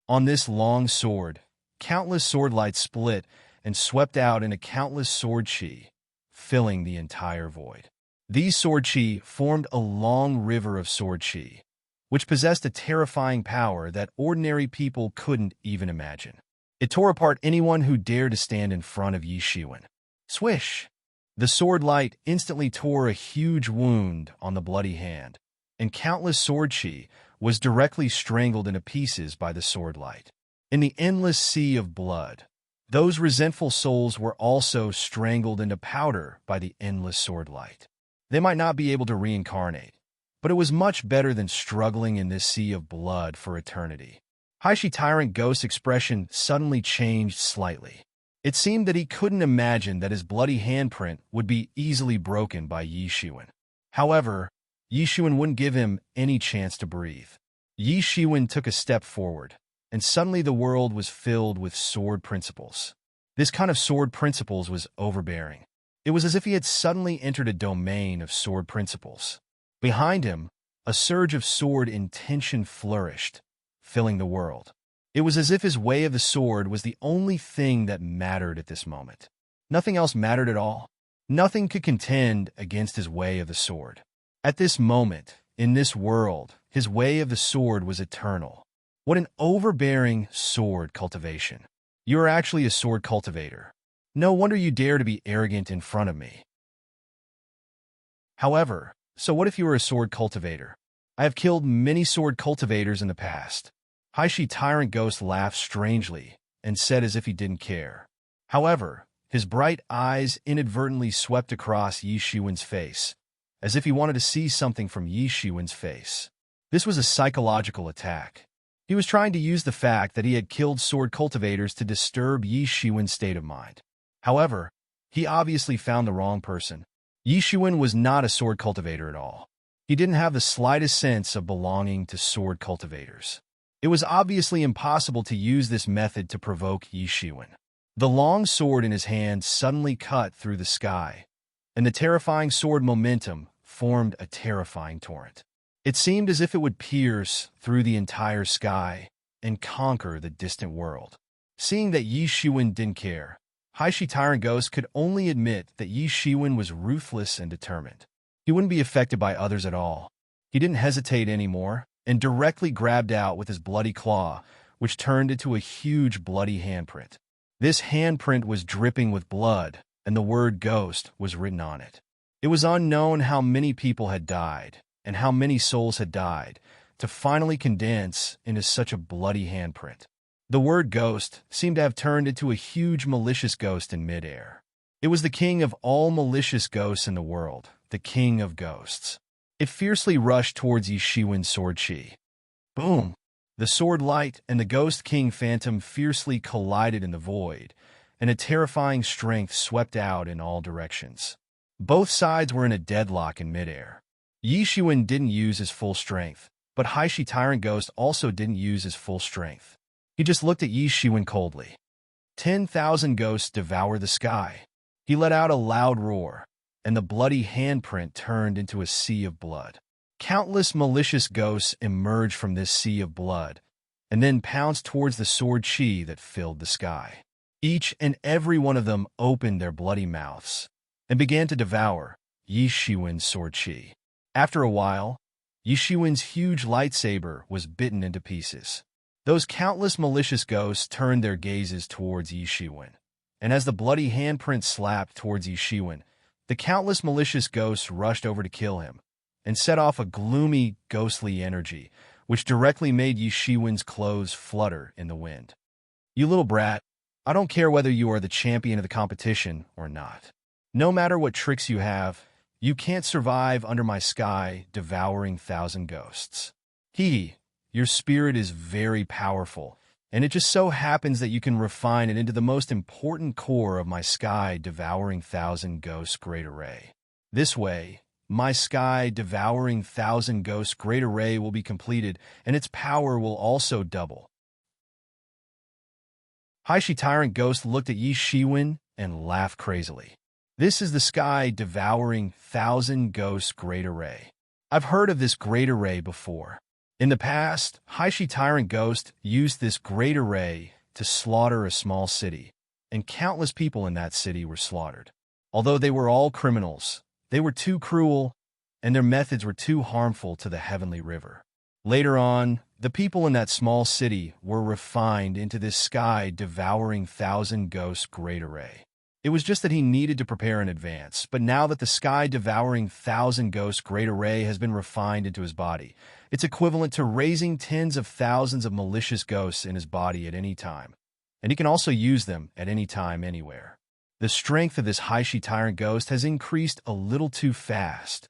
Speaker 1: On this long sword, countless sword lights split and swept out in a countless sword chi, filling the entire void. These sword chi formed a long river of sword chi, which possessed a terrifying power that ordinary people couldn't even imagine. It tore apart anyone who dared to stand in front of Yi Shiwen. Swish! The sword light instantly tore a huge wound on the bloody hand, and countless sword chi was directly strangled into pieces by the sword light. In the endless sea of blood, those resentful souls were also strangled into powder by the endless sword light. They might not be able to reincarnate, but it was much better than struggling in this sea of blood for eternity. Haishi Tyrant Ghost's expression suddenly changed slightly. It seemed that he couldn't imagine that his bloody handprint would be easily broken by Yi Shiwen. However, Yi Shiwen wouldn't give him any chance to breathe. Yi Shiwen took a step forward, and suddenly the world was filled with sword principles. This kind of sword principles was overbearing. It was as if he had suddenly entered a domain of sword principles. Behind him, a surge of sword intention flourished, filling the world. It was as if his way of the sword was the only thing that mattered at this moment. Nothing else mattered at all. Nothing could contend against his way of the sword. At this moment, in this world, his way of the sword was eternal. What an overbearing sword cultivation. You are actually a sword cultivator. No wonder you dare to be arrogant in front of me. However, so what if you were a sword cultivator? I have killed many sword cultivators in the past. Haishi Tyrant Ghost laughed strangely and said as if he didn't care. However, his bright eyes inadvertently swept across Yi Shiwen's face, as if he wanted to see something from Yi Shiwen's face. This was a psychological attack. He was trying to use the fact that he had killed sword cultivators to disturb Yi Shiwen's state of mind. However, he obviously found the wrong person. Yi Shiwen was not a sword cultivator at all. He didn't have the slightest sense of belonging to sword cultivators. It was obviously impossible to use this method to provoke Yi Shiwen. The long sword in his hand suddenly cut through the sky, and the terrifying sword momentum formed a terrifying torrent. It seemed as if it would pierce through the entire sky and conquer the distant world. Seeing that Yi Shiwen didn't care, Haishi Tyrant Ghost could only admit that Yi Shiwen was ruthless and determined. He wouldn't be affected by others at all. He didn't hesitate anymore, and directly grabbed out with his bloody claw, which turned into a huge bloody handprint. This handprint was dripping with blood, and the word ghost was written on it. It was unknown how many people had died, and how many souls had died, to finally condense into such a bloody handprint. The word ghost seemed to have turned into a huge malicious ghost in midair. It was the king of all malicious ghosts in the world, the king of ghosts. It fiercely rushed towards Yi Shiwen's sword chi. Boom! The sword light and the Ghost King Phantom fiercely collided in the void, and a terrifying strength swept out in all directions. Both sides were in a deadlock in midair. Yi Shiwen didn't use his full strength, but Haishi Tyrant Ghost also didn't use his full strength. He just looked at Yi Shiwen coldly. 10,000 ghosts devoured the sky. He let out a loud roar, and the bloody handprint turned into a sea of blood. Countless malicious ghosts emerged from this sea of blood, and then pounced towards the sword chi that filled the sky. Each and every one of them opened their bloody mouths, and began to devour Yi Shiwen's sword chi. After a while, Yi Shiwen's huge lightsaber was bitten into pieces. Those countless malicious ghosts turned their gazes towards Yi Shiwen, and as the bloody handprint slapped towards Yi Shiwen, the countless malicious ghosts rushed over to kill him, and set off a gloomy, ghostly energy, which directly made Yi Shiwen's clothes flutter in the wind. "You little brat, I don't care whether you are the champion of the competition or not. No matter what tricks you have, you can't survive under my sky devouring thousand ghosts. Your spirit is very powerful, and it just so happens that you can refine it into the most important core of my sky devouring thousand ghosts great array. This way, my sky devouring thousand ghosts great array will be completed, and its power will also double." Haishi Tyrant Ghost looked at Yi Shiwen and laughed crazily. "This is the sky devouring thousand ghosts great array. I've heard of this great array before. In the past, Haishi Tyrant Ghost used this great array to slaughter a small city, and countless people in that city were slaughtered. Although they were all criminals, they were too cruel, and their methods were too harmful to the heavenly river. Later on, the people in that small city were refined into this sky devouring thousand ghosts great array. It was just that he needed to prepare in advance, but now that the sky devouring thousand ghosts great array has been refined into his body, it's equivalent to raising tens of thousands of malicious ghosts in his body at any time, and he can also use them at any time anywhere. The strength of this Haishi Tyrant Ghost has increased a little too fast,"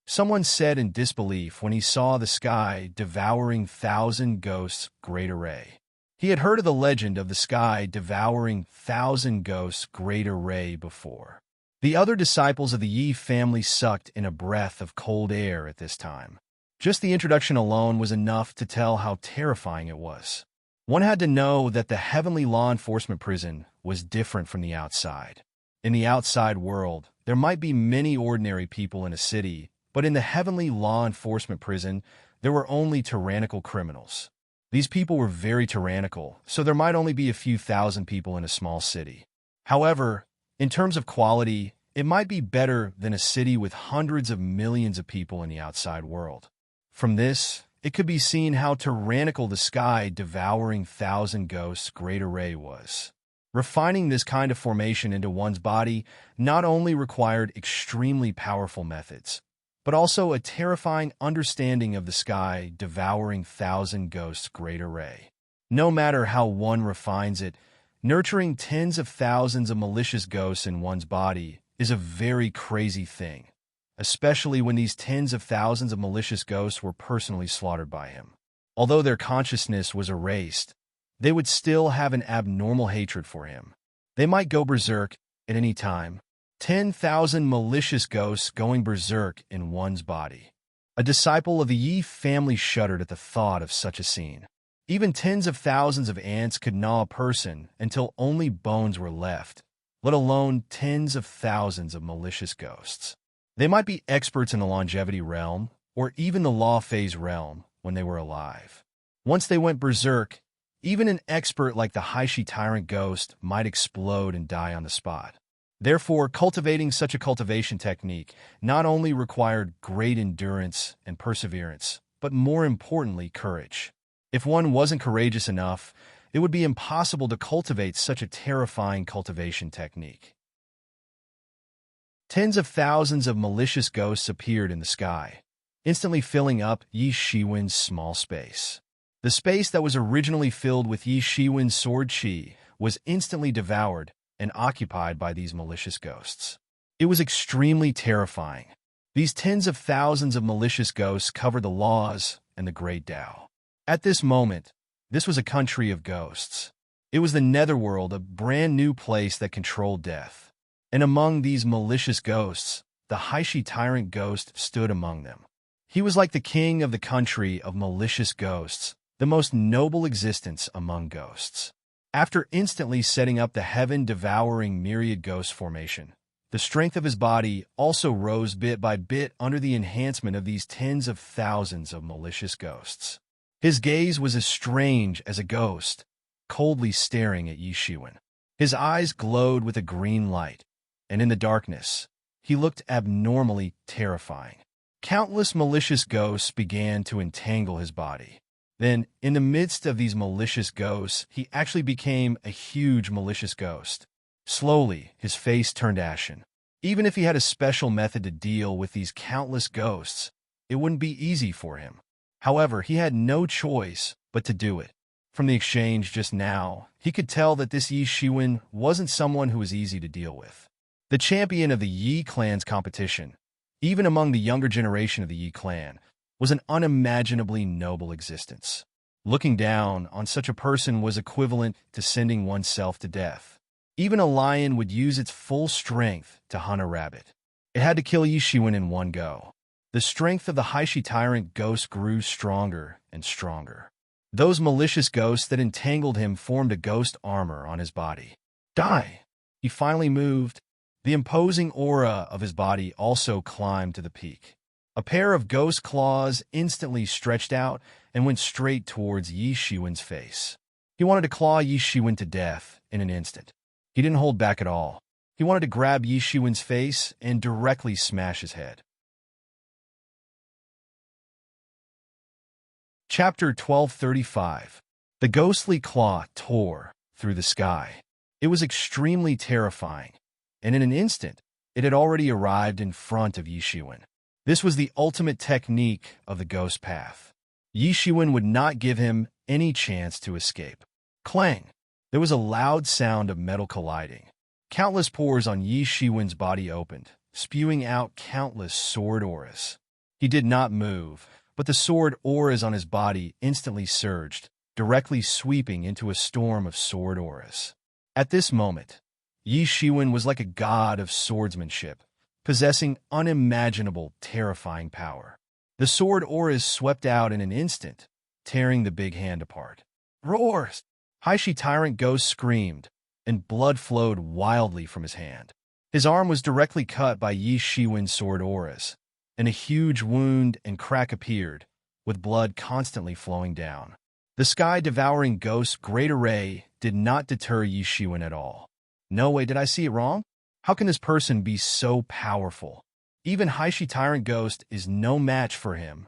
Speaker 1: someone said in disbelief when he saw the sky devouring thousand ghosts great array. He had heard of the legend of the sky devouring thousand ghosts great array before. The other disciples of the Yi family sucked in a breath of cold air at this time. Just the introduction alone was enough to tell how terrifying it was. One had to know that the heavenly law enforcement prison was different from the outside. In the outside world, there might be many ordinary people in a city, but in the heavenly law enforcement prison, there were only tyrannical criminals. These people were very tyrannical, so there might only be a few thousand people in a small city. However, in terms of quality, it might be better than a city with hundreds of millions of people in the outside world. From this, it could be seen how tyrannical the sky devouring thousand ghosts great array was. Refining this kind of formation into one's body not only required extremely powerful methods, but also a terrifying understanding of the sky devouring thousand ghosts great array. No matter how one refines it, nurturing tens of thousands of malicious ghosts in one's body is a very crazy thing, especially when these tens of thousands of malicious ghosts were personally slaughtered by him. Although their consciousness was erased, they would still have an abnormal hatred for him. They might go berserk at any time. 10,000 malicious ghosts going berserk in one's body. A disciple of the Yi family shuddered at the thought of such a scene. Even tens of thousands of ants could gnaw a person until only bones were left, let alone tens of thousands of malicious ghosts. They might be experts in the longevity realm, or even the law phase realm when they were alive. Once they went berserk, even an expert like the Haishi Tyrant Ghost might explode and die on the spot. Therefore, cultivating such a cultivation technique not only required great endurance and perseverance, but more importantly, courage. If one wasn't courageous enough, it would be impossible to cultivate such a terrifying cultivation technique. Tens of thousands of malicious ghosts appeared in the sky, instantly filling up Yi Shiwen's small space. The space that was originally filled with Yi Shiwen's sword chi was instantly devoured and occupied by these malicious ghosts. It was extremely terrifying. These tens of thousands of malicious ghosts covered the laws and the great Tao. At this moment, this was a country of ghosts. It was the netherworld, a brand new place that controlled death. And among these malicious ghosts, the Haishi Tyrant Ghost stood among them. He was like the king of the country of malicious ghosts, the most noble existence among ghosts. After instantly setting up the heaven-devouring myriad ghost formation, the strength of his body also rose bit by bit under the enhancement of these tens of thousands of malicious ghosts. His gaze was as strange as a ghost, coldly staring at Yi Shiwen. His eyes glowed with a green light, and in the darkness, he looked abnormally terrifying. Countless malicious ghosts began to entangle his body. Then, in the midst of these malicious ghosts, he actually became a huge malicious ghost. Slowly, his face turned ashen. Even if he had a special method to deal with these countless ghosts, it wouldn't be easy for him. However, he had no choice but to do it. From the exchange just now, he could tell that this Yi Shiwen wasn't someone who was easy to deal with. The champion of the Yi clan's competition, even among the younger generation of the Yi clan, was an unimaginably noble existence. Looking down on such a person was equivalent to sending oneself to death. Even a lion would use its full strength to hunt a rabbit. It had to kill Yi Shiwen in one go. The strength of the Haishi tyrant ghost grew stronger and stronger. Those malicious ghosts that entangled him formed a ghost armor on his body. Die! He finally moved. The imposing aura of his body also climbed to the peak. A pair of ghost claws instantly stretched out and went straight towards Yi Shiwen's face. He wanted to claw Yi Shiwen to death in an instant. He didn't hold back at all. He wanted to grab Yi Shiwen's face and directly smash his head. Chapter 1235. The ghostly claw tore through the sky. It was extremely terrifying, and in an instant, it had already arrived in front of Yi Shiwen. This was the ultimate technique of the ghost path. Yi Shiwen would not give him any chance to escape. Clang! There was a loud sound of metal colliding. Countless pores on Yi Shiwen's body opened, spewing out countless sword auras. He did not move, but the sword auras on his body instantly surged, directly sweeping into a storm of sword auras. At this moment, Yi Shiwen was like a god of swordsmanship, possessing unimaginable, terrifying power. The sword auras swept out in an instant, tearing the big hand apart. Roars! Haishi Tyrant Ghost screamed, and blood flowed wildly from his hand. His arm was directly cut by Yi Shiwen's sword auras, and a huge wound and crack appeared, with blood constantly flowing down. The sky-devouring ghost's great array did not deter Yi Shiwen at all. No way, did I see it wrong? How can this person be so powerful? Even Haishi Tyrant Ghost is no match for him.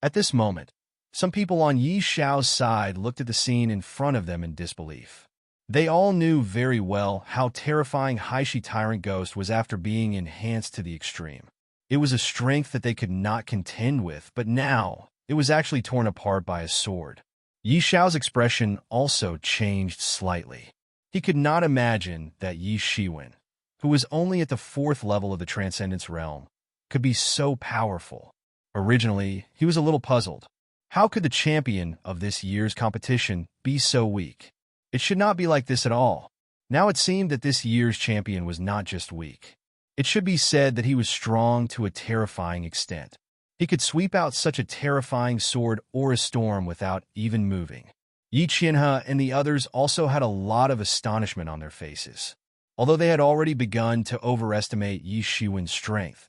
Speaker 1: At this moment, some people on Yi Xiao's side looked at the scene in front of them in disbelief. They all knew very well how terrifying Haishi Tyrant Ghost was after being enhanced to the extreme. It was a strength that they could not contend with, but now it was actually torn apart by a sword. Yi Xiao's expression also changed slightly. He could not imagine that Yi Shiwen, who was only at the 4th level of the Transcendence Realm, could be so powerful. Originally, he was a little puzzled. How could the champion of this year's competition be so weak? It should not be like this at all. Now it seemed that this year's champion was not just weak. It should be said that he was strong to a terrifying extent. He could sweep out such a terrifying sword or a storm without even moving. Yi Qianhe and the others also had a lot of astonishment on their faces. Although they had already begun to overestimate Yi Shiwen's strength,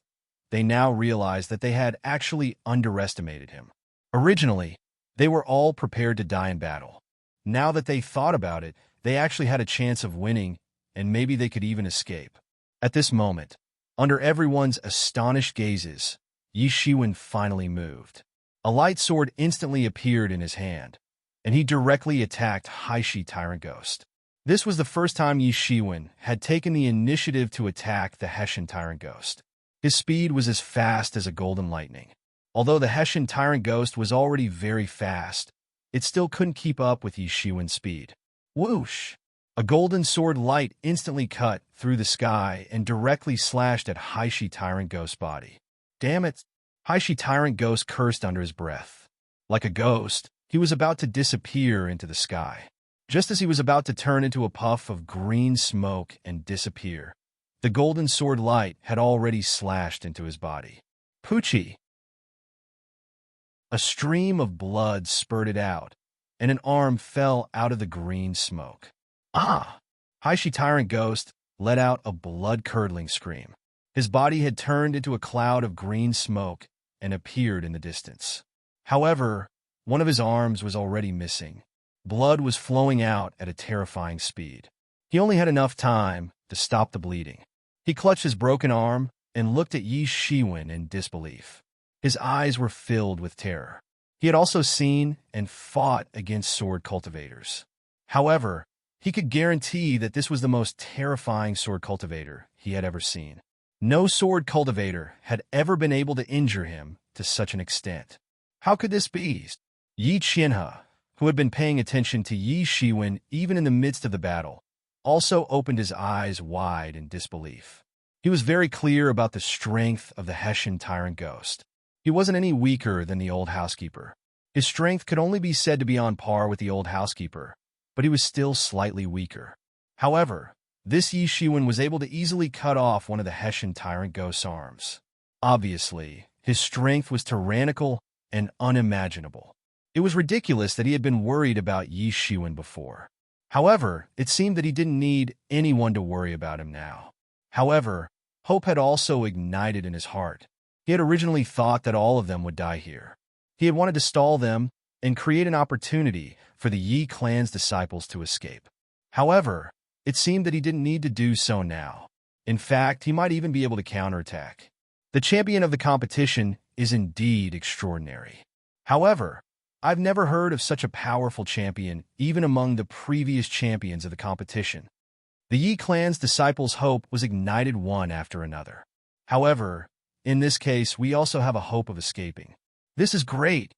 Speaker 1: they now realized that they had actually underestimated him. Originally, they were all prepared to die in battle. Now that they thought about it, they actually had a chance of winning, and maybe they could even escape. At this moment, under everyone's astonished gazes, Yi Shiwen finally moved. A light sword instantly appeared in his hand, and he directly attacked Haishi Tyrant Ghost. This was the first time Yi Shiwen had taken the initiative to attack the Hessian Tyrant Ghost. His speed was as fast as a golden lightning. Although the Hessian Tyrant Ghost was already very fast, it still couldn't keep up with Yi Shiwen's speed. Whoosh! A golden sword light instantly cut through the sky and directly slashed at Haishi Tyrant Ghost's body. Damn it! Haishi Tyrant Ghost cursed under his breath. Like a ghost, he was about to disappear into the sky. Just as he was about to turn into a puff of green smoke and disappear, the golden sword light had already slashed into his body. Poochie! A stream of blood spurted out, and an arm fell out of the green smoke. Ah! Haishi Tyrant Ghost let out a blood-curdling scream. His body had turned into a cloud of green smoke and appeared in the distance. However, one of his arms was already missing. Blood was flowing out at a terrifying speed. He only had enough time to stop the bleeding. He clutched his broken arm and looked at Yi Shiwen in disbelief. His eyes were filled with terror. He had also seen and fought against sword cultivators. However, he could guarantee that this was the most terrifying sword cultivator he had ever seen. No sword cultivator had ever been able to injure him to such an extent. How could this be? Yi Qianhe, who had been paying attention to Yi Shiwen even in the midst of the battle, also opened his eyes wide in disbelief. He was very clear about the strength of the Hessian tyrant ghost. He wasn't any weaker than the old housekeeper. His strength could only be said to be on par with the old housekeeper, but he was still slightly weaker. However, this Yi Shiwen was able to easily cut off one of the Hessian tyrant ghost's arms. Obviously, his strength was tyrannical and unimaginable. It was ridiculous that he had been worried about Yi Shiwen before. However, it seemed that he didn't need anyone to worry about him now. However, hope had also ignited in his heart. He had originally thought that all of them would die here. He had wanted to stall them and create an opportunity for the Yi clan's disciples to escape. However, it seemed that he didn't need to do so now. In fact, he might even be able to counterattack. The champion of the competition is indeed extraordinary. However, I've never heard of such a powerful champion even among the previous champions of the competition. The Yi clan's disciples' hope was ignited one after another. However, in this case, we also have a hope of escaping. This is great.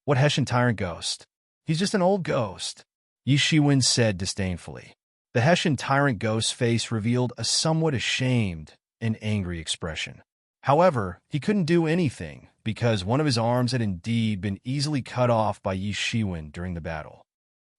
Speaker 1: What Hessian tyrant ghost? He's just an old ghost, Yi Shiwen said disdainfully. The Hessian tyrant ghost's face revealed a somewhat ashamed and angry expression. However, he couldn't do anything because one of his arms had indeed been easily cut off by Yi Shiwen during the battle.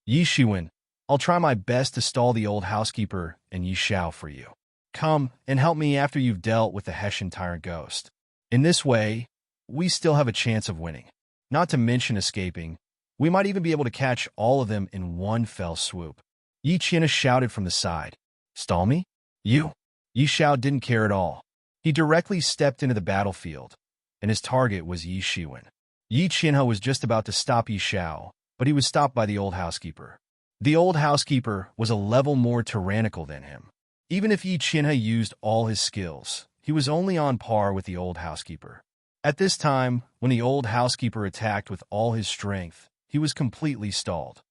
Speaker 1: Yi Shiwen, I'll try my best to stall the old housekeeper and Yi Xiao for you. Come and help me after you've dealt with the Hessian tyrant ghost. In this way, we still have a chance of winning. Not to mention escaping, we might even be able to catch all of them in one fell swoop. Yi Qianhe shouted from the side. Stall me? You? Yi Xiao didn't care at all. He directly stepped into the battlefield, and his target was Yi Shiwen. Yi Qianhe was just about to stop Yi Xiao, but he was stopped by the old housekeeper. The old housekeeper was a level more tyrannical than him. Even if Yi Qianhe used all his skills, he was only on par with the old housekeeper. At this time, when the old housekeeper attacked with all his strength, he was completely stalled.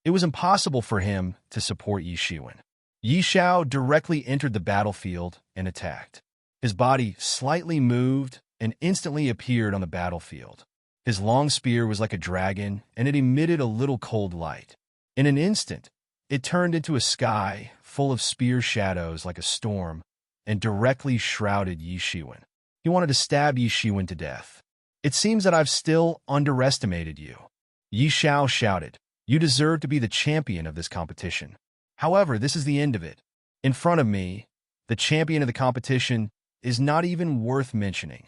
Speaker 1: It was impossible for him to support Yi Shiwen. Yi Xiao directly entered the battlefield and attacked. His body slightly moved and instantly appeared on the battlefield. His long spear was like a dragon, and it emitted a little cold light. In an instant, it turned into a sky full of spear shadows like a storm and directly shrouded Yi Shiwen. He wanted to stab Yi Shiwen to death. It seems that I've still underestimated you. Yi Xiao shouted. You deserve to be the champion of this competition. However, this is the end of it. In front of me, the champion of the competition is not even worth mentioning.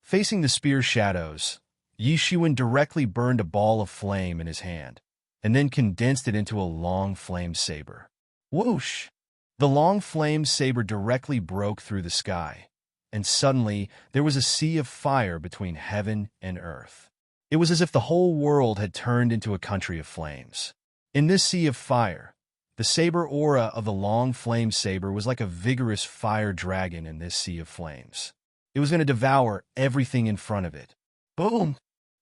Speaker 1: Facing the spear shadows, Yi Shiwen directly burned a ball of flame in his hand, and then condensed it into a long flame saber. Whoosh! The long flame saber directly broke through the sky, and suddenly there was a sea of fire between heaven and earth. It was as if the whole world had turned into a country of flames. In this sea of fire, the saber aura of the long flame saber was like a vigorous fire dragon in this sea of flames. It was going to devour everything in front of it. Boom!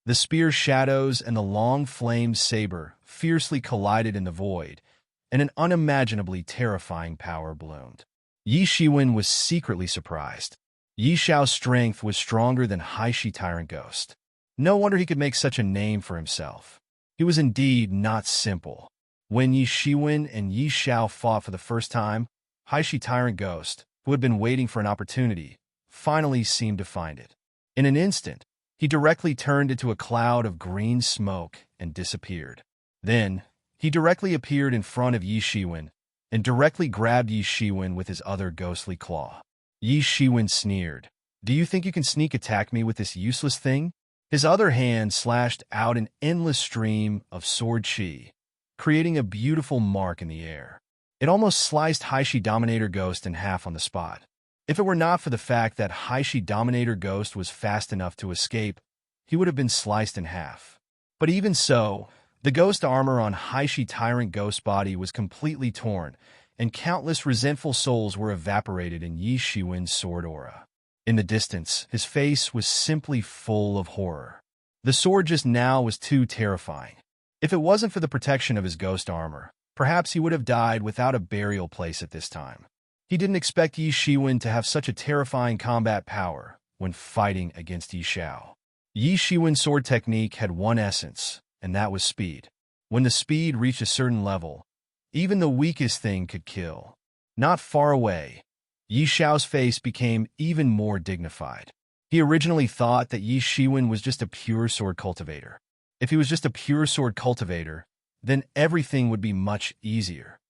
Speaker 1: The spear shadows and the long flame saber fiercely collided in the void, and an unimaginably terrifying power bloomed. Yi Shiwen was secretly surprised. Yi Xiao's strength was stronger than Haishi Tyrant Ghost. No wonder he could make such a name for himself. He was indeed not simple. When Yi Shiwen and Yi Xiao fought for the first time, Haishi Tyrant Ghost, who had been waiting for an opportunity, finally seemed to find it. In an instant, he directly turned into a cloud of green smoke and disappeared. Then, he directly appeared in front of Yi Shiwen and directly grabbed Yi Shiwen with his other ghostly claw. Yi Shiwen sneered. Do you think you can sneak attack me with this useless thing? His other hand slashed out an endless stream of sword chi, creating a beautiful mark in the air. It almost sliced Haishi Dominator Ghost in half on the spot. If it were not for the fact that Haishi Dominator Ghost was fast enough to escape, he would have been sliced in half. But even so, the ghost armor on Haishi Tyrant Ghost's body was completely torn, and countless resentful souls were evaporated in Yi Shiwen's sword aura. In the distance, his face was simply full of horror. The sword just now was too terrifying. If it wasn't for the protection of his ghost armor, perhaps he would have died without a burial place at this time. He didn't expect Yi Shiwen to have such a terrifying combat power, when fighting against Yi Xiao. Yi Shiwen's sword technique had one essence, and that was speed. When the speed reached a certain level, even the weakest thing could kill. Not far away, Yi Xiao's face became even more dignified. He originally thought that Yi Shiwen was just a pure sword cultivator. If he was just a pure sword cultivator, then everything would be much easier.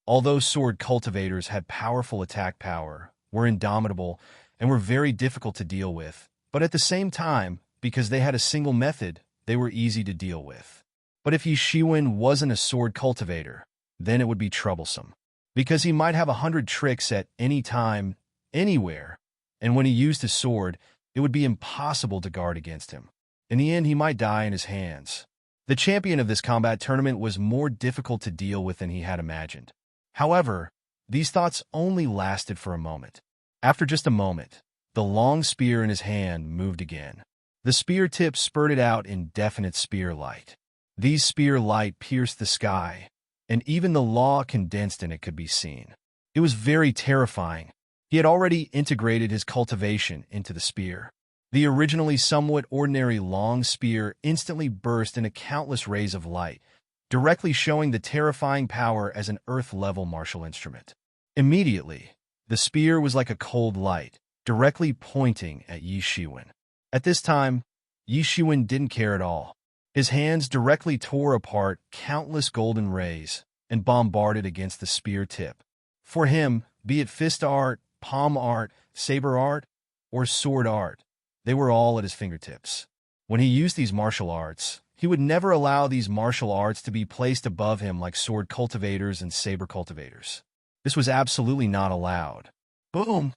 Speaker 1: Although sword cultivators had powerful attack power, were indomitable, and were very difficult to deal with, but at the same time, because they had a single method, they were easy to deal with. But if Yi Shiwen wasn't a sword cultivator, then it would be troublesome, because he might have 100 tricks at any time, anywhere, and when he used his sword, it would be impossible to guard against him. In the end, he might die in his hands. The champion of this combat tournament was more difficult to deal with than he had imagined. However, these thoughts only lasted for a moment. After just a moment, the long spear in his hand moved again. The spear tip spurted out indefinite spear light. These spear light pierced the sky, and even the law condensed in it could be seen. It was very terrifying. He had already integrated his cultivation into the spear. The originally somewhat ordinary long spear instantly burst into countless rays of light, directly showing the terrifying power as an Earth-level martial instrument. Immediately, the spear was like a cold light, directly pointing at Yi Shiwen. At this time, Yi Shiwen didn't care at all. His hands directly tore apart countless golden rays and bombarded against the spear tip. For him, be it fist art, palm art, saber art, or sword art, they were all at his fingertips. When he used these martial arts, he would never allow these martial arts to be placed above him like sword cultivators and saber cultivators. This was absolutely not allowed. Boom!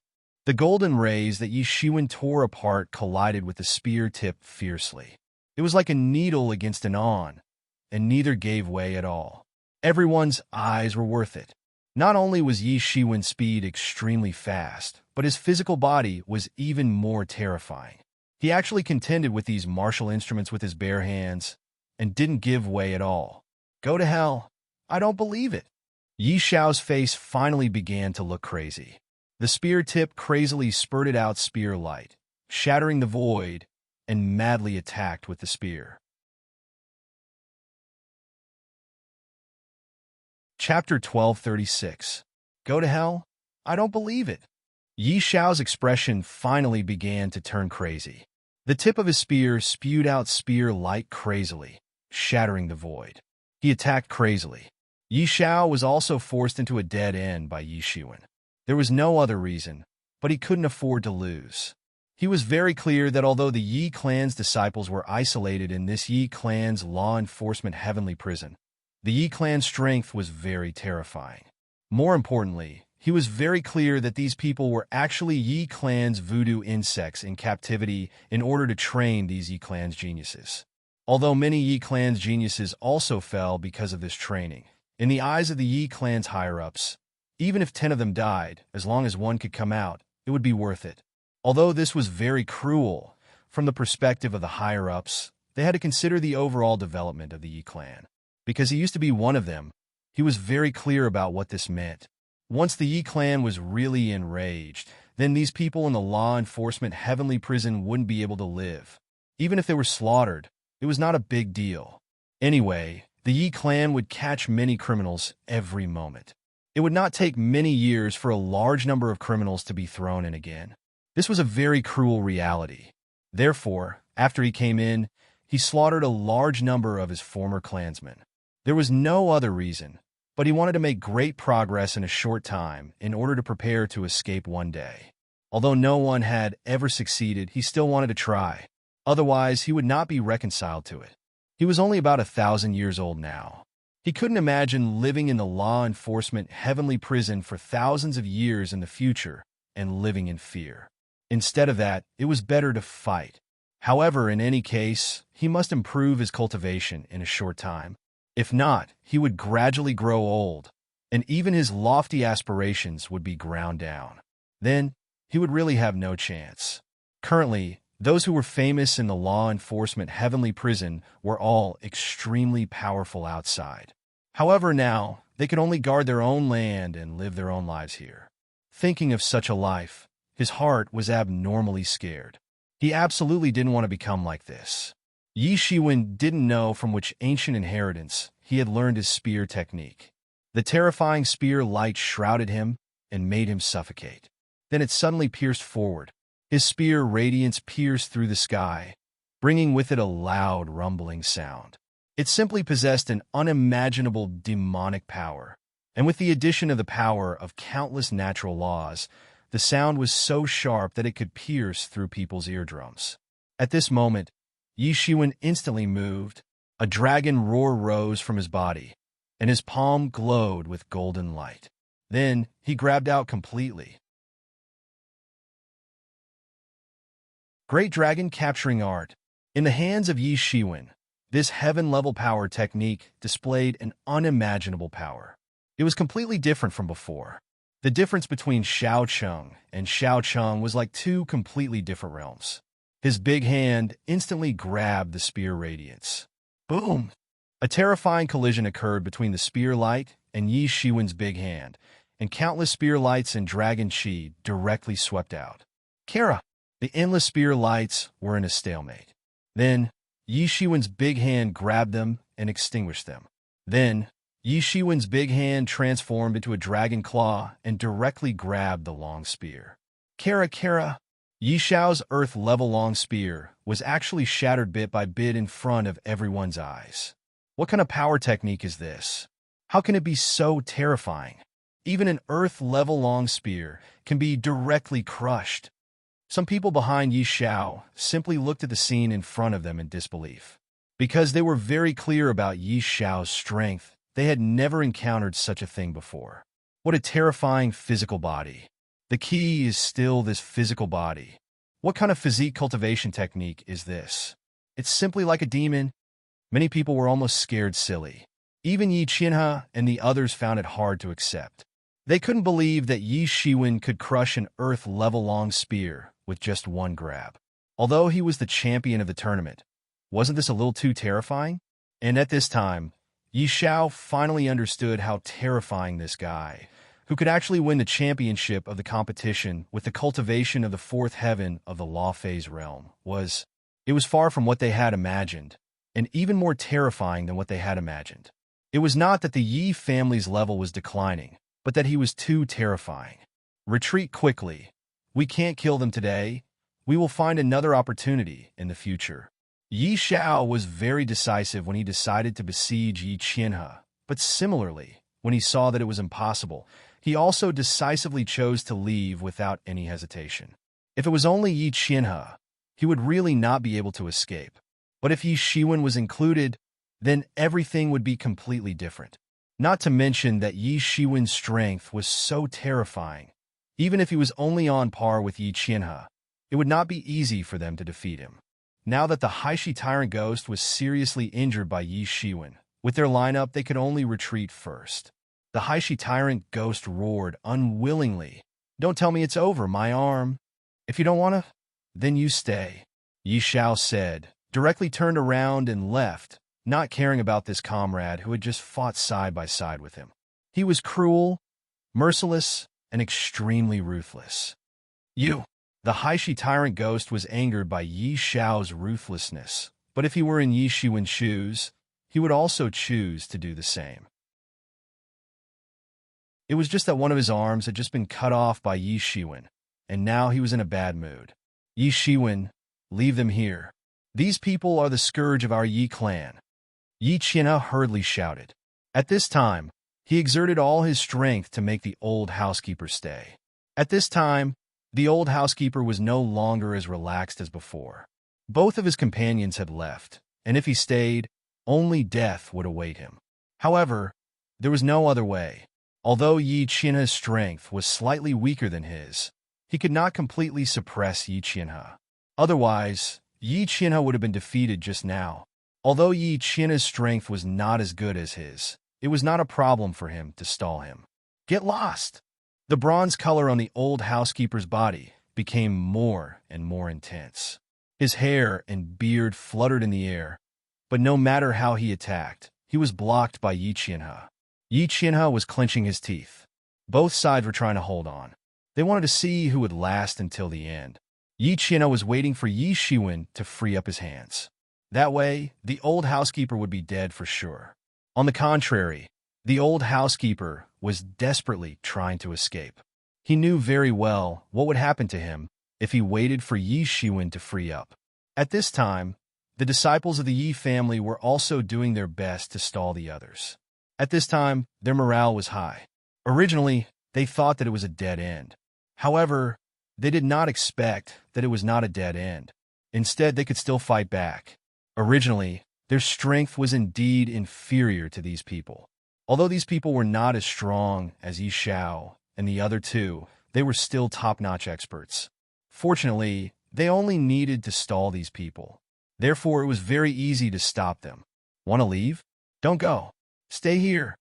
Speaker 1: The golden rays that Yi Shiwen tore apart collided with the spear tip fiercely. It was like a needle against an awn, and neither gave way at all. Everyone's eyes were worth it. Not only was Yi Shiwen's speed extremely fast, but his physical body was even more terrifying. He actually contended with these martial instruments with his bare hands, and didn't give way at all. Go to hell. I don't believe it. Yi Xiao's face finally began to look crazy. The spear tip crazily spurted out spear light, shattering the void, and madly attacked with the spear. Chapter 1236. Go to hell? I don't believe it. Yi Xiao's expression finally began to turn crazy. The tip of his spear spewed out spear light crazily, shattering the void. He attacked crazily. Yi Xiao was also forced into a dead end by Yi Shiwen. There was no other reason, but he couldn't afford to lose. He was very clear that although the Yi clan's disciples were isolated in this Yi clan's law enforcement heavenly prison, the Yi clan's strength was very terrifying. More importantly, he was very clear that these people were actually Yi clan's voodoo insects in captivity in order to train these Yi clan's geniuses. Although many Yi clan's geniuses also fell because of this training, in the eyes of the Yi clan's higher-ups, even if 10 of them died, as long as one could come out, it would be worth it. Although this was very cruel, from the perspective of the higher-ups, they had to consider the overall development of the Yi clan. Because he used to be one of them, he was very clear about what this meant. Once the Yi clan was really enraged, then these people in the law enforcement heavenly prison wouldn't be able to live. Even if they were slaughtered, it was not a big deal. Anyway, the Yi clan would catch many criminals every moment. It would not take many years for a large number of criminals to be thrown in again. This was a very cruel reality. Therefore, after he came in, he slaughtered a large number of his former clansmen. There was no other reason, but he wanted to make great progress in a short time in order to prepare to escape one day. Although no one had ever succeeded, he still wanted to try. Otherwise, he would not be reconciled to it. He was only about 1,000 years old now. He couldn't imagine living in the law enforcement heavenly prison for thousands of years in the future and living in fear. Instead of that, it was better to fight. However, in any case, he must improve his cultivation in a short time. If not, he would gradually grow old, and even his lofty aspirations would be ground down. Then, he would really have no chance. Currently, those who were famous in the law enforcement heavenly prison were all extremely powerful outside. However, now, they could only guard their own land and live their own lives here. Thinking of such a life, His heart was abnormally scared. He absolutely didn't want to become like this. Yi Shiwen didn't know from which ancient inheritance he had learned his spear technique. The terrifying spear light shrouded him and made him suffocate. Then it suddenly pierced forward. His spear radiance pierced through the sky, bringing with it a loud, rumbling sound. It simply possessed an unimaginable demonic power, and with the addition of the power of countless natural laws, the sound was so sharp that it could pierce through people's eardrums. At this moment, Yi Shiwen instantly moved. A dragon roar rose from his body, and his palm glowed with golden light. Then he grabbed out completely. Great Dragon Capturing Art. In the hands of Yi Shiwen, this heaven-level power technique displayed an unimaginable power. It was completely different from before. The difference between Shao Cheng and Shao Cheng was like two completely different realms. His big hand instantly grabbed the spear radiance. Boom! A terrifying collision occurred between the spear light and Yi Shiwen's big hand, and countless spear lights and dragon chi directly swept out. Kara! The endless spear lights were in a stalemate. Then, Yi Shiwen's big hand grabbed them and extinguished them. Then, Yi Shiwen's big hand transformed into a dragon claw and directly grabbed the long spear. Kara! Yi Xiao's earth-level long spear was actually shattered bit by bit in front of everyone's eyes. What kind of power technique is this? How can it be so terrifying? Even an earth-level long spear can be directly crushed. Some people behind Yi Xiao simply looked at the scene in front of them in disbelief. Because they were very clear about Yi Xiao's strength, they had never encountered such a thing before. What a terrifying physical body. The key is still this physical body. What kind of physique cultivation technique is this? It's simply like a demon. Many people were almost scared silly. Even Yi Qianhe and the others found it hard to accept. They couldn't believe that Yi Shiwen could crush an earth-level long spear with just one grab. Although he was the champion of the tournament, wasn't this a little too terrifying? And at this time, Yi Xiao finally understood how terrifying this guy, who could actually win the championship of the competition with the cultivation of the fourth heaven of the law phase realm, was. It was far from what they had imagined, and even more terrifying than what they had imagined. It was not that the Yi family's level was declining, but that he was too terrifying. Retreat quickly. We can't kill them today. We will find another opportunity in the future. Yi Xiao was very decisive when he decided to besiege Yi Qianhe, but similarly, when he saw that it was impossible, he also decisively chose to leave without any hesitation. If it was only Yi Qianhe, he would really not be able to escape. But if Yi Shiwen was included, then everything would be completely different. Not to mention that Yi Shiwen's strength was so terrifying. Even if he was only on par with Yi Qianhe, it would not be easy for them to defeat him. Now that the Haishi Tyrant Ghost was seriously injured by Yi Shiwen, with their lineup they could only retreat first. The Haishi Tyrant Ghost roared unwillingly. Don't tell me it's over, my arm. If you don't want to, then you stay. Yi Xiao said, directly turned around and left, not caring about this comrade who had just fought side by side with him. He was cruel, merciless, and extremely ruthless. You! The Haishi Tyrant Ghost was angered by Yi Xiao's ruthlessness, but if he were in Yi Shiwen's shoes, he would also choose to do the same. It was just that one of his arms had just been cut off by Yi Shiwen, and now he was in a bad mood. Yi Shiwen, leave them here. These people are the scourge of our Yi clan. Yi Qianhe hurriedly shouted. At this time, he exerted all his strength to make the old housekeeper stay. At this time, the old housekeeper was no longer as relaxed as before. Both of his companions had left, and if he stayed, only death would await him. However, there was no other way. Although Yi Qianhe's strength was slightly weaker than his, he could not completely suppress Yi Qianhe. Otherwise, Yi Qianhe would have been defeated just now. Although Yi Qianhe's strength was not as good as his, it was not a problem for him to stall him. Get lost! The bronze color on the old housekeeper's body became more and more intense. His hair and beard fluttered in the air, but no matter how he attacked, he was blocked by Yi Qianhe. Yi Qianhe was clenching his teeth. Both sides were trying to hold on. They wanted to see who would last until the end. Yi Qianhe was waiting for Yi Shiwen to free up his hands. That way, the old housekeeper would be dead for sure. On the contrary, the old housekeeper was desperately trying to escape. He knew very well what would happen to him if he waited for Yi Shiwen to free up. At this time, the disciples of the Yi family were also doing their best to stall the others. At this time, their morale was high. Originally, they thought that it was a dead end. However, they did not expect that it was not a dead end. Instead, they could still fight back. Originally, their strength was indeed inferior to these people. Although these people were not as strong as Yi Xiao and the other two, they were still top-notch experts. Fortunately, they only needed to stall these people. Therefore, it was very easy to stop them. Want to leave? Don't go. Stay here.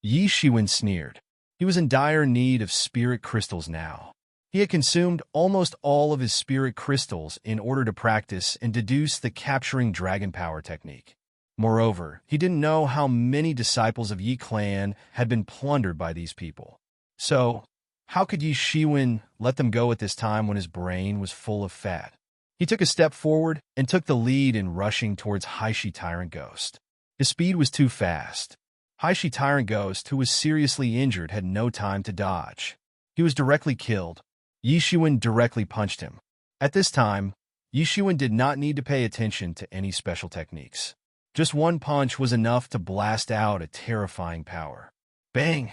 Speaker 1: Yi Shiwen sneered. He was in dire need of spirit crystals now. He had consumed almost all of his spirit crystals in order to practice and deduce the capturing dragon power technique. Moreover, he didn't know how many disciples of Yi clan had been plundered by these people. So, how could Yi Shiwen let them go at this time when his brain was full of fat? He took a step forward and took the lead in rushing towards Haishi Tyrant Ghost. His speed was too fast. Haishi Tyrant Ghost, who was seriously injured, had no time to dodge. He was directly killed. Yi Shiwen directly punched him. At this time, Yi Shiwen did not need to pay attention to any special techniques. Just one punch was enough to blast out a terrifying power. Bang!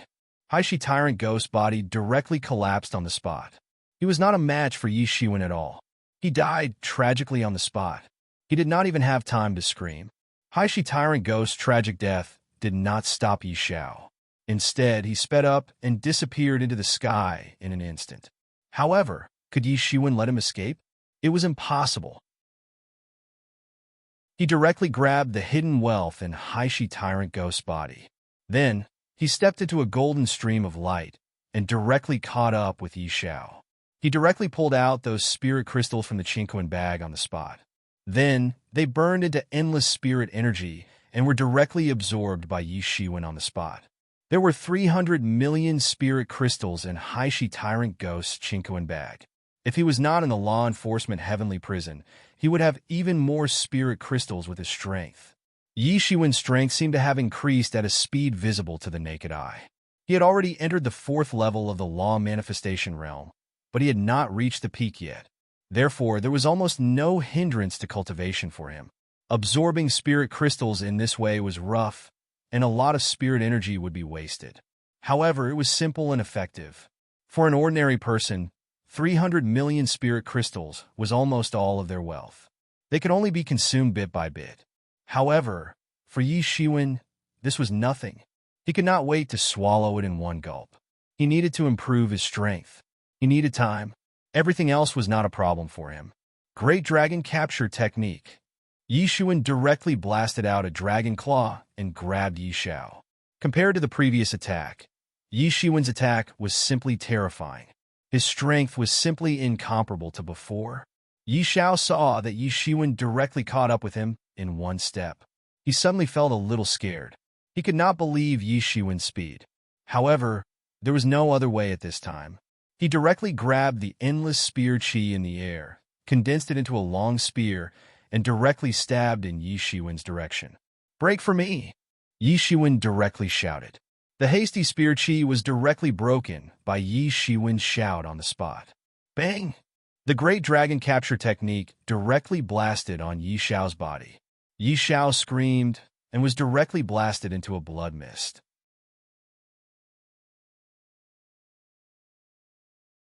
Speaker 1: Haishi Tyrant Ghost's body directly collapsed on the spot. He was not a match for Yi Shiwen at all. He died tragically on the spot. He did not even have time to scream. Haishi Tyrant Ghost's tragic death did not stop Yi Xiao. Instead, he sped up and disappeared into the sky in an instant. However, could Yi Shiwen let him escape? It was impossible. He directly grabbed the hidden wealth in Haishi Tyrant Ghost's body. Then, he stepped into a golden stream of light and directly caught up with Yi Xiao. He directly pulled out those spirit crystals from the Qingquan bag on the spot. Then, they burned into endless spirit energy and were directly absorbed by Yi Shiwen on the spot. There were 300 million spirit crystals in Haishi Tyrant Ghost's Qingquan bag. If he was not in the law enforcement heavenly prison, he would have even more spirit crystals with his strength. Yi Shiwen's strength seemed to have increased at a speed visible to the naked eye. He had already entered the 4th level of the law manifestation realm, but he had not reached the peak yet. Therefore, there was almost no hindrance to cultivation for him. Absorbing spirit crystals in this way was rough, and a lot of spirit energy would be wasted. However, it was simple and effective. For an ordinary person, 300 million spirit crystals was almost all of their wealth. They could only be consumed bit by bit. However, for Yi Shiwen, this was nothing. He could not wait to swallow it in one gulp. He needed to improve his strength. He needed time. Everything else was not a problem for him. Great Dragon Capture Technique. Yi Shiwen directly blasted out a dragon claw and grabbed Yi Xiao. Compared to the previous attack, Yi Shiwen's attack was simply terrifying. His strength was simply incomparable to before. Yi Xiao saw that Yi Shiwen directly caught up with him in one step. He suddenly felt a little scared. He could not believe Yi Shiwen's speed. However, there was no other way at this time. He directly grabbed the endless spear chi in the air, condensed it into a long spear, and directly stabbed in Yi Shiwen's direction. "Break for me!" Yi Shiwen directly shouted. The hasty spear chi was directly broken by Yi Shiwen's shout on the spot. Bang! The Great Dragon Capture Technique directly blasted on Yi Xiao's body. Yi Xiao screamed and was directly blasted into a blood mist.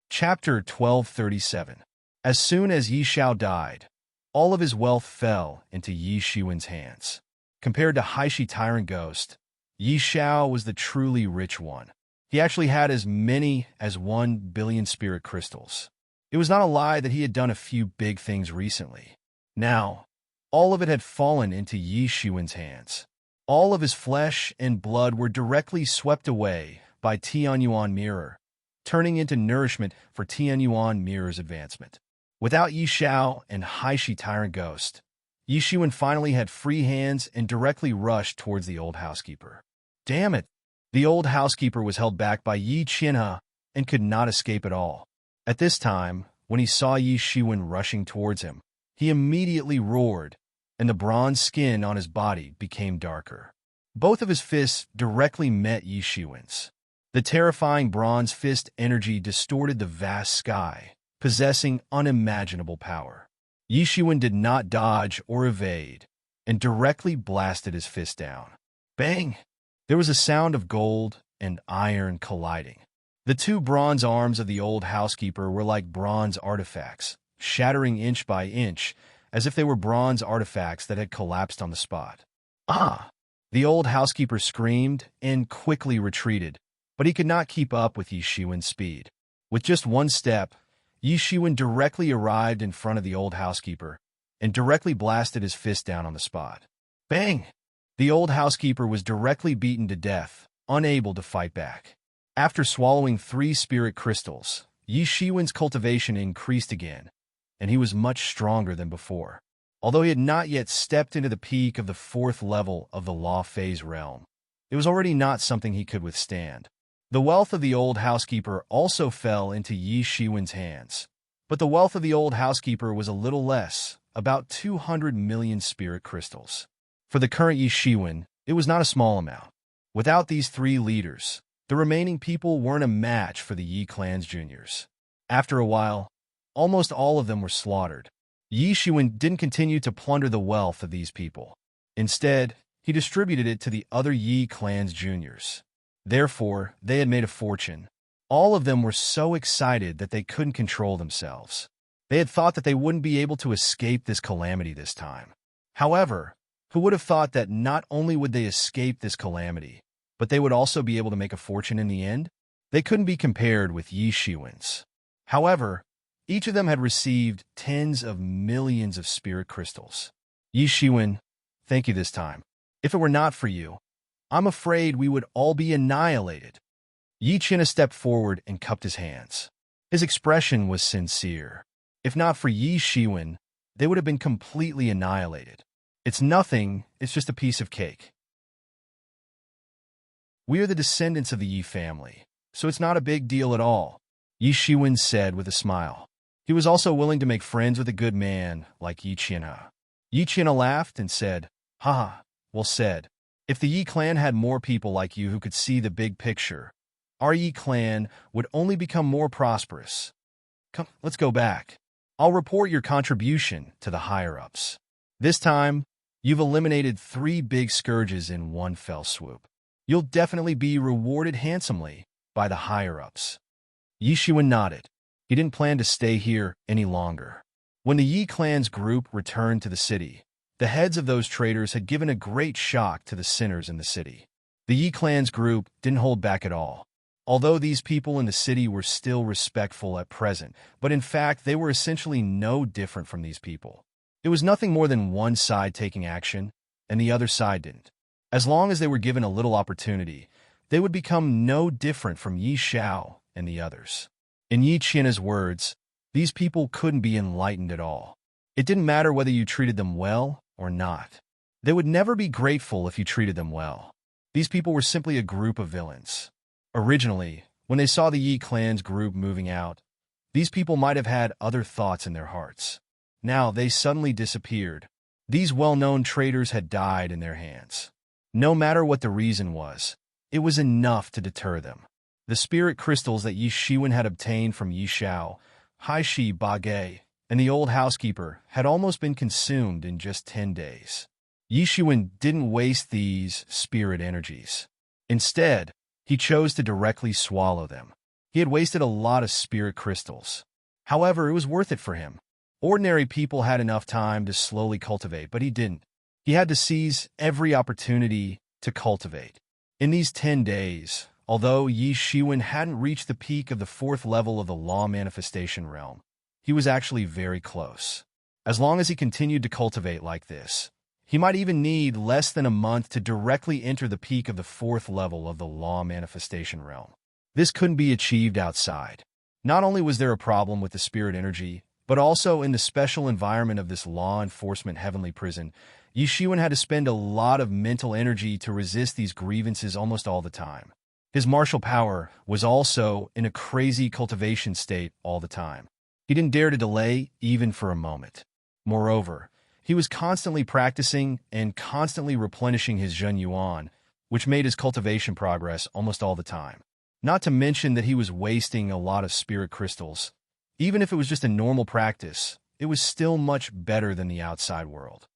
Speaker 1: Chapter 1237. As soon as Yi Xiao died, all of his wealth fell into Yi Shiwen's hands. Compared to Haishi Tyrant Ghost, Yi Xiao was the truly rich one. He actually had as many as 1 billion spirit crystals. It was not a lie that he had done a few big things recently. Now, all of it had fallen into Yi Shiwen's hands. All of his flesh and blood were directly swept away by Tianyuan Mirror, turning into nourishment for Tianyuan Mirror's advancement. Without Yi Xiao and Haishi Tyrant Ghost, Yi Shiwen finally had free hands and directly rushed towards the old housekeeper. Damn it! The old housekeeper was held back by Yi Qianhe and could not escape at all. At this time, when he saw Yi Shiwen rushing towards him, he immediately roared, and the bronze skin on his body became darker. Both of his fists directly met Yi Shiwen's. The terrifying bronze fist energy distorted the vast sky, possessing unimaginable power. Yi Shiwen did not dodge or evade, and directly blasted his fist down. Bang! There was a sound of gold and iron colliding. The two bronze arms of the old housekeeper were like bronze artifacts, shattering inch by inch, as if they were bronze artifacts that had collapsed on the spot. Ah! The old housekeeper screamed and quickly retreated, but he could not keep up with Yi Shiwen's speed. With just one step, Yi Shiwen directly arrived in front of the old housekeeper and directly blasted his fist down on the spot. Bang! The old housekeeper was directly beaten to death, unable to fight back. After swallowing 3 spirit crystals, Yi Shiwen's cultivation increased again, and he was much stronger than before. Although he had not yet stepped into the peak of the 4th level of the law phase realm, it was already not something he could withstand. The wealth of the old housekeeper also fell into Yi Shiwen's hands, but the wealth of the old housekeeper was a little less, about 200 million spirit crystals. For the current Yi Shiwen, it was not a small amount. Without these 3 leaders, the remaining people weren't a match for the Yi clan's juniors. After a while, almost all of them were slaughtered. Yi Shiwen didn't continue to plunder the wealth of these people. Instead, he distributed it to the other Yi clan's juniors. Therefore, they had made a fortune. All of them were so excited that they couldn't control themselves. They had thought that they wouldn't be able to escape this calamity this time. However, who would have thought that not only would they escape this calamity, but they would also be able to make a fortune in the end? They couldn't be compared with Yi Shiwen's. However, each of them had received tens of millions of spirit crystals. Yi Shiwen, thank you this time. If it were not for you, I'm afraid we would all be annihilated. Yi China stepped forward and cupped his hands. His expression was sincere. If not for Yi Shiwen, they would have been completely annihilated. It's nothing, it's just a piece of cake. We are the descendants of the Yi family, so it's not a big deal at all, Yi Shiwen said with a smile. He was also willing to make friends with a good man like Yi China. Yi China laughed and said, "Ha, well said. If the Yi clan had more people like you who could see the big picture, our Yi clan would only become more prosperous. Come, let's go back. I'll report your contribution to the higher-ups. This time, you've eliminated 3 big scourges in one fell swoop. You'll definitely be rewarded handsomely by the higher-ups." Yi Shiwen nodded. He didn't plan to stay here any longer. When the Yi clan's group returned to the city, the heads of those traitors had given a great shock to the sinners in the city. The Yi clan's group didn't hold back at all. Although these people in the city were still respectful at present, but in fact they were essentially no different from these people. It was nothing more than one side taking action, and the other side didn't. As long as they were given a little opportunity, they would become no different from Yi Xiao and the others. In Yi China's words, these people couldn't be enlightened at all. It didn't matter whether you treated them well or not. They would never be grateful if you treated them well. These people were simply a group of villains. Originally, when they saw the Yi clan's group moving out, these people might have had other thoughts in their hearts. Now they suddenly disappeared. These well-known traitors had died in their hands. No matter what the reason was, it was enough to deter them. The spirit crystals that Yi Shiwen had obtained from Yi Xiao, Hai Shi Bagay, and the old housekeeper had almost been consumed in just 10 days. Yi Shiwen didn't waste these spirit energies. Instead, he chose to directly swallow them. He had wasted a lot of spirit crystals. However, it was worth it for him. Ordinary people had enough time to slowly cultivate, but he didn't. He had to seize every opportunity to cultivate. In these 10 days, although Yi Shiwen hadn't reached the peak of the 4th level of the law manifestation realm, he was actually very close. As long as he continued to cultivate like this, he might even need less than a month to directly enter the peak of the 4th level of the law manifestation realm. This couldn't be achieved outside. Not only was there a problem with the spirit energy, but also in the special environment of this law enforcement heavenly prison, Yi Shiwen had to spend a lot of mental energy to resist these grievances almost all the time. His martial power was also in a crazy cultivation state all the time. He didn't dare to delay even for a moment. Moreover, he was constantly practicing and constantly replenishing his Zhen Yuan, which made his cultivation progress almost all the time. Not to mention that he was wasting a lot of spirit crystals. Even if it was just a normal practice, it was still much better than the outside world.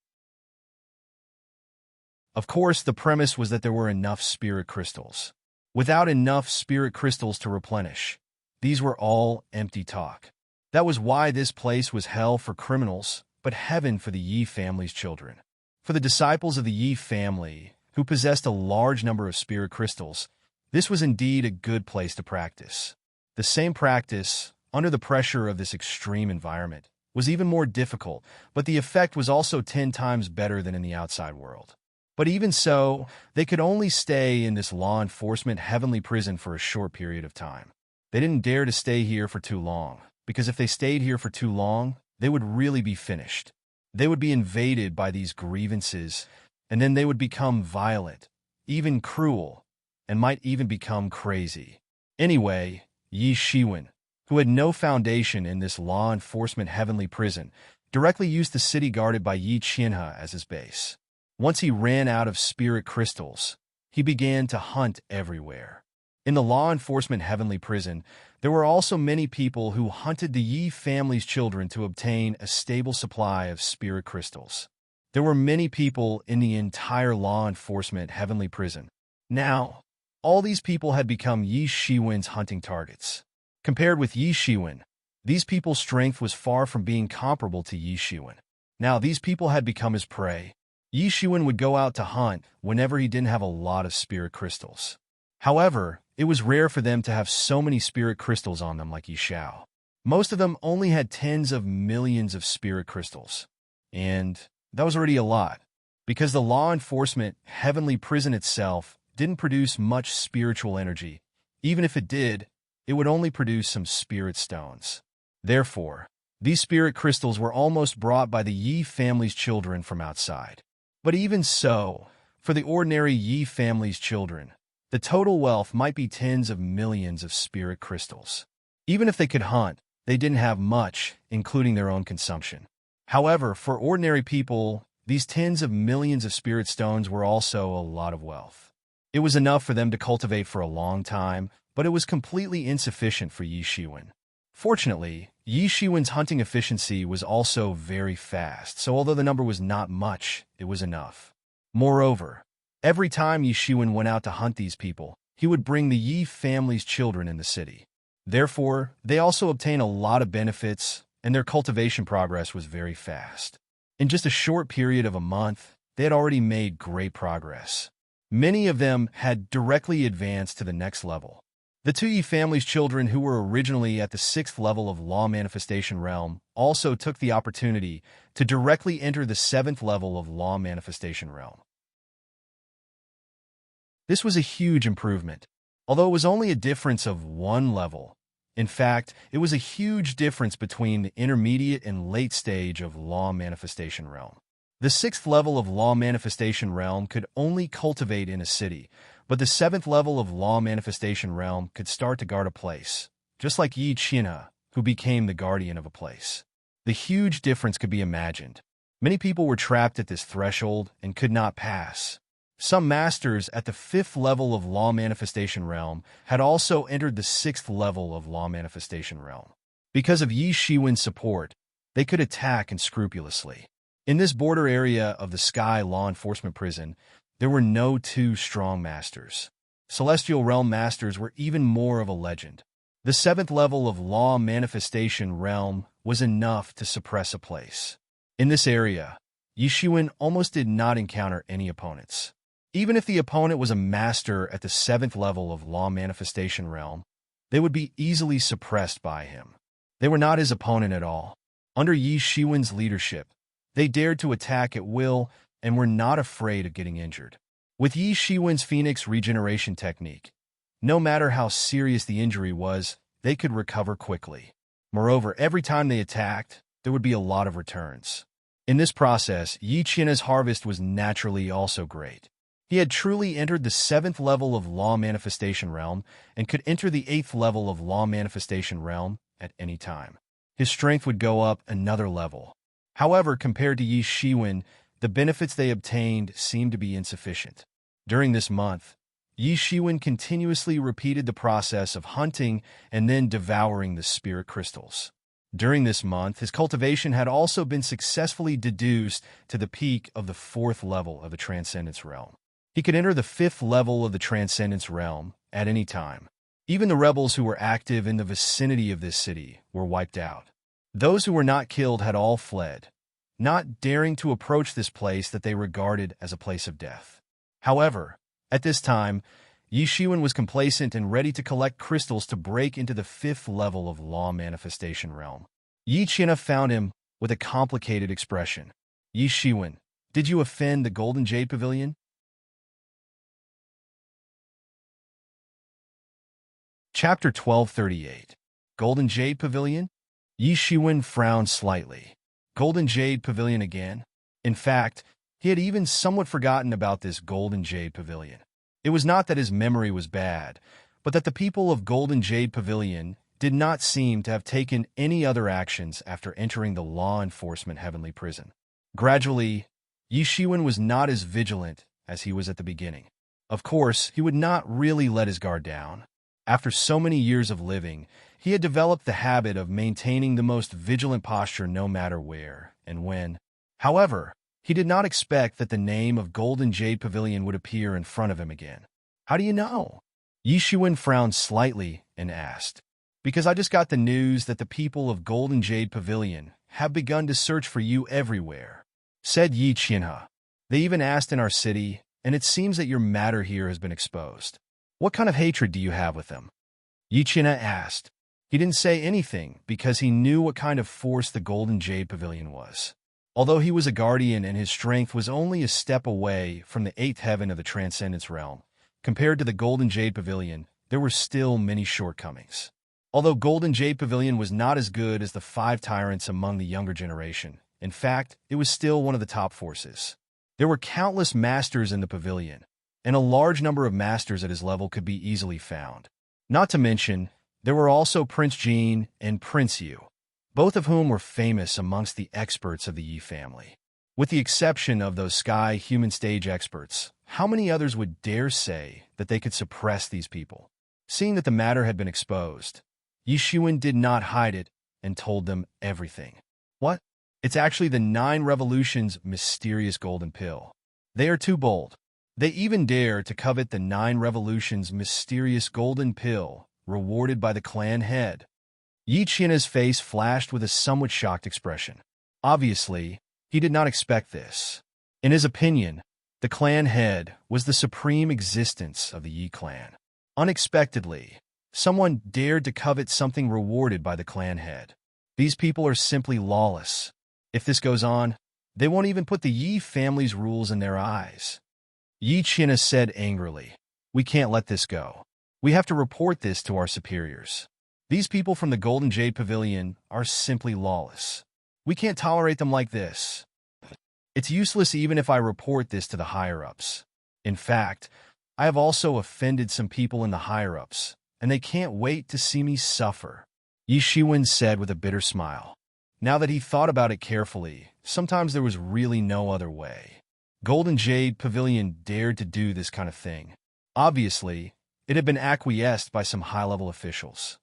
Speaker 1: Of course, the premise was that there were enough spirit crystals. Without enough spirit crystals to replenish, these were all empty talk. That was why this place was hell for criminals, but heaven for the Yi family's children. For the disciples of the Yi family, who possessed a large number of spirit crystals, this was indeed a good place to practice. The same practice, under the pressure of this extreme environment, was even more difficult, but the effect was also 10 times better than in the outside world. But even so, they could only stay in this law enforcement heavenly prison for a short period of time. They didn't dare to stay here for too long, because if they stayed here for too long, they would really be finished. They would be invaded by these grievances, and then they would become violent, even cruel, and might even become crazy. Anyway, Yi Shiwen, who had no foundation in this law enforcement heavenly prison, directly used the city guarded by Yi Qianhe as his base. Once he ran out of spirit crystals, he began to hunt everywhere. In the law enforcement heavenly prison, there were also many people who hunted the Yi family's children to obtain a stable supply of spirit crystals. There were many people in the entire law enforcement heavenly prison. Now, all these people had become Yi Shiwen's hunting targets. Compared with Yi Shiwen, these people's strength was far from being comparable to Yi Shiwen. Now, these people had become his prey. Yi Shiwen would go out to hunt whenever he didn't have a lot of spirit crystals. However, it was rare for them to have so many spirit crystals on them like Yi Xiao. Most of them only had tens of millions of spirit crystals. And that was already a lot, because the law enforcement heavenly prison itself didn't produce much spiritual energy. Even if it did, it would only produce some spirit stones. Therefore, these spirit crystals were almost brought by the Yi family's children from outside. But even so, for the ordinary Yi family's children, the total wealth might be tens of millions of spirit crystals. Even if they could hunt, they didn't have much, including their own consumption. However, for ordinary people, these tens of millions of spirit stones were also a lot of wealth. It was enough for them to cultivate for a long time, but it was completely insufficient for Yi Shiwen. Fortunately, Yi Shiwen's hunting efficiency was also very fast, so although the number was not much, it was enough. Moreover, every time Yi Shiwen went out to hunt these people, he would bring the Yi family's children in the city. Therefore, they also obtained a lot of benefits, and their cultivation progress was very fast. In just a short period of a month, they had already made great progress. Many of them had directly advanced to the next level. The two Yi family's children who were originally at the 6th level of Law Manifestation Realm also took the opportunity to directly enter the 7th level of Law Manifestation Realm. This was a huge improvement, although it was only a difference of 1 level. In fact, it was a huge difference between the intermediate and late stage of Law Manifestation Realm. The 6th level of Law Manifestation Realm could only cultivate in a city, but the 7th level of Law Manifestation Realm could start to guard a place, just like Yi Qianhe, who became the guardian of a place. The huge difference could be imagined. Many people were trapped at this threshold and could not pass. Some masters at the 5th level of Law Manifestation Realm had also entered the 6th level of Law Manifestation Realm. Because of Yi Shiwen's support, they could attack unscrupulously. In this border area of the Sky Law Enforcement Prison, there were no 2 strong masters. Celestial Realm masters were even more of a legend. The 7th level of Law Manifestation Realm was enough to suppress a place. In this area, Yi Shiwen almost did not encounter any opponents. Even if the opponent was a master at the 7th level of Law Manifestation Realm, they would be easily suppressed by him. They were not his opponent at all. Under Yi Shiwen's leadership, they dared to attack at will and were not afraid of getting injured. With Yi Shiwen's Phoenix regeneration technique, no matter how serious the injury was, they could recover quickly. Moreover, every time they attacked, there would be a lot of returns. In this process, Yi Qianhe's harvest was naturally also great. He had truly entered the 7th level of Law Manifestation Realm and could enter the 8th level of Law Manifestation Realm at any time. His strength would go up another level. However, compared to Yi Shiwen, the benefits they obtained seemed to be insufficient. During this month, Yi Shiwen continuously repeated the process of hunting and then devouring the spirit crystals. During this month, his cultivation had also been successfully deduced to the peak of the 4th level of the Transcendence Realm. He could enter the 5th level of the Transcendence Realm at any time. Even the rebels who were active in the vicinity of this city were wiped out. Those who were not killed had all fled, not daring to approach this place that they regarded as a place of death. However, at this time, Yi Shiwen was complacent and ready to collect crystals to break into the 5th level of Law Manifestation Realm. Yi Qianna found him with a complicated expression. Yi Shiwen, did you offend the Golden Jade Pavilion? Chapter 1238. Golden Jade Pavilion? Yi Shiwen frowned slightly. Golden Jade Pavilion again? In fact, he had even somewhat forgotten about this Golden Jade Pavilion. It was not that his memory was bad, but that the people of Golden Jade Pavilion did not seem to have taken any other actions after entering the law enforcement heavenly prison. Gradually, Yi Shiwen was not as vigilant as he was at the beginning. Of course, he would not really let his guard down. After so many years of living, he had developed the habit of maintaining the most vigilant posture no matter where and when. However, he did not expect that the name of Golden Jade Pavilion would appear in front of him again. How do you know? Yi Shiwen frowned slightly and asked. Because I just got the news that the people of Golden Jade Pavilion have begun to search for you everywhere, said Yi Qianna. They even asked in our city, and it seems that your matter here has been exposed. What kind of hatred do you have with them? Yi Qianna asked. He didn't say anything because he knew what kind of force the Golden Jade Pavilion was. Although he was a guardian and his strength was only a step away from the 8th heaven of the Transcendence Realm, compared to the Golden Jade Pavilion, there were still many shortcomings. Although Golden Jade Pavilion was not as good as the 5 tyrants among the younger generation, in fact, it was still one of the top forces. There were countless masters in the pavilion, and a large number of masters at his level could be easily found. Not to mention, there were also Prince Jin and Prince Yu, both of whom were famous amongst the experts of the Yi family. With the exception of those Sky human stage experts, how many others would dare say that they could suppress these people? Seeing that the matter had been exposed, Yi Shiwen did not hide it and told them everything. What? It's actually the 9 Revolutions' mysterious golden pill. They are too bold. They even dare to covet the 9 Revolutions' mysterious golden pill, rewarded by the clan head. Yi Qianna's face flashed with a somewhat shocked expression. Obviously, he did not expect this. In his opinion, the clan head was the supreme existence of the Yi clan. Unexpectedly, someone dared to covet something rewarded by the clan head. These people are simply lawless. If this goes on, they won't even put the Yi family's rules in their eyes. Yi Qianna said angrily, We can't let this go. We have to report this to our superiors. These people from the Golden Jade Pavilion are simply lawless. We can't tolerate them like this. It's useless even if I report this to the higher-ups. In fact, I have also offended some people in the higher-ups, and they can't wait to see me suffer, Yi Shiwen said with a bitter smile. Now that he thought about it carefully, sometimes there was really no other way. Golden Jade Pavilion dared to do this kind of thing. Obviously, it had been acquiesced by some high-level officials.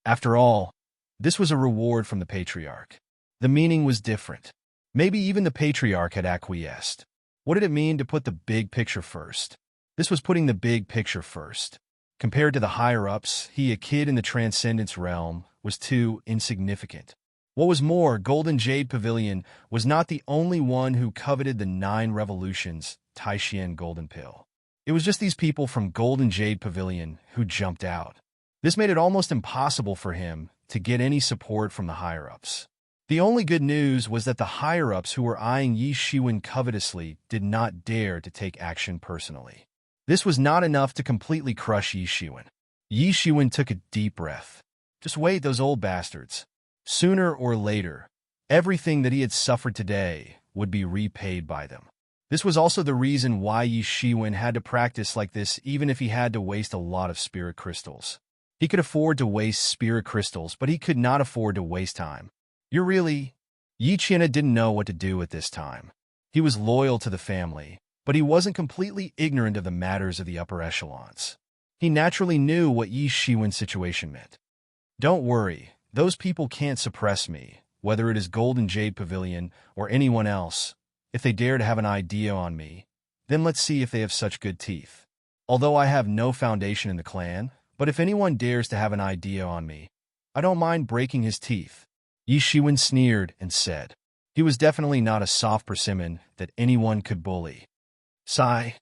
Speaker 1: After all, this was a reward from the Patriarch. The meaning was different. Maybe even the Patriarch had acquiesced. What did it mean to put the big picture first? This was putting the big picture first. Compared to the higher-ups, he, a kid in the Transcendence Realm, was too insignificant. What was more, Golden Jade Pavilion was not the only one who coveted the 9 Revolutions' Taishian Golden Pill. It was just these people from Golden Jade Pavilion who jumped out. This made it almost impossible for him to get any support from the higher-ups. The only good news was that the higher-ups who were eyeing Yi Shiwen covetously did not dare to take action personally. This was not enough to completely crush Yi Shiwen. Yi Shiwen took a deep breath. Just wait, those old bastards. Sooner or later, everything that he had suffered today would be repaid by them. This was also the reason why Yi Shiwen had to practice like this even if he had to waste a lot of spirit crystals. He could afford to waste spirit crystals, but he could not afford to waste time. You're really... Yi Qianhe didn't know what to do at this time. He was loyal to the family, but he wasn't completely ignorant of the matters of the upper echelons. He naturally knew what Yi Shiwen's situation meant. Don't worry, those people can't suppress me, whether it is Golden Jade Pavilion or anyone else. If they dare to have an idea on me, then let's see if they have such good teeth. Although I have no foundation in the clan, but if anyone dares to have an idea on me, I don't mind breaking his teeth. Yi Shiwen sneered and said. He was definitely not a soft persimmon that anyone could bully. Sigh.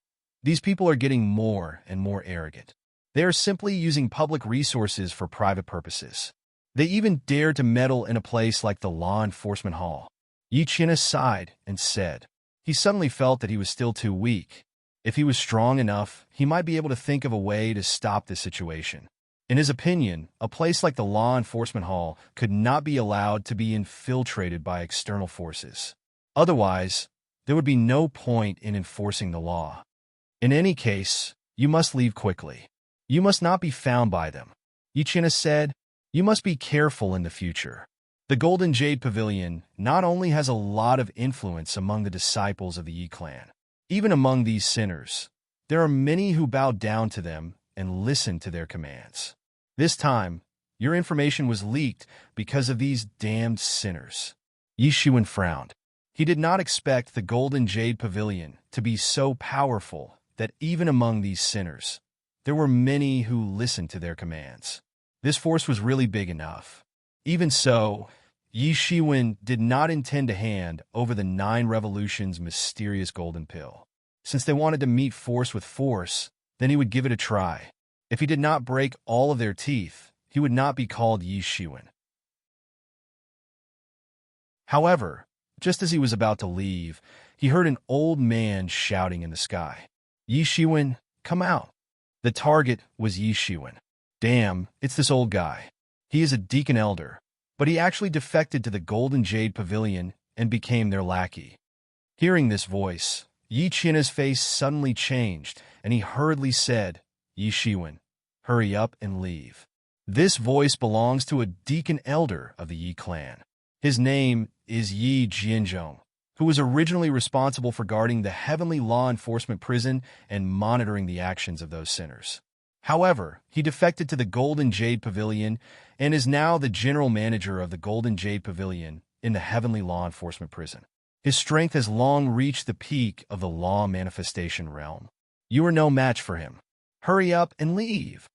Speaker 1: These people are getting more and more arrogant. They are simply using public resources for private purposes. They even dare to meddle in a place like the law enforcement hall. Yi Qianhe sighed and said. He suddenly felt that he was still too weak. If he was strong enough, he might be able to think of a way to stop this situation. In his opinion, a place like the law enforcement hall could not be allowed to be infiltrated by external forces. Otherwise, there would be no point in enforcing the law. In any case, you must leave quickly. You must not be found by them. Yi Qianhe said, you must be careful in the future. The Golden Jade Pavilion not only has a lot of influence among the disciples of the Yi clan, even among these sinners, there are many who bow down to them and listen to their commands. This time, your information was leaked because of these damned sinners. Yi Shiwen frowned. He did not expect the Golden Jade Pavilion to be so powerful that even among these sinners, there were many who listened to their commands. This force was really big enough. Even so, Yi Shiwen did not intend to hand over the 9 Revolutions' mysterious golden pill. Since they wanted to meet force with force, then he would give it a try. If he did not break all of their teeth, he would not be called Yi Shiwen. However, just as he was about to leave, he heard an old man shouting in the sky. Yi Shiwen, come out. The target was Yi Shiwen. Damn, it's this old guy. He is a deacon elder, but he actually defected to the Golden Jade Pavilion and became their lackey. Hearing this voice, Yi Qianhe's face suddenly changed, and he hurriedly said, Yi Shiwen, hurry up and leave. This voice belongs to a deacon elder of the Yi clan. His name is Yi Jianzhong, who was originally responsible for guarding the heavenly law enforcement prison and monitoring the actions of those sinners. However, he defected to the Golden Jade Pavilion and is now the general manager of the Golden Jade Pavilion in the heavenly law enforcement prison. His strength has long reached the peak of the law manifestation realm. You are no match for him. Hurry up and leave.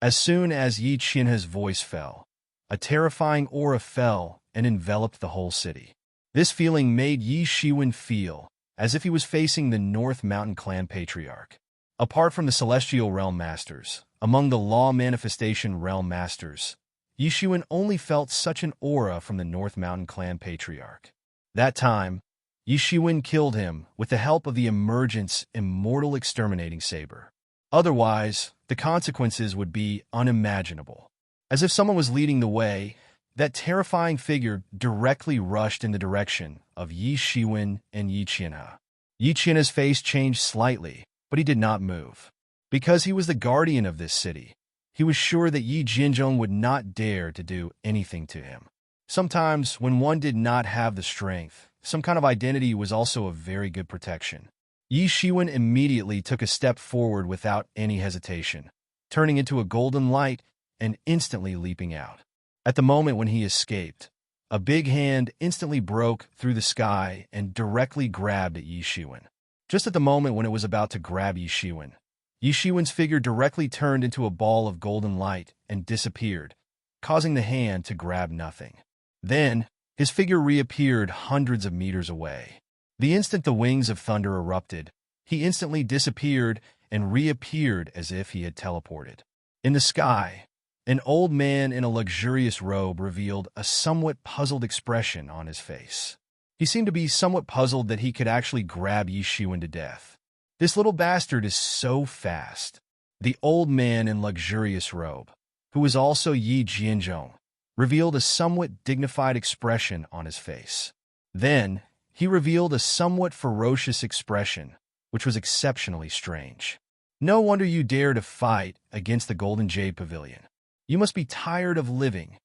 Speaker 1: As soon as Yi Qianhe's voice fell, a terrifying aura fell and enveloped the whole city. This feeling made Yi Shiwen feel as if he was facing the North Mountain Clan Patriarch. Apart from the Celestial Realm Masters, among the Law Manifestation Realm Masters, Yi Shiwen only felt such an aura from the North Mountain Clan Patriarch. That time, Yi Shiwen killed him with the help of the Emergence Immortal Exterminating Saber. Otherwise, the consequences would be unimaginable. As if someone was leading the way, that terrifying figure directly rushed in the direction of Yi Shiwen and Yi Qianhe. Yi Qianhe's face changed slightly, but he did not move. Because he was the guardian of this city, he was sure that Yi Jianzhong would not dare to do anything to him. Sometimes, when one did not have the strength, some kind of identity was also a very good protection. Yi Shiwen immediately took a step forward without any hesitation, turning into a golden light and instantly leaping out. At the moment when he escaped, a big hand instantly broke through the sky and directly grabbed at Yi Shiwen. Just at the moment when it was about to grab Yi Shiwen's figure directly turned into a ball of golden light and disappeared, causing the hand to grab nothing. Then, his figure reappeared hundreds of meters away. The instant the wings of thunder erupted, he instantly disappeared and reappeared as if he had teleported. In the sky, an old man in a luxurious robe revealed a somewhat puzzled expression on his face. He seemed to be somewhat puzzled that he could actually grab Yi Shiwen to death. This little bastard is so fast. The old man in luxurious robe, who was also Yi Jianzhong, revealed a somewhat dignified expression on his face. Then, he revealed a somewhat ferocious expression, which was exceptionally strange. No wonder you dare to fight against the Golden Jade Pavilion. You must be tired of living.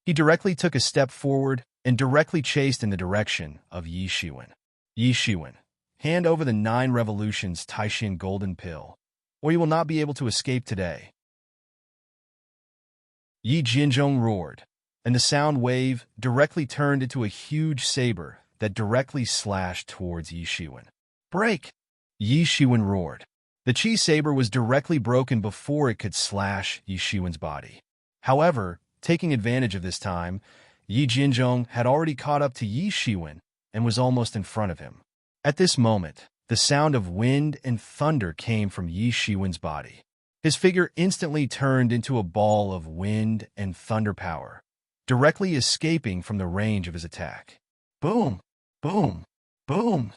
Speaker 1: He directly took a step forward and directly chased in the direction of Yi Shiwen. Yi Shiwen, hand over the 9 revolutions Taishin golden pill, or you will not be able to escape today. Yi Jinzhong roared, and the sound wave directly turned into a huge saber that directly slashed towards Yi Shiwen. Break! Yi Shiwen roared. The Qi saber was directly broken before it could slash Yi Shiwen's body. However, taking advantage of this time, Yi Jinzhong had already caught up to Yi Shiwen and was almost in front of him. At this moment, the sound of wind and thunder came from Yi Shiwen's body. His figure instantly turned into a ball of wind and thunder power, directly escaping from the range of his attack. Boom! Boom! Boom!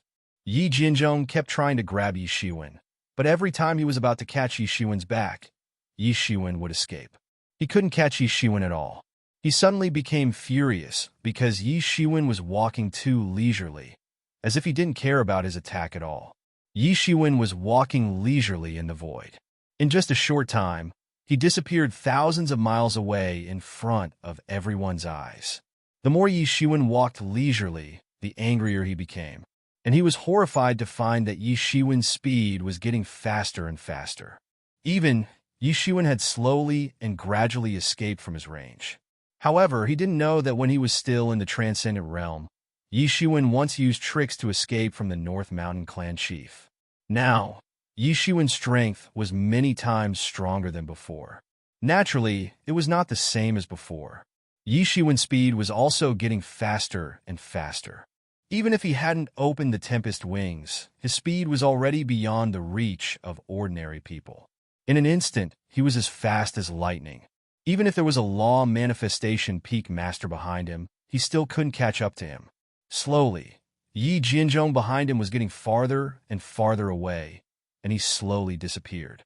Speaker 1: Yi Jinzhong kept trying to grab Yi Shiwen, but every time he was about to catch Yi Shiwen's back, Yi Shiwen would escape. He couldn't catch Yi Shiwen at all. He suddenly became furious because Yi Shiwen was walking too leisurely, as if he didn't care about his attack at all. Yi Shiwen was walking leisurely in the void. In just a short time, he disappeared thousands of miles away in front of everyone's eyes. The more Yi Shiwen walked leisurely, the angrier he became, and he was horrified to find that Yi Shiwen's speed was getting faster and faster. Even Yi Shiwen had slowly and gradually escaped from his range. However, he didn't know that when he was still in the transcendent realm, Yi Shiwen once used tricks to escape from the North Mountain clan chief. Now, Yi Shiwen's strength was many times stronger than before. Naturally, it was not the same as before. Yi Shiwen's speed was also getting faster and faster. Even if he hadn't opened the Tempest Wings, his speed was already beyond the reach of ordinary people. In an instant, he was as fast as lightning. Even if there was a Law Manifestation Peak Master behind him, he still couldn't catch up to him. Slowly, Yi Jinzhong behind him was getting farther and farther away, and he slowly disappeared.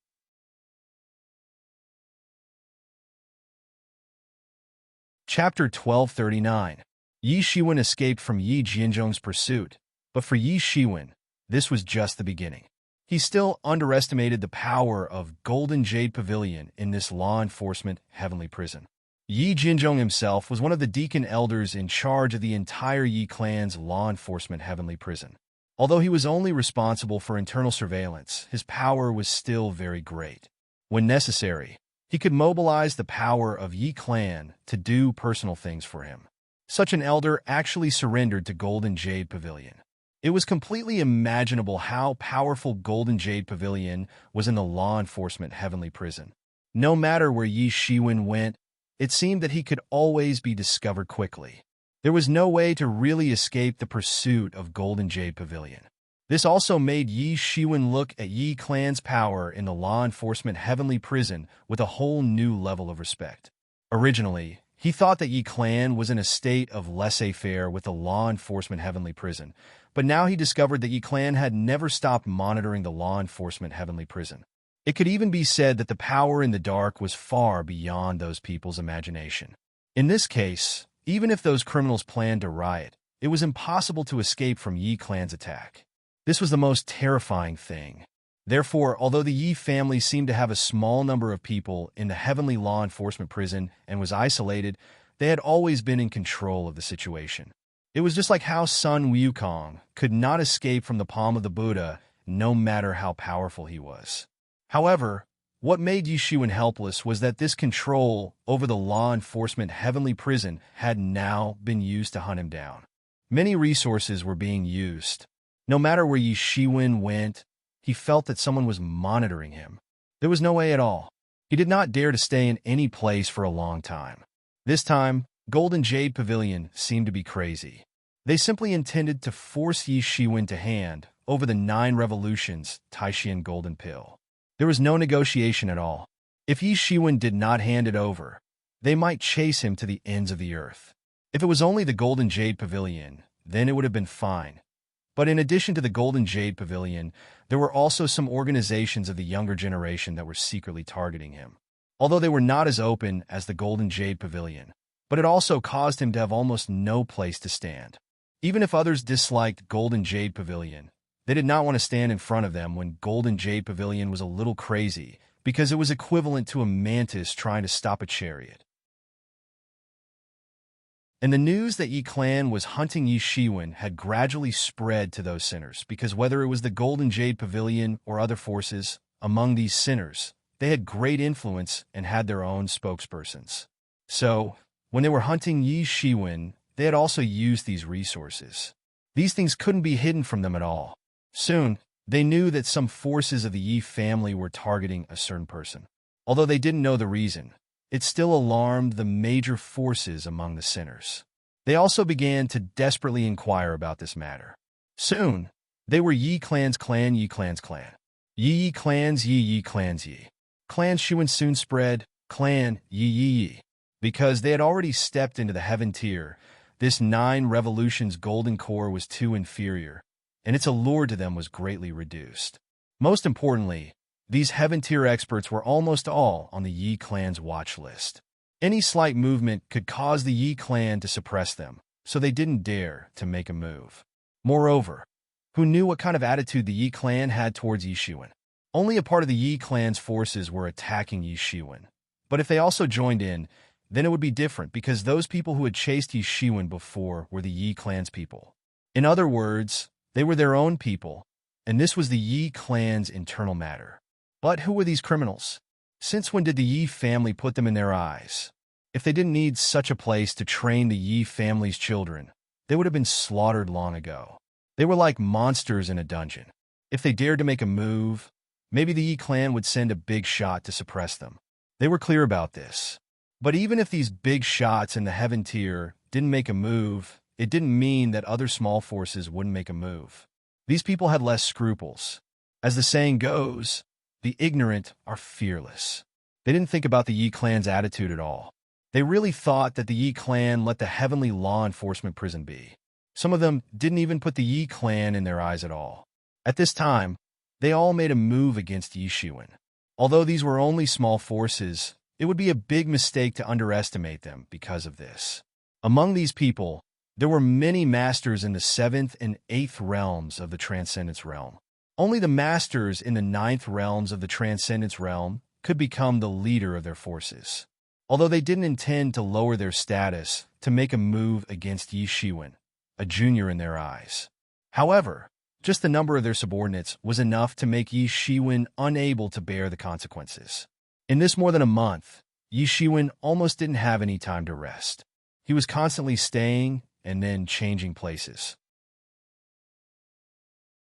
Speaker 1: Chapter 1239. Yi Shiwen escaped from Yi Jinzhong's pursuit, but for Yi Shiwen, this was just the beginning. He still underestimated the power of Golden Jade Pavilion in this law enforcement heavenly prison. Yi Jinzhong himself was one of the deacon elders in charge of the entire Yi clan's law enforcement heavenly prison. Although he was only responsible for internal surveillance, his power was still very great. When necessary, he could mobilize the power of Yi clan to do personal things for him. Such an elder actually surrendered to Golden Jade Pavilion. It was completely imaginable how powerful Golden Jade Pavilion was in the law enforcement heavenly prison. No matter where Yi Shiwen went, it seemed that he could always be discovered quickly. There was no way to really escape the pursuit of Golden Jade Pavilion. This also made Yi Shiwen look at Yi clan's power in the law enforcement heavenly prison with a whole new level of respect. Originally, he thought that Yi clan was in a state of laissez-faire with the law enforcement heavenly prison, but now he discovered that Yi clan had never stopped monitoring the law enforcement heavenly prison. It could even be said that the power in the dark was far beyond those people's imagination. In this case, even if those criminals planned to riot, it was impossible to escape from Yi clan's attack. This was the most terrifying thing. Therefore, although the Yi family seemed to have a small number of people in the heavenly law enforcement prison and was isolated, they had always been in control of the situation. It was just like how Sun Wukong could not escape from the palm of the Buddha, no matter how powerful he was. However, what made Yi Shiwen helpless was that this control over the law enforcement heavenly prison had now been used to hunt him down. Many resources were being used. No matter where Yi Shiwen went, he felt that someone was monitoring him. There was no way at all. He did not dare to stay in any place for a long time. This time, Golden Jade Pavilion seemed to be crazy. They simply intended to force Yi Shiwen to hand over the 9 revolutions Taishin golden pill. There was no negotiation at all. If Yi Shiwen did not hand it over, they might chase him to the ends of the earth. If it was only the Golden Jade Pavilion, then it would have been fine. But in addition to the Golden Jade Pavilion, there were also some organizations of the younger generation that were secretly targeting him. Although they were not as open as the Golden Jade Pavilion, but it also caused him to have almost no place to stand. Even if others disliked Golden Jade Pavilion, they did not want to stand in front of them when Golden Jade Pavilion was a little crazy, because it was equivalent to a mantis trying to stop a chariot. And the news that Yi Clan was hunting Yi Shiwen had gradually spread to those sinners, because whether it was the Golden Jade Pavilion or other forces, among these sinners, they had great influence and had their own spokespersons. So, when they were hunting Yi Shiwen, they had also used these resources. These things couldn't be hidden from them at all. Soon, they knew that some forces of the Yi family were targeting a certain person. Although they didn't know the reason, it still alarmed the major forces among the sinners. They also began to desperately inquire about this matter. Soon, they were Yi Clan's clan, Yi Clan's clan. Yi Clan's Yi Clan's Yi. Clan Shiwen soon spread, Clan Yi. Because they had already stepped into the heaven tier, this 9 revolutions golden core was too inferior, and its allure to them was greatly reduced. Most importantly, these heaven tier experts were almost all on the Yi clan's watch list. Any slight movement could cause the Yi clan to suppress them, so they didn't dare to make a move. Moreover, who knew what kind of attitude the Yi clan had towards Yi Shiwen? Only a part of the Yi clan's forces were attacking Yi Shiwen. But if they also joined in, then it would be different, because those people who had chased Yi Shiwen before were the Yi clan's people. In other words, they were their own people, and this was the Yi clan's internal matter. But who were these criminals? Since when did the Yi family put them in their eyes? If they didn't need such a place to train the Yi family's children, they would have been slaughtered long ago. They were like monsters in a dungeon. If they dared to make a move, maybe the Yi clan would send a big shot to suppress them. They were clear about this. But even if these big shots in the heaven tier didn't make a move, it didn't mean that other small forces wouldn't make a move. These people had less scruples. As the saying goes, the ignorant are fearless. They didn't think about the Yi clan's attitude at all. They really thought that the Yi clan let the heavenly law enforcement prison be. Some of them didn't even put the Yi clan in their eyes at all. At this time, they all made a move against Yi Shiwen. Although these were only small forces, it would be a big mistake to underestimate them because of this. Among these people, there were many masters in the 7th and 8th realms of the Transcendence Realm. Only the masters in the 9th realms of the Transcendence Realm could become the leader of their forces. Although they didn't intend to lower their status to make a move against Yi Shiwen, a junior in their eyes. However, just the number of their subordinates was enough to make Yi Shiwen unable to bear the consequences. In this more than a month, Yi Shiwen almost didn't have any time to rest. He was constantly staying and then changing places.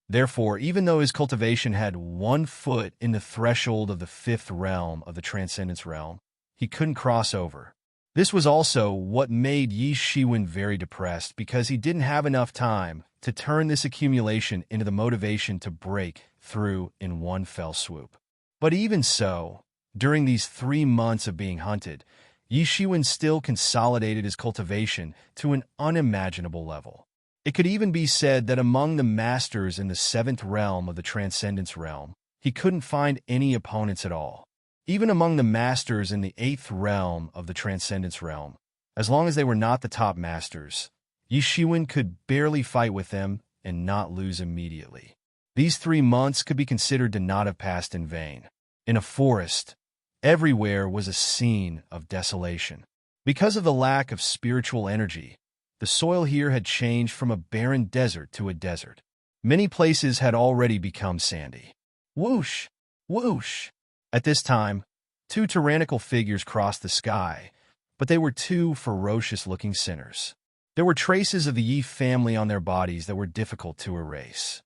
Speaker 1: Therefore, even though his cultivation had 1 foot in the threshold of the 5th realm of the Transcendence Realm, he couldn't cross over. This was also what made Yi Shiwen very depressed, because he didn't have enough time to turn this accumulation into the motivation to break through in one fell swoop. But even so, during these 3 months of being hunted, Yi Shiwen still consolidated his cultivation to an unimaginable level. It could even be said that among the masters in the 7th realm of the Transcendence Realm, he couldn't find any opponents at all. Even among the masters in the 8th realm of the Transcendence Realm, as long as they were not the top masters, Yi Shiwen could barely fight with them and not lose immediately. These 3 months could be considered to not have passed in vain. In a forest, everywhere was a scene of desolation. Because of the lack of spiritual energy, the soil here had changed from a barren desert to a desert. Many places had already become sandy. Whoosh! Whoosh! At this time, 2 tyrannical figures crossed the sky, but they were 2 ferocious-looking sinners. There were traces of the Yi family on their bodies that were difficult to erase.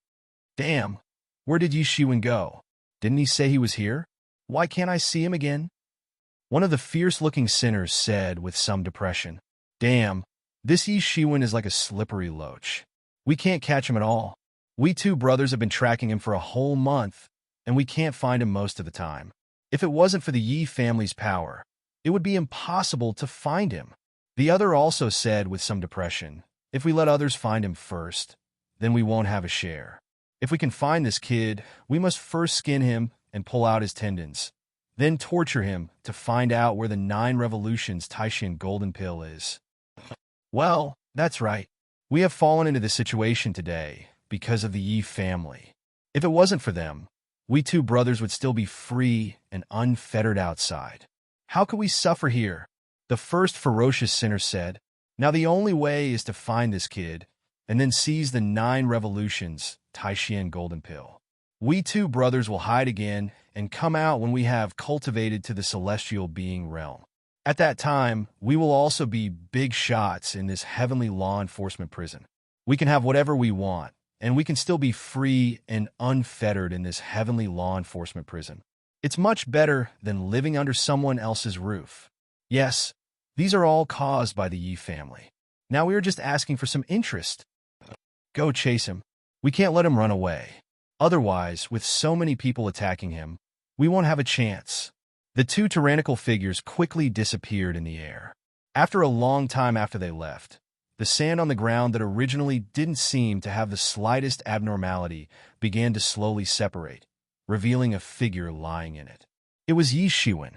Speaker 1: Damn! Where did Yi Shiwen go? Didn't he say he was here? Why can't I see him again? One of the fierce-looking sinners said with some depression. Damn, this Yi Shiwen is like a slippery loach. We can't catch him at all. We 2 brothers have been tracking him for a whole month, and we can't find him most of the time. If it wasn't for the Yi family's power, it would be impossible to find him. The other also said with some depression, if we let others find him first, then we won't have a share. If we can find this kid, we must first skin him and pull out his tendons, then torture him to find out where the 9 revolutions Taishan golden pill is. Well, that's right. We have fallen into this situation today because of the Yi family. If it wasn't for them, we two brothers would still be free and unfettered outside. How could we suffer here? The first ferocious sinner said. Now the only way is to find this kid and then seize the 9 revolutions, Taishian golden pill. We two brothers will hide again and come out when we have cultivated to the celestial being realm. At that time, we will also be big shots in this heavenly law enforcement prison. We can have whatever we want, and we can still be free and unfettered in this heavenly law enforcement prison. It's much better than living under someone else's roof. Yes, these are all caused by the Yi family. Now we are just asking for some interest. Go chase him. We can't let him run away. Otherwise, with so many people attacking him, we won't have a chance. The 2 tyrannical figures quickly disappeared in the air. After a long time after they left, the sand on the ground that originally didn't seem to have the slightest abnormality began to slowly separate, revealing a figure lying in it. It was Yi Shiwen.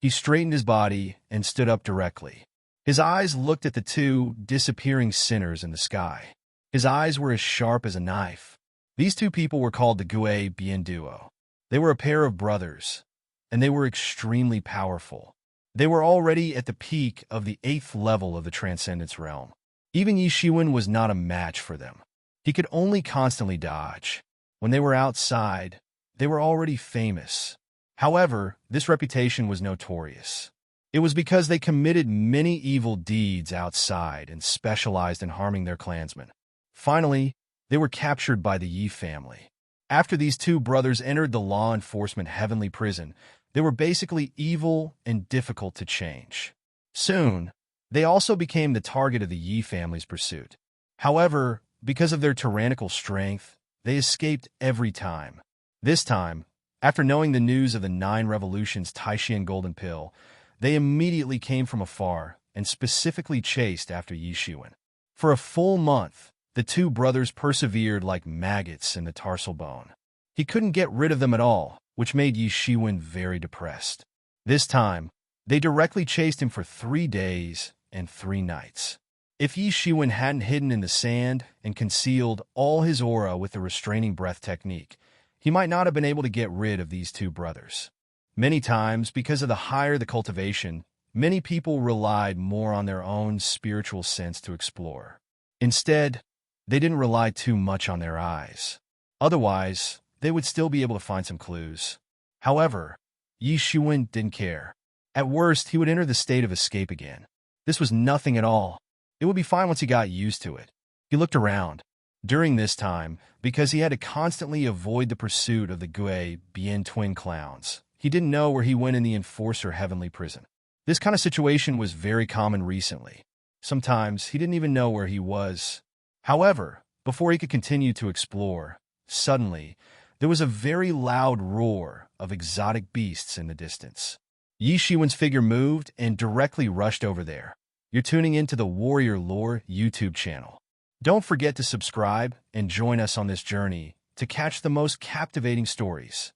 Speaker 1: He straightened his body and stood up directly. His eyes looked at the 2 disappearing sinners in the sky. His eyes were as sharp as a knife. These 2 people were called the Gue Bien Duo. They were a pair of brothers, and they were extremely powerful. They were already at the peak of the 8th level of the Transcendence realm. Even Yi Shiwen was not a match for them. He could only constantly dodge. When they were outside, they were already famous. However, this reputation was notorious. It was because they committed many evil deeds outside and specialized in harming their clansmen. Finally, they were captured by the Yi family. After these 2 brothers entered the law enforcement heavenly prison, they were basically evil and difficult to change. Soon, they also became the target of the Yi family's pursuit. However, because of their tyrannical strength, they escaped every time. This time, after knowing the news of the 9 revolutions Taishian golden pill, they immediately came from afar and specifically chased after Yi Shiwen. For a full month, the 2 brothers persevered like maggots in the tarsal bone. He couldn't get rid of them at all, which made Yi Shiwen very depressed. This time, they directly chased him for 3 days and 3 nights. If Yi Shiwen hadn't hidden in the sand and concealed all his aura with the restraining breath technique, he might not have been able to get rid of these 2 brothers. Many times, because of the higher the cultivation, many people relied more on their own spiritual sense to explore. Instead, they didn't rely too much on their eyes. Otherwise, they would still be able to find some clues. However, Yi Shiwen didn't care. At worst, he would enter the state of escape again. This was nothing at all. It would be fine once he got used to it. He looked around. During this time, because he had to constantly avoid the pursuit of the Gue Bien twin clowns, he didn't know where he went in the Enforcer heavenly prison. This kind of situation was very common recently. Sometimes he didn't even know where he was. However, before he could continue to explore, suddenly, there was a very loud roar of exotic beasts in the distance. Yi Shiwen's figure moved and directly rushed over there. You're tuning into the Warrior Lore YouTube channel. Don't forget to subscribe and join us on this journey to catch the most captivating stories.